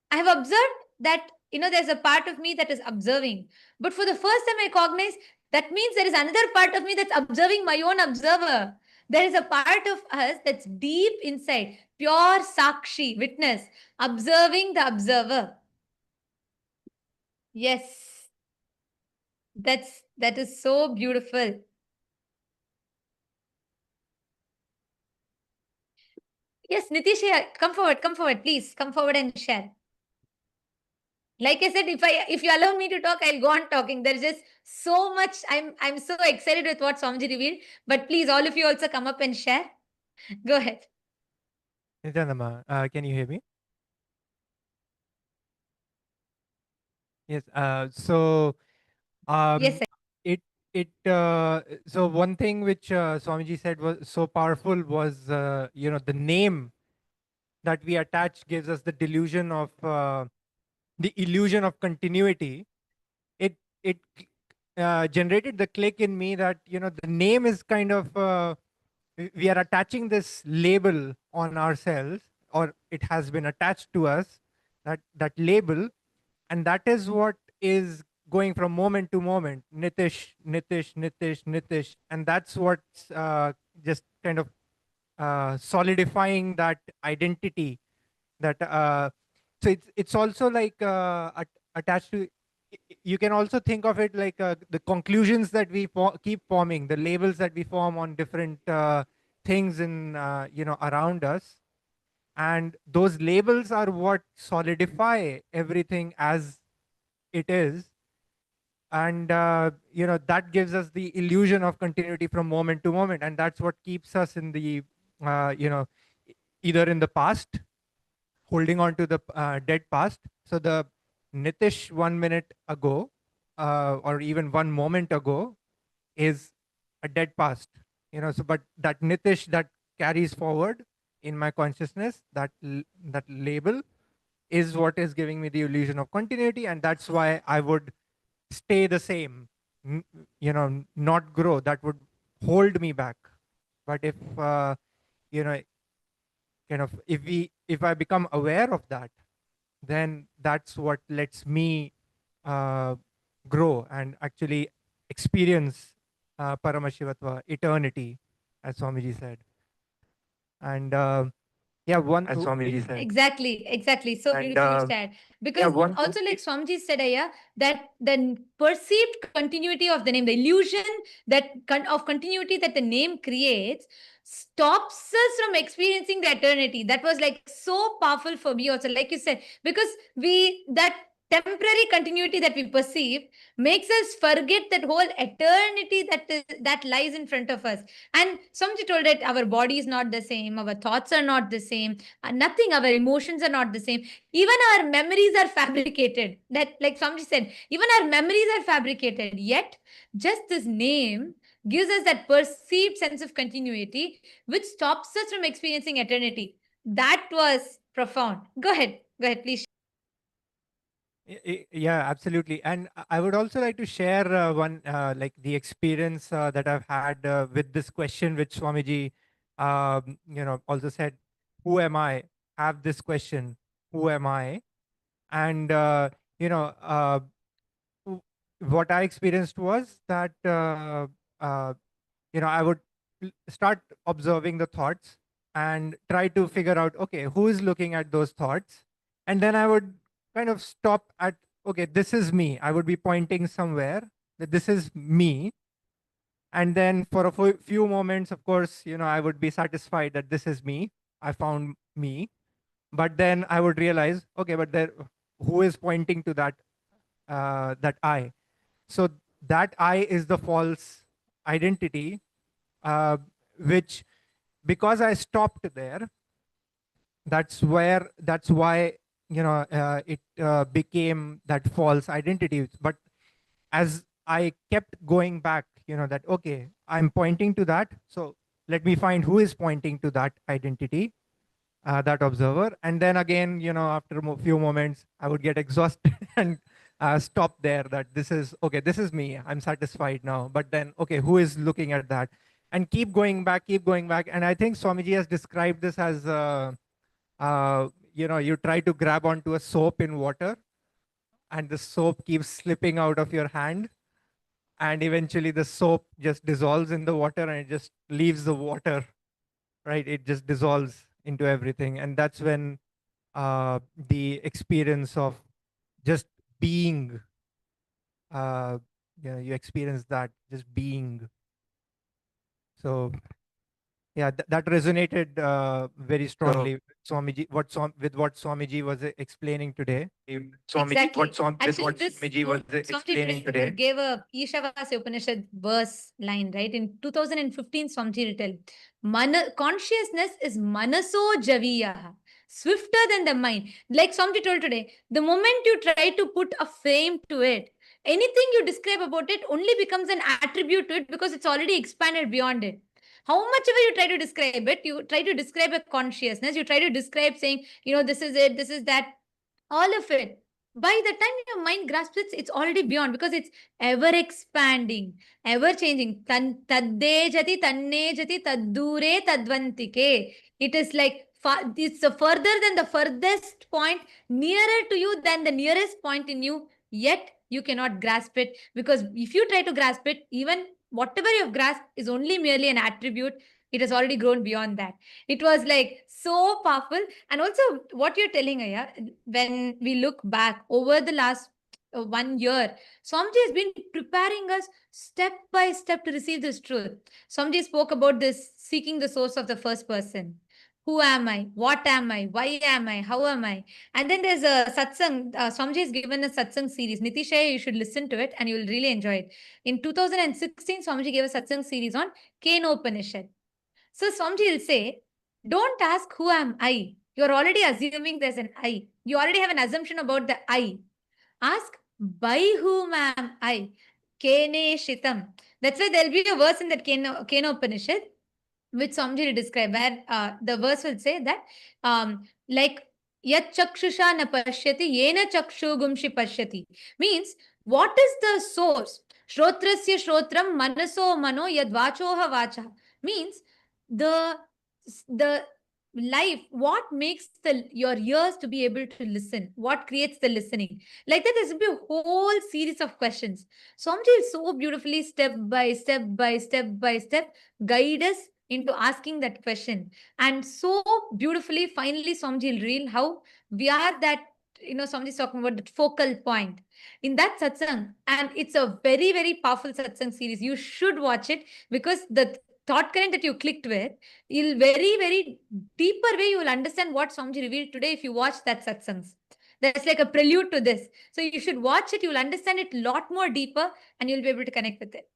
I have observed that, there's a part of me that is observing. But for the first time, I cognize that means there is another part of me that's observing my own observer. There is a part of us that's deep inside, pure Sakshi, witness, observing the observer. Yes, that is so beautiful. Yes, Nitish, come forward, please. Come forward and share. Like I said, if you allow me to talk, I'll go on talking. There's just so much. I'm so excited with what Swamiji revealed. But please, all of you also come up and share. Go ahead. Nityananda, can you hear me? Yes. Yes, sir. So one thing which Swamiji said was so powerful was the name that we attach gives us the delusion of the illusion of continuity. It generated the click in me that the name is kind of we are attaching this label on ourselves, or it has been attached to us, that label, and that is what is going from moment to moment, Nitish, Nitish, Nitish, Nitish, and that's what's just kind of solidifying that identity. That so it's also like attached to. You can also think of it like the conclusions that we keep forming, the labels that we form on different things in around us, and those labels are what solidify everything as it is. And that gives us the illusion of continuity from moment to moment, and that's what keeps us in the either in the past, holding on to the dead past. So the Nitish 1 minute ago, or even 1 moment ago, is a dead past. So but that Nitish that carries forward in my consciousness, that label is what is giving me the illusion of continuity, and that's why I would stay the same, not grow. That would hold me back. But if kind of if I become aware of that, then that's what lets me grow and actually experience Paramashivatva, eternity, as Swamiji said. And as Swamiji said. Exactly. So beautifully said. Because also, like Swamiji said, that the perceived continuity of the name, the illusion of continuity that the name creates, stops us from experiencing the eternity. That was like so powerful for me also, like you said, because temporary continuity that we perceive makes us forget that whole eternity that lies in front of us. And Swamiji told that our body is not the same, our thoughts are not the same, nothing, our emotions are not the same. Even our memories are fabricated. That, like Swamiji said, even our memories are fabricated. Yet, just this name gives us that perceived sense of continuity, which stops us from experiencing eternity. That was profound. Go ahead, please. Yeah, absolutely. And I would also like to share one, like the experience that I've had with this question, which Swamiji, also said, who am I? Have this question, who am I? And, what I experienced was that, I would start observing the thoughts and try to figure out, okay, who is looking at those thoughts? And then I would kind of stop at, okay, this is me. I would be pointing somewhere that this is me. And then for a few moments, of course, I would be satisfied that this is me. I found me. But then I would realize, okay, but there, who is pointing to that I? So that I is the false identity, which, because I stopped there, that's why it became that false identity. But as I kept going back, that, okay, I'm pointing to that, so let me find who is pointing to that identity, that observer. And then again, after a few moments, I would get exhausted and stop there, that this is, okay, this is me, I'm satisfied now. But then, okay, who is looking at that? And keep going back. And I think Swamiji has described this as, you try to grab onto a soap in water, and the soap keeps slipping out of your hand. And eventually the soap just dissolves in the water and it just leaves the water, right? It just dissolves into everything. And that's when the experience of just being, you experience that, just being. So yeah, that resonated very strongly with Swamiji, what Swamiji was explaining today. Exactly. What Actually, Swamiji was explaining today. gave a Ishavasya Upanishad verse line, right? In 2015, Swamiji written, consciousness is manaso javiya, swifter than the mind. Like Swamiji told today, the moment you try to put a frame to it, anything you describe about it only becomes an attribute to it because it's already expanded beyond it. How much ever you try to describe it, you try to describe a consciousness, you try to describe saying, this is it, this is that, all of it. By the time your mind grasps it, it's already beyond because it's ever expanding, ever changing. Tadde jati, tanne jati, taddure tadvantike. It is like it's further than the furthest point, nearer to you than the nearest point in you, yet you cannot grasp it, because if you try to grasp it, even whatever you've grasped is only merely an attribute. It has already grown beyond that. It was like so powerful. And also what you're telling, Aya, when we look back over the last 1 year, Swamiji has been preparing us step by step to receive this truth. Swamiji spoke about this seeking the source of the first person. Who am I? What am I? Why am I? How am I? And then there's a satsang. Swamiji has given a satsang series. Nitishaya, you should listen to it and you will really enjoy it. In 2016, Swamiji gave a satsang series on Kenopanishad. So Swamiji will say, don't ask who am I. You're already assuming there's an I. You already have an assumption about the I. Ask, by whom am I? Kene Shitam. That's why there'll be a verse in that Kenopanishad, which Swamiji will describe, where the verse will say that, like, Yat chakshusha na pashyati, yena chakshugumshi pashyati. Means, what is the source? Shrotrasya shrotram manaso mano yad vachoha vacha. Means, the life, what makes your ears to be able to listen, what creates the listening. Like that, there's a whole series of questions. Swamiji will so beautifully step by step guide us into asking that question. And so beautifully, finally, Swamiji will reveal how we are that, Swamiji is talking about that focal point in that satsang. And it's a very, very powerful satsang series. You should watch it, because the thought current that you clicked with, you'll very, very deeper way, you will understand what Swamiji revealed today if you watch that satsangs. That's like a prelude to this. So you should watch it. You'll understand it a lot more deeper and you'll be able to connect with it.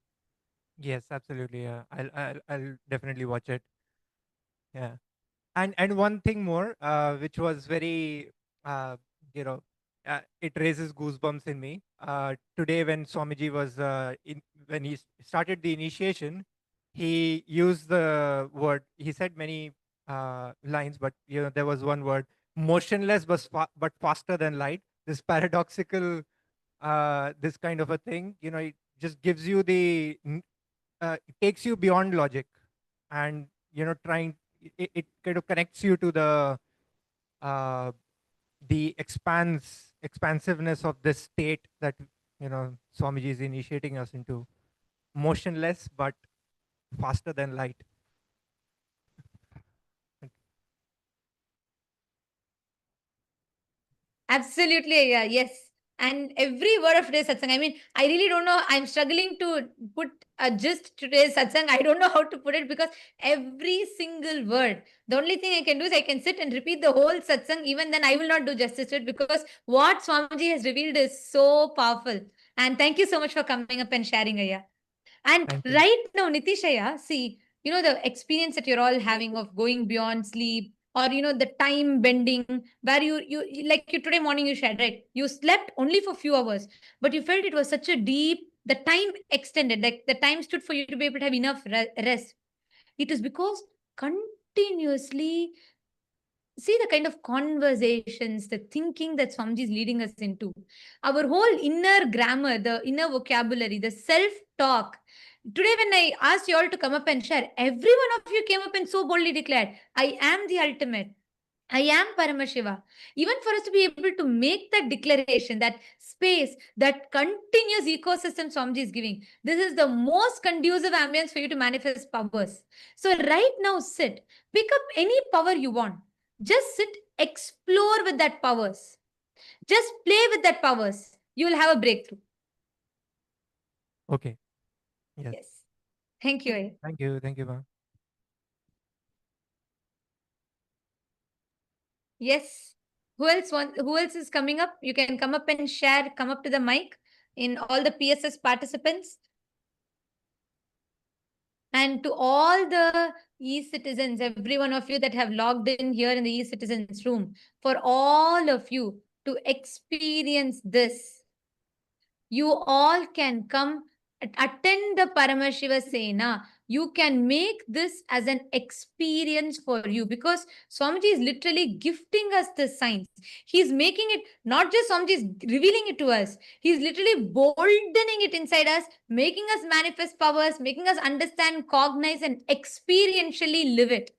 Yes, absolutely. Yeah, I'll definitely watch it. Yeah, and one thing more, which was very, you know, it raises goosebumps in me. Today, when Swamiji was when he started the initiation, he used the word. He said many lines, but there was one word: motionless, but faster than light. This paradoxical, this kind of a thing. It just gives you it takes you beyond logic, and trying it kind of connects you to uh, the expansiveness of this state that Swamiji is initiating us into, motionless but faster than light. Absolutely, yeah, yes. And every word of today's satsang, I mean, I really don't know. I'm struggling to put a gist to today's satsang. I don't know how to put it because every single word, the only thing I can do is I can sit and repeat the whole satsang. Even then, I will not do justice to it because what Swamiji has revealed is so powerful. And thank you so much for coming up and sharing, Aya. And Thank you. right now, Nitishaya, see, the experience that you're all having of going beyond sleep, or the time bending, where you like you today morning you shared, right? You slept only for few hours, but you felt it was such a deep, the time extended, like the time stood for you to be able to have enough rest. It is because continuously see the kind of conversations, the thinking that Swamiji is leading us into. Our whole inner grammar, the inner vocabulary, the self-talk. Today, when I asked you all to come up and share, every one of you came up and so boldly declared, I am the ultimate. I am Paramashiva. Even for us to be able to make that declaration, that space, that continuous ecosystem Swamiji is giving, this is the most conducive ambience for you to manifest powers. So right now, sit, pick up any power you want. Just sit, explore with that powers. Just play with that powers. You will have a breakthrough. Okay. Yes. Yes. Thank you. Thank you. Thank you, ma'am. Yes. Who else is coming up? You can come up and share, come up to the mic in all the PSS participants. And to all the e-citizens, every one of you that have logged in here in the e-citizens room, for all of you to experience this, you all can come attend the Paramashiva Sena. You can make this as an experience for you because Swamiji is literally gifting us the signs. He's making it, not just Swamiji is revealing it to us. He's literally boldening it inside us, making us manifest powers, making us understand, cognize, and experientially live it.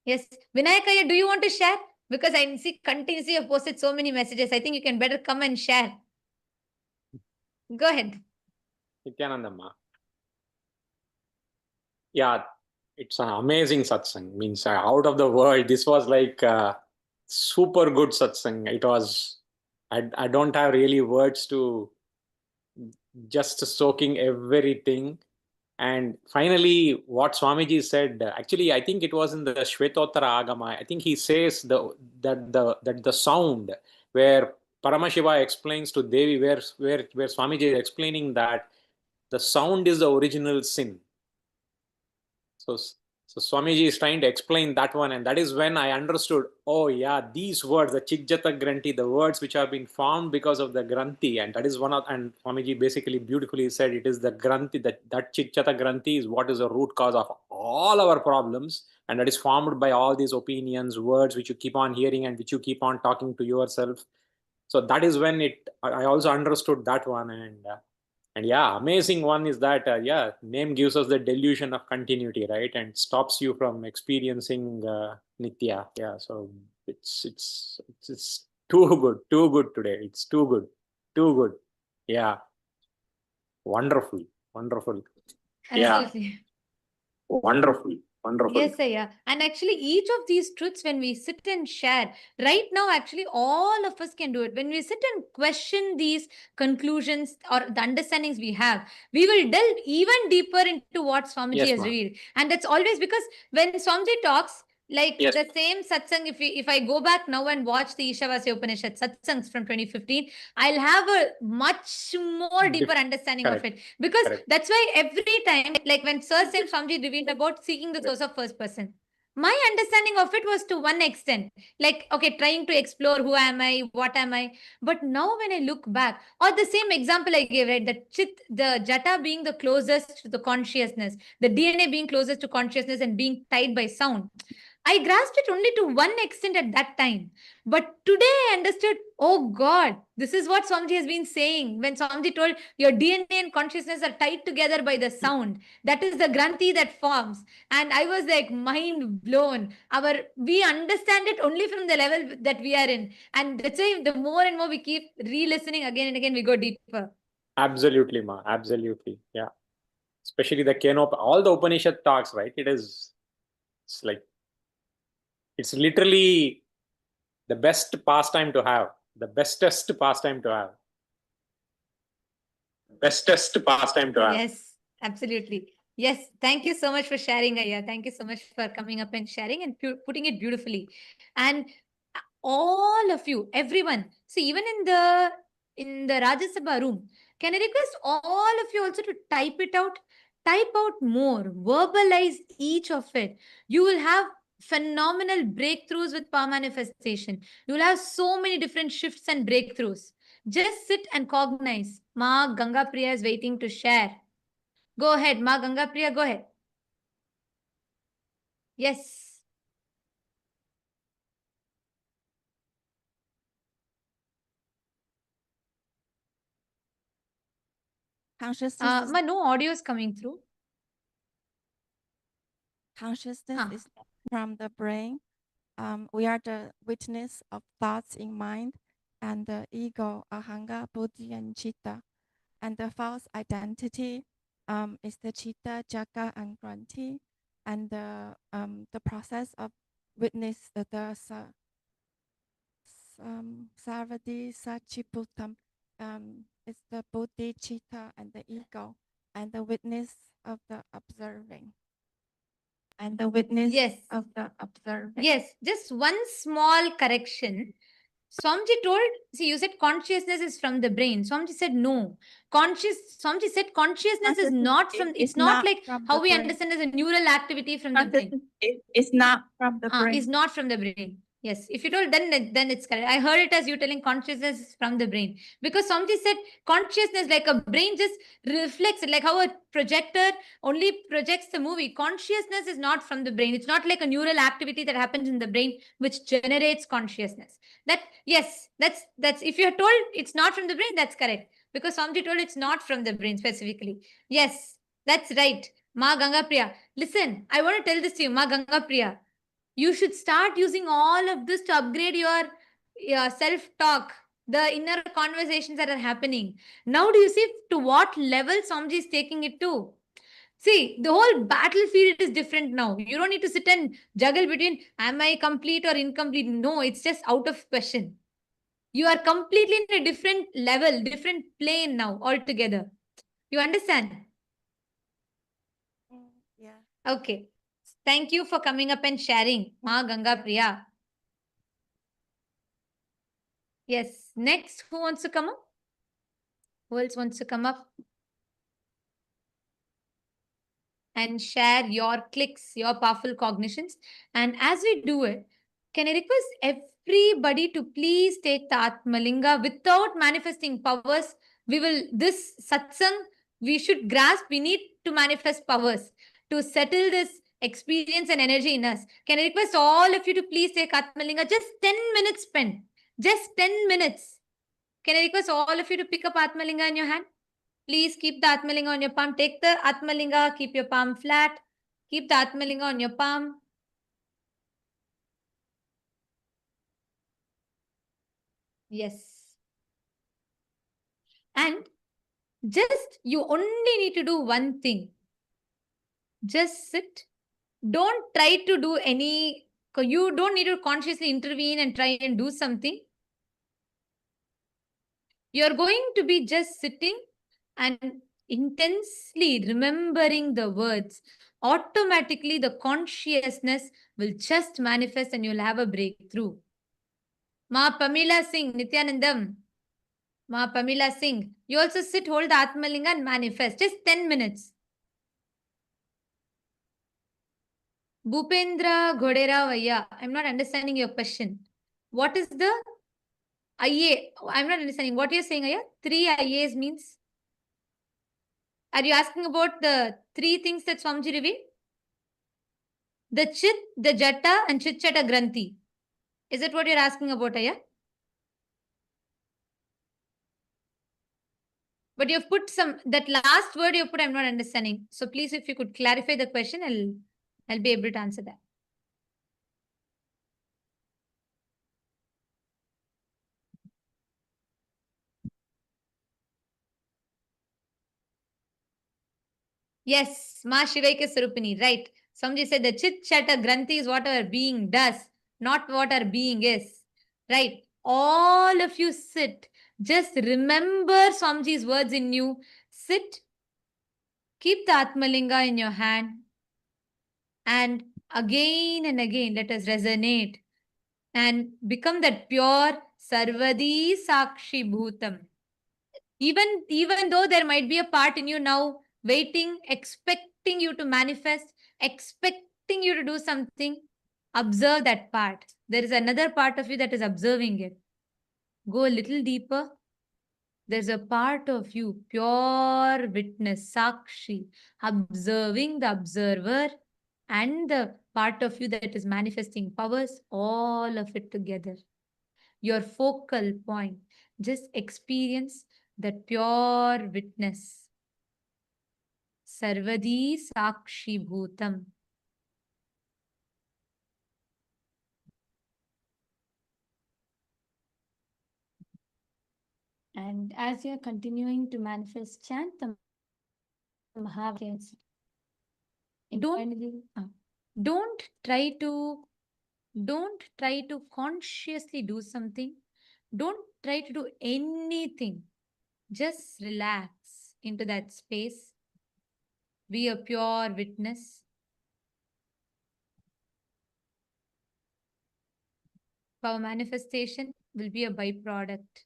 Yes. Vinayakaya, do you want to share? Because I see continuously you've posted so many messages. I think you can better come and share. Go ahead. Nithyanandamma. Yeah, it's an amazing satsang. Means out of the world. This was like super good satsang. It was. I don't have really words to just soaking everything. And finally, what Swamiji said. Actually, I think it was in the Shvetottara Agama. I think he says that the sound where Paramashiva explains to Devi, where Swamiji is explaining that the sound is the original sin. So Swamiji is trying to explain that one, and that is when I understood, oh yeah, these words, the Chikjata Granthi, the words which have been formed because of the Granthi, and that is one of, and Swamiji basically beautifully said it is the Granthi, that Chikjata Granthi is what is the root cause of all our problems, and that is formed by all these opinions, words which you keep on hearing and which you keep on talking to yourself. So that is when I also understood that one, and yeah, amazing one is that yeah, name gives us the delusion of continuity, right, and stops you from experiencing Nitya. Yeah, so it's too good today. It's too good. Yeah, wonderful. Absolutely. Yeah, wonderful. Yes, yeah. And actually, each of these truths, when we sit and share, right now, actually, all of us can do it. When we sit and question these conclusions or the understandings we have, we will delve even deeper into what Swamiji Yes, has ma'am. revealed. And that's always because when Swamiji talks, Like Yes. the same satsang, if I go back now and watch the Ishavasya Upanishad satsangs from 2015, I'll have a much more deeper understanding Correct. of it. Because Correct. that's why every time, like when Sir Saint Swamiji revealed about seeking the source of first person, my understanding of it was to one extent, like, okay, trying to explore who am I, what am I. But now when I look back, or the same example I gave, right, the jata being the closest to the consciousness, the DNA being closest to consciousness and being tied by sound. I grasped it only to one extent at that time. But today I understood, oh God, this is what Swamiji has been saying. When Swamiji told your DNA and consciousness are tied together by the sound, that is the granthi that forms. And I was like mind blown. We understand it only from the level that we are in. And that's why the more and more we keep re-listening again and again, we go deeper. Absolutely, Ma. Absolutely. Yeah. Especially the Kenop, all the Upanishad talks, right? It's like, it's literally the best pastime to have, the bestest pastime to have. Bestest pastime to have. Yes, absolutely. Yes, thank you so much for sharing, Aya. Thank you so much for coming up and sharing and putting it beautifully. And all of you, everyone, see, even in the Rajya Sabha room, can I request all of you also to type it out? Type out more, verbalize each of it. You will have phenomenal breakthroughs with power manifestation. You will have so many different shifts and breakthroughs. Just sit and cognize. Ma Ganga Priya is waiting to share. Go ahead, Ma Ganga Priya, go ahead. Yes. Consciousness, Ma, no audio is coming through. consciousness is from the brain. We are the witness of thoughts in mind and the ego, ahanga, buddhi, and chitta. And the false identity is the chitta, jaga, and granthi. And the process of witness the sarvadi sachiputam is the buddhi, chitta, and the ego, and the witness of the observing. And the witness of the observing. Yes, just one small correction. Swamiji told, see, you said consciousness is from the brain. Swamiji said no. Swamiji said consciousness is not from, it's not like how we understand as a neural activity from the brain. It's not from the brain. It's not from the brain. Yes, if you told, then it's correct. I heard it as you telling consciousness is from the brain. Because Swamiji said consciousness, like a brain just reflects it, like how a projector only projects the movie. Consciousness is not from the brain. It's not like a neural activity that happens in the brain which generates consciousness. That, yes, that's if you're told it's not from the brain, that's correct. Because Swamiji told it's not from the brain specifically. Yes, that's right. Ma Ganga Priya. Listen, I want to tell this to you, Ma Ganga Priya. You should start using all of this to upgrade your self-talk, the inner conversations that are happening. Now do you see to what level Swamiji is taking it to? See, the whole battlefield is different now. You don't need to sit and juggle between am I complete or incomplete. No, it's just out of question. You are completely in a different level, different plane now altogether. You understand? Yeah. Okay. Thank you for coming up and sharing, Ma Ganga Priya. Yes. Next, who wants to come up? Who else wants to come up? And share your clicks, your powerful cognitions. And as we do it, can I request everybody to please take the Atmalinga without manifesting powers? This satsang, we should grasp, we need to manifest powers to settle this experience and energy in us. Can I request all of you to please take Atmalinga? Just 10 minutes spent. Just 10 minutes. Can I request all of you to pick up Atmalinga in your hand? Please keep the Atmalinga on your palm. Take the Atmalinga, keep your palm flat. Keep the Atmalinga on your palm. Yes. And just, you only need to do one thing. Just sit. Don't try to do you don't need to consciously intervene and try and do something. You're going to be just sitting and intensely remembering the words. automatically the consciousness will just manifest and you'll have a breakthrough. Ma Pamila Singh, Nithyanandam. Ma Pamila Singh. You also sit, hold the Atmalinga and manifest. Just 10 minutes. Bhupendra Ghodera Vaya. I'm not understanding your question. What is the IA? I'm not understanding. What you're saying, Aya? 3 IAs means? Are you asking about the 3 things that Swamiji revealed? The Chit, the Jata and Chit Chata Granthi. Is that what you're asking about, Aya? But you've put that last word you put, I'm not understanding. So please, if you could clarify the question, I'll be able to answer that. Yes, Ma Shivaika Sarupini, right. Somebody said the Chit Chata Granthi is what our being does, not what our being is. Right. All of you sit. Just remember Swamiji's words in you. Sit. Keep the Atmalinga in your hand. And again and again, let us resonate and become that pure Sarvadi Sakshi Bhutam. Even though there might be a part in you now waiting, expecting you to manifest, expecting you to do something, observe that part. There is another part of you that is observing it. Go a little deeper. There's a part of you, pure witness, Sakshi, observing the observer and the part of you that is manifesting powers, all of it together. Your focal point. Just experience that pure witness. Sarvadi Sakshi Bhutam. And as you are continuing to manifest, chant the Mahavakans. Don't try to consciously do something. Don't try to do anything. Just relax into that space. Be a pure witness. Our manifestation will be a byproduct.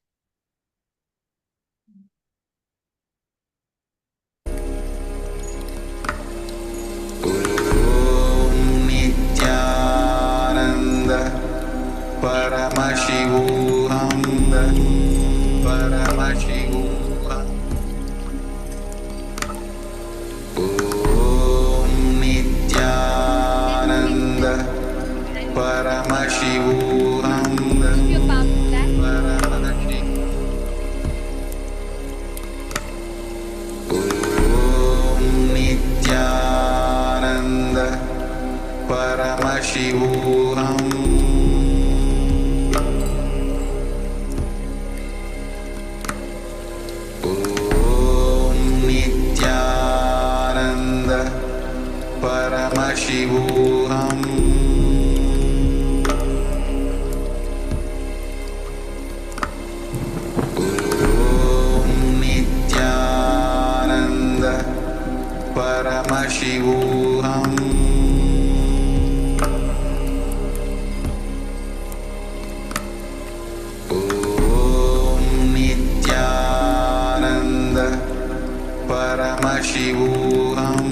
Paramashivoham, Paramashivoham. Om Nithyananda Paramashivoham, Om Nithyananda Paramashivoham. Paramashivoham. Om Nithyananda Paramashivoham. Om Nithyananda Paramashivoham. Paramashivoham.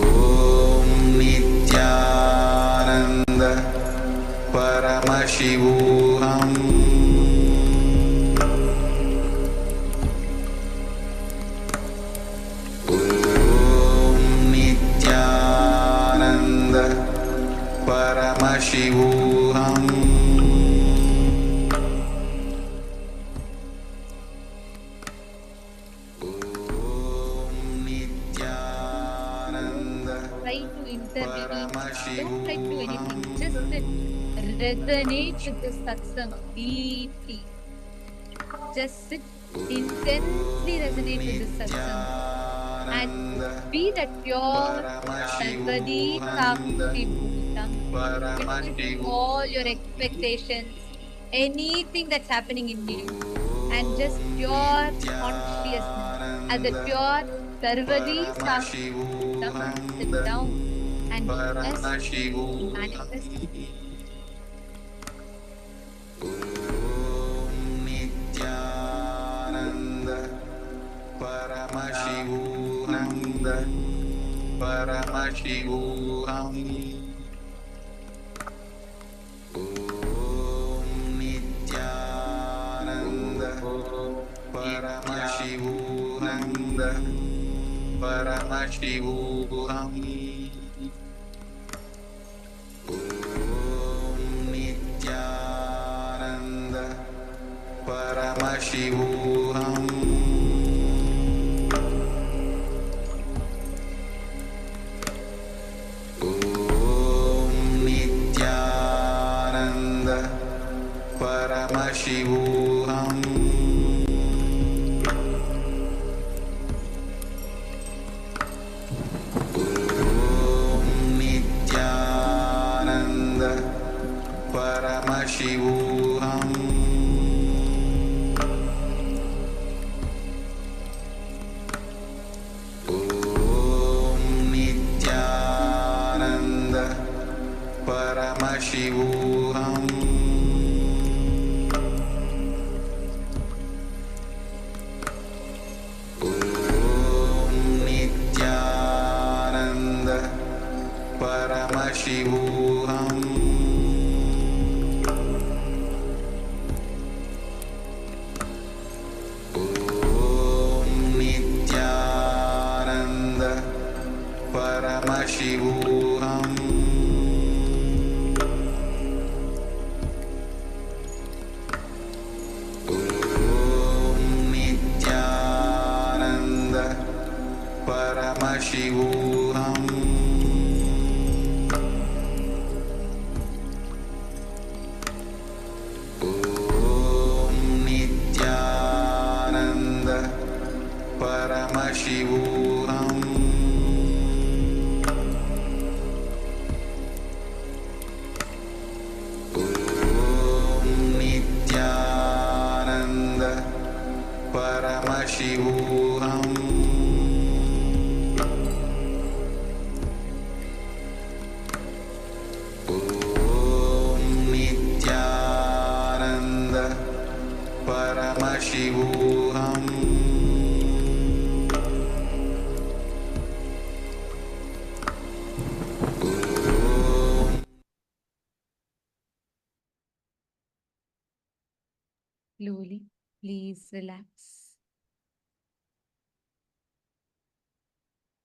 Om Nithyananda Paramashivoham. Om Nithyananda Paramashivoham. Don't try to do anything. Just resonate with the satsang deeply. Just sit intensely resonate with this satsang and be that pure Sarvadi Sakshi Bhutam between all your expectations, anything that's happening in you, and just pure consciousness as a pure Sarvadi Sakshi Bhutam, sit down and just manifest. Paramashivoham. Om Nithyananda Paramashivoham. Paramashivoham. Om Nithyananda Paramashivoham. Paramashivoham. Om Nithyananda Paramashivoham. Om Nithyananda Paramashivoham. Paramashivoham. Om Nithyananda Paramashivoham. Om Nithyananda Paramashivoham. Paramashivoham. Om Nithyananda Paramashivoham. Om Nithyananda Paramashivoham. Slowly, please relax.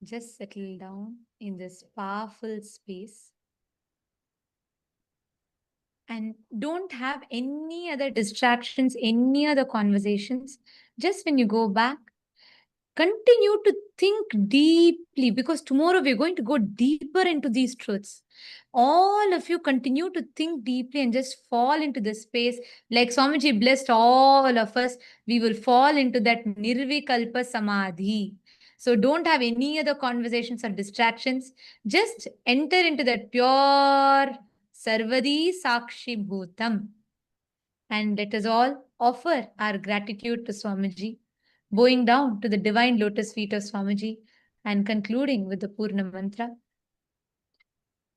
Just settle down in this powerful space and don't have any other distractions, any other conversations. Just when you go back, continue to think deeply because tomorrow we're going to go deeper into these truths. All of you continue to think deeply and just fall into the space. Like Swamiji blessed all of us, we will fall into that Nirvikalpa Samadhi. So don't have any other conversations or distractions. Just enter into that pure Sarvadi Sakshi Bhutam. And let us all offer our gratitude to Swamiji, bowing down to the divine lotus feet of Swamiji and concluding with the Purna mantra.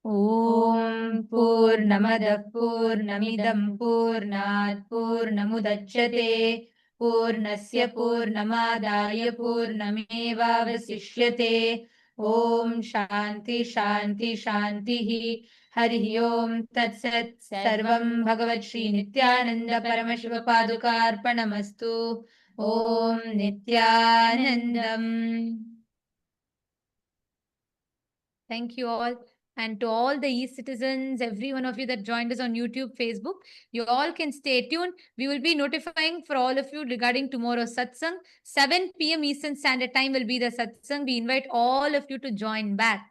Om Purnamada Purnamidam Purnat Purnamudachyate Purnasya Purnamadaya Purnameva Vasishyate Om Shanti Shanti Shanti Hari Om Tat Sat Sarvam Bhagavat Shri Nithyananda Paramashiva Padukarpanamastu Om Nithyanandam. Thank you all. And to all the e-citizens, every one of you that joined us on YouTube, Facebook, you all can stay tuned. We will be notifying for all of you regarding tomorrow's satsang. 7 p.m. Eastern Standard Time will be the satsang. We invite all of you to join back.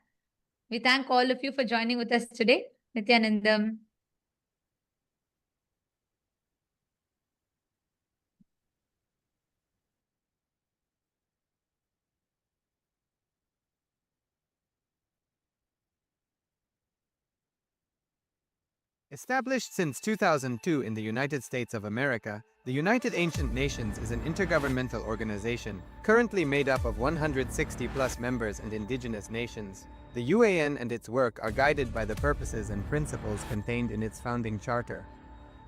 We thank all of you for joining with us today. Nithyanandam. Established since 2002 in the United States of America, the United Ancient Nations is an intergovernmental organization currently made up of 160+ members and indigenous nations. The UAN and its work are guided by the purposes and principles contained in its founding charter.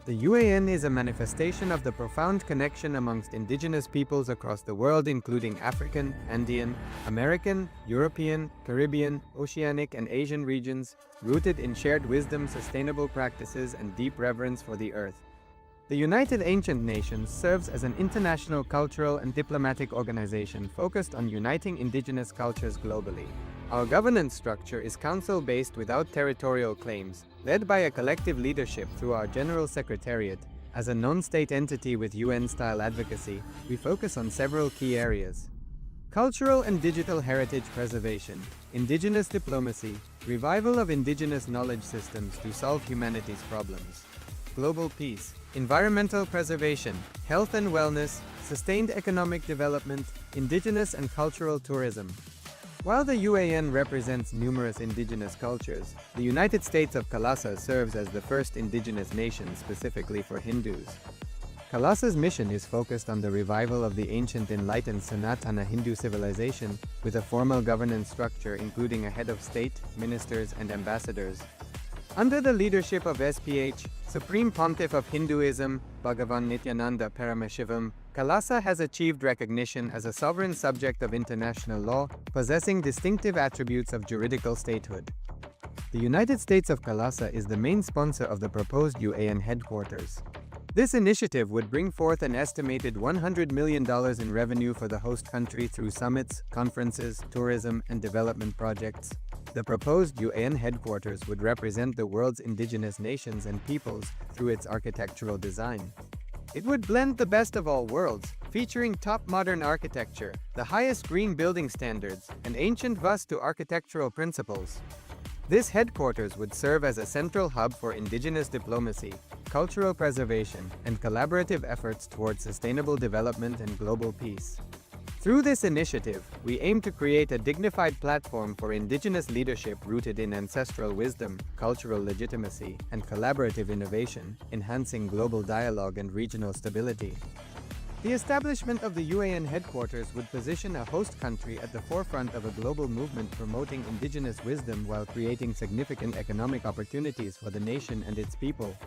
The UAN is a manifestation of the profound connection amongst indigenous peoples across the world, including African, Andean, American, European, Caribbean, Oceanic, and Asian regions, rooted in shared wisdom, sustainable practices, and deep reverence for the earth. The United Ancient Nations serves as an international cultural and diplomatic organization focused on uniting indigenous cultures globally. Our governance structure is council-based without territorial claims, led by a collective leadership through our General Secretariat. As a non-state entity with UN-style advocacy, we focus on several key areas: cultural and digital heritage preservation, indigenous diplomacy, revival of indigenous knowledge systems to solve humanity's problems, global peace, environmental preservation, health and wellness, sustained economic development, indigenous and cultural tourism. While the UAN represents numerous indigenous cultures, the United States of KAILASA serves as the first indigenous nation specifically for Hindus. KAILASA's mission is focused on the revival of the ancient enlightened Sanatana Hindu civilization with a formal governance structure including a head of state, ministers, and ambassadors. Under the leadership of SPH, Supreme Pontiff of Hinduism, Bhagavan Nithyananda Paramashivam, KAILASA has achieved recognition as a sovereign subject of international law, possessing distinctive attributes of juridical statehood. The United States of KAILASA is the main sponsor of the proposed UAN headquarters. This initiative would bring forth an estimated $100 million in revenue for the host country through summits, conferences, tourism, and development projects. The proposed UAN headquarters would represent the world's indigenous nations and peoples through its architectural design. It would blend the best of all worlds, featuring top modern architecture, the highest green building standards, and ancient Vastu architectural principles. This headquarters would serve as a central hub for indigenous diplomacy, cultural preservation, and collaborative efforts towards sustainable development and global peace. Through this initiative, we aim to create a dignified platform for indigenous leadership rooted in ancestral wisdom, cultural legitimacy, and collaborative innovation, enhancing global dialogue and regional stability. The establishment of the UAN headquarters would position a host country at the forefront of a global movement promoting indigenous wisdom while creating significant economic opportunities for the nation and its people.